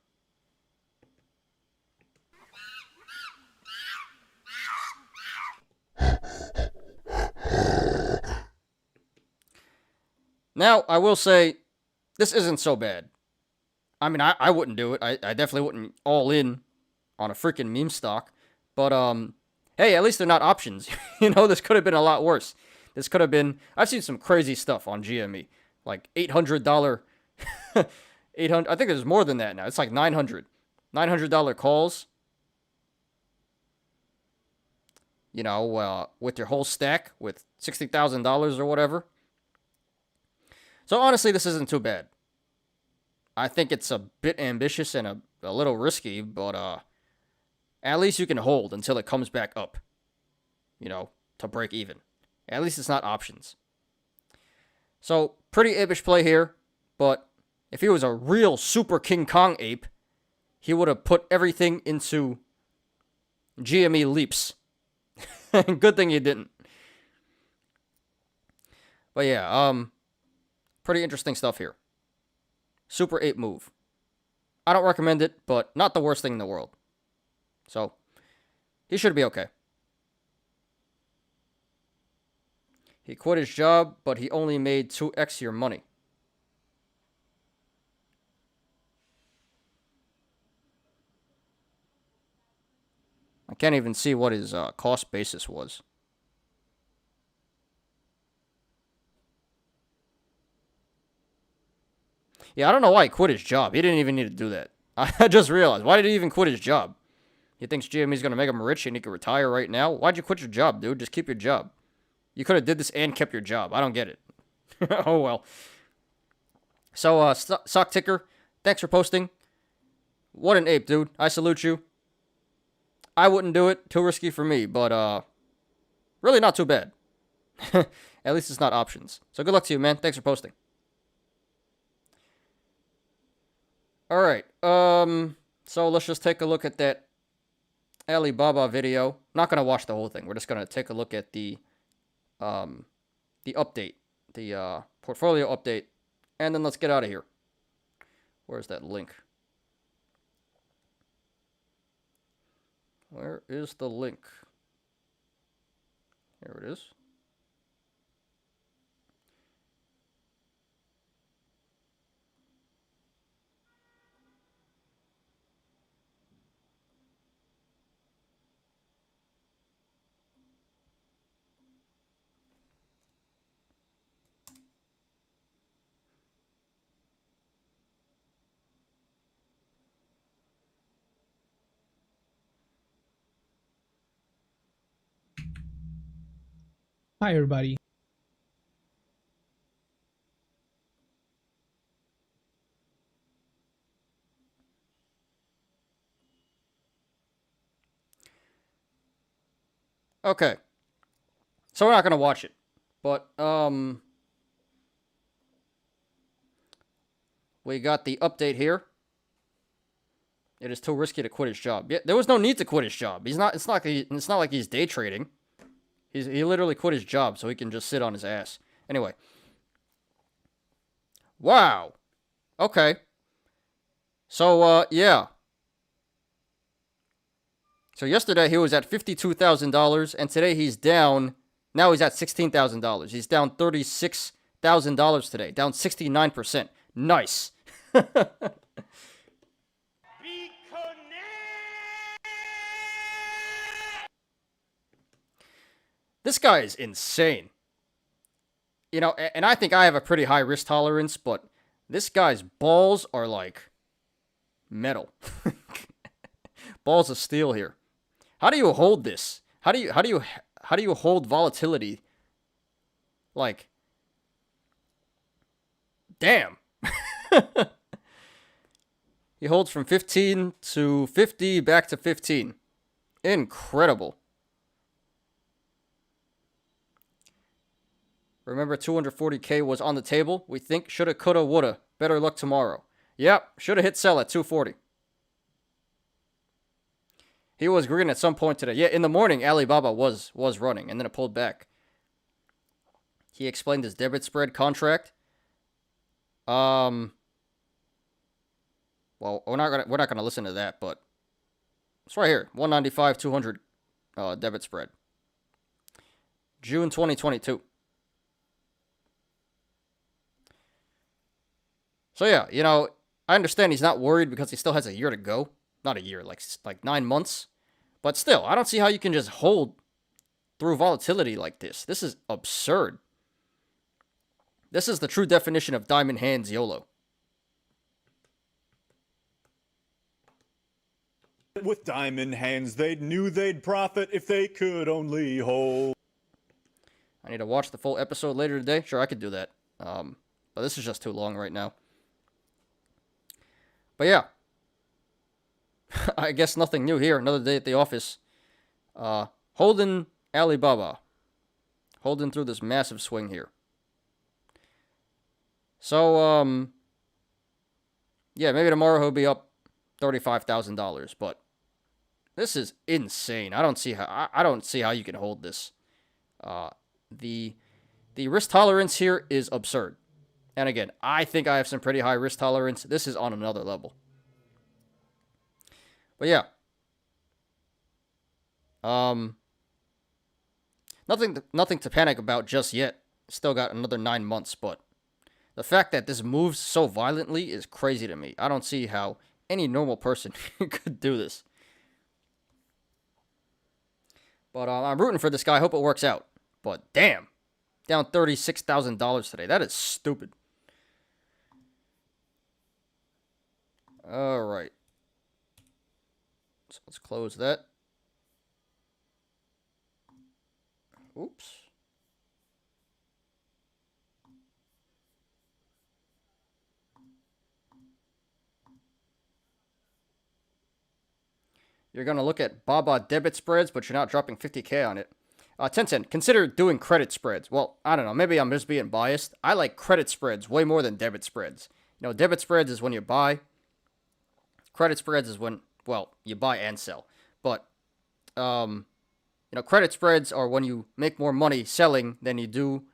Now, I will say, this isn't so bad. I mean, I wouldn't do it. I definitely wouldn't all in on a freaking meme stock. But, hey, at least they're not options. You know, this could have been a lot worse. This could have been... I've seen some crazy stuff on GME. Like $800... I think there's more than that now. It's like $900. $900 calls. You know, with your whole stack, with $60,000 or whatever. So, honestly, this isn't too bad. I think it's a bit ambitious and a little risky, but at least you can hold until it comes back up, you know, to break even. At least it's not options. So, pretty apish play here, but if he was a real super King Kong ape, he would have put everything into GME leaps. Good thing he didn't. But yeah, pretty interesting stuff here. Super ape move. I don't recommend it, but not the worst thing in the world. So, he should be okay. He quit his job, but he only made 2x your money. I can't even see what his cost basis was. Yeah, I don't know why he quit his job. He didn't even need to do that. I just realized. Why did he even quit his job? He thinks GME's going to make him rich and he can retire right now? Why'd you quit your job, dude? Just keep your job. You could have did this and kept your job. I don't get it. Oh, well. So, Sock Ticker, thanks for posting. What an ape, dude. I salute you. I wouldn't do it. Too risky for me, but really not too bad. At least it's not options. So good luck to you, man. Thanks for posting. All right. So let's just take a look at that Alibaba video. Not going to watch the whole thing. We're just going to take a look at the update, the portfolio update, and then let's get out of here. Where's that link? Where is the link? Here it is. Hi, everybody. Okay. So we're not going to watch it. But, we got the update here. It is too risky to quit his job. Yeah, there was no need to quit his job. It's not like he's day trading. He literally quit his job so he can just sit on his ass. Anyway. Wow. Okay. So, yeah. So yesterday he was at $52,000, and today he's down. Now he's at $16,000. He's down $36,000 today. Down 69%. Nice. This guy is insane. You know, and I think I have a pretty high risk tolerance, but this guy's balls are like metal. Balls of steel here. How do you hold this? How do you hold volatility? Like, damn. He holds from 15 to 50 back to 15. Incredible. Remember, 240K was on the table. We think shoulda, coulda, woulda. Better luck tomorrow. Yep, shoulda hit sell at 240. He was green at some point today. Yeah, in the morning, Alibaba was running, and then it pulled back. He explained his debit spread contract. Well, we're not gonna listen to that, but it's right here. 195, 200 debit spread. June 2022. So yeah, you know, I understand he's not worried because he still has a year to go. Not a year, like 9 months. But still, I don't see how you can just hold through volatility like this. This is absurd. This is the true definition of diamond hands YOLO. With diamond hands, they knew they'd profit if they could only hold. I need to watch the full episode later today. Sure, I could do that. But this is just too long right now. But yeah. I guess nothing new here. Another day at the office. Holding Alibaba. Holding through this massive swing here. So, yeah, maybe tomorrow he'll be up $35,000, but this is insane. I don't see how you can hold this. The risk tolerance here is absurd. And again, I think I have some pretty high risk tolerance. This is on another level. But yeah. Nothing to panic about just yet. Still got another 9 months, but the fact that this moves so violently is crazy to me. I don't see how any normal person could do this. But I'm rooting for this guy. I hope it works out. But damn. Down $36,000 today. That is stupid. All right. So let's close that. Oops. You're going to look at Baba debit spreads, but you're not dropping 50K on it. Tencent, consider doing credit spreads. Well, I don't know. Maybe I'm just being biased. I like credit spreads way more than debit spreads. You know, debit spreads is when you buy. Credit spreads is when, well, you buy and sell. But, you know, credit spreads are when you make more money selling than you do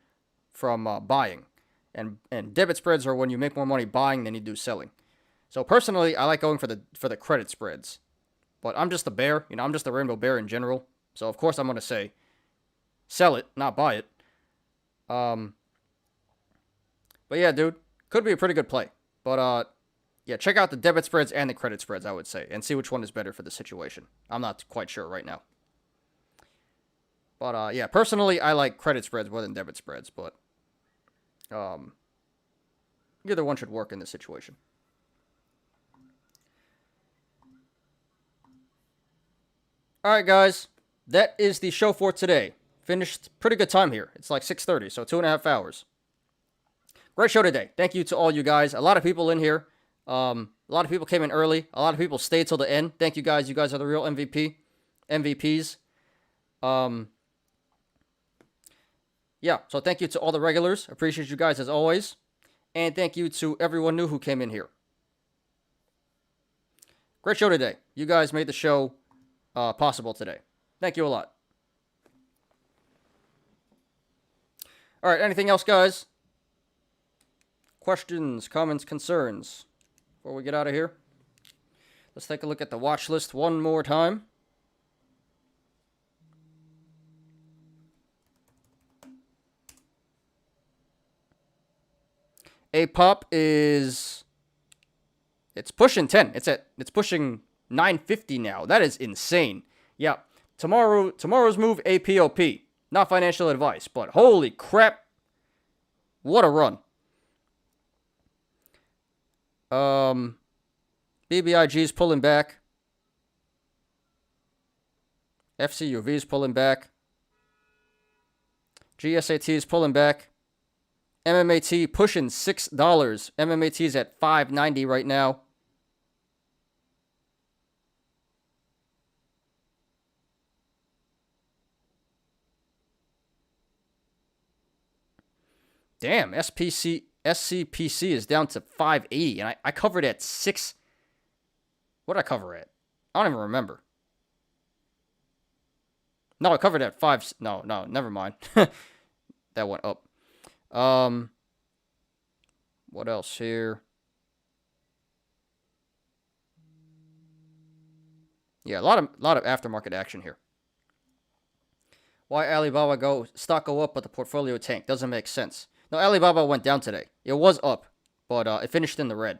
from buying. And debit spreads are when you make more money buying than you do selling. So personally, I like going for the credit spreads. But I'm just a bear. I'm just a rainbow bear in general. So of course I'm going to say sell it, not buy it. But yeah, dude, could be a pretty good play. But yeah, check out the debit spreads and the credit spreads, I would say, and see which one is better for the situation. I'm not quite sure right now. But yeah, personally, I like credit spreads more than debit spreads, but either one should work in this situation. All right, guys, that is the show for today. Finished pretty good time here. It's like 6:30, so 2.5 hours. Great show today. Thank you to all you guys. A lot of people in here. A lot of people came in early. A lot of people stayed till the end. Thank you guys. You guys are the real MVPs. Yeah, so thank you to all the regulars. Appreciate you guys as always. And thank you to everyone new who came in here. Great show today. You guys made the show possible today. Thank you a lot. All right, anything else, guys? Questions, comments, concerns before we get out of here? Let's take a look at the watch list one more time. A-Pop is... It's pushing 10. It's pushing 950 now. That is insane. Yeah. Tomorrow's move, APOP. Not financial advice, but holy crap. What a run. BBIG is pulling back. FCUV is pulling back. GSAT is pulling back. MMAT pushing $6. MMAT is at $5.90 right now. Damn, SCPC is down to 580, and I covered at 6. What did I cover at? I don't even remember. No, I covered at 5. No, never mind. That went up. What else here? Yeah, a lot of aftermarket action here. Why Alibaba stock go up but the portfolio tank? Doesn't make sense. No, Alibaba went down today. It was up, but it finished in the red.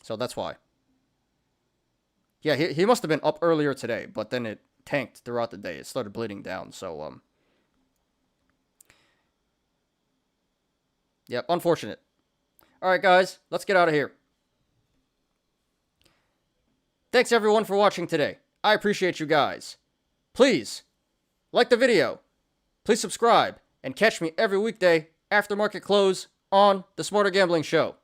So that's why. Yeah, he must have been up earlier today, but then it tanked throughout the day. It started bleeding down, so yep, unfortunate. All right, guys, let's get out of here. Thanks, everyone, for watching today. I appreciate you guys. Please, like the video. Please subscribe. And catch me every weekday after market close on the Smarter Gambling Show.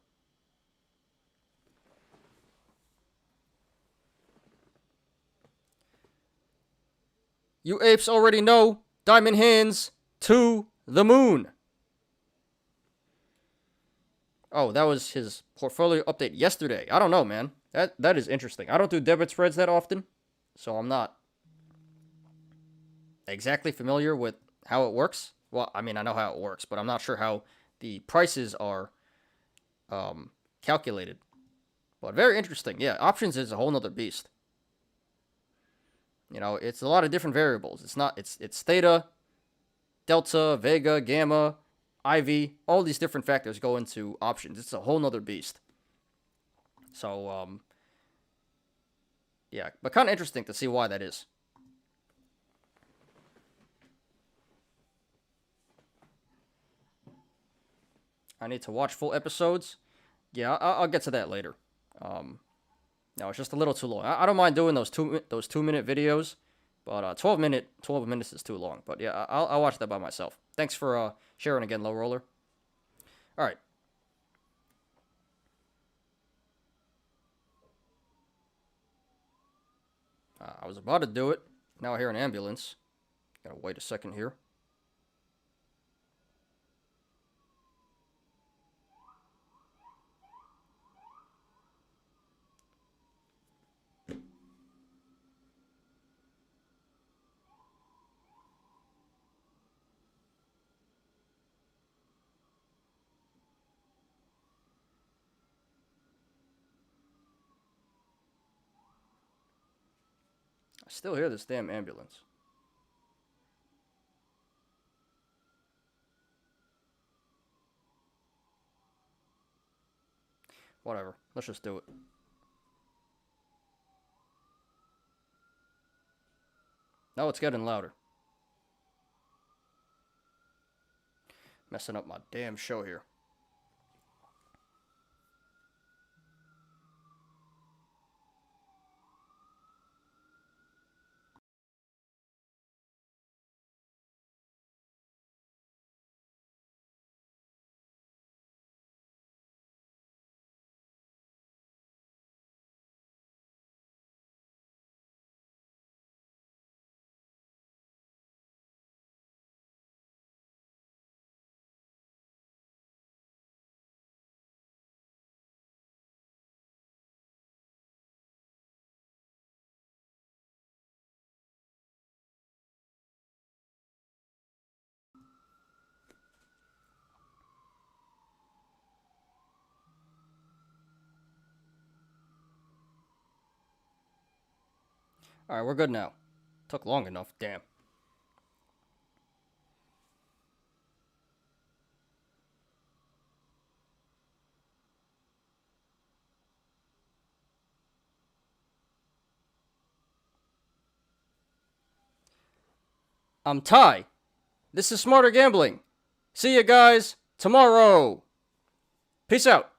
You apes already know Diamond Hands to the moon. Oh, that was his portfolio update yesterday. I don't know, man. That is interesting. I don't do debit spreads that often, so I'm not exactly familiar with how it works. Well, I mean, I know how it works, but I'm not sure how the prices are calculated. But very interesting. Yeah, options is a whole nother beast. It's a lot of different variables. It's theta, delta, vega, gamma, IV. All these different factors go into options. It's a whole nother beast. So, yeah, but kind of interesting to see why that is. I need to watch full episodes. Yeah, I'll get to that later. No, it's just a little too long. I don't mind doing those 2-minute videos, but 12 minutes is too long. But yeah, I'll watch that by myself. Thanks for sharing again, Low Roller. All right. I was about to do it. Now I hear an ambulance. Gotta wait a second here. Still hear this damn ambulance. Whatever. Let's just do it. Now it's getting louder. Messing up my damn show here. Alright, we're good now. Took long enough, damn. I'm Ty. This is Smarter Gambling. See you guys tomorrow. Peace out.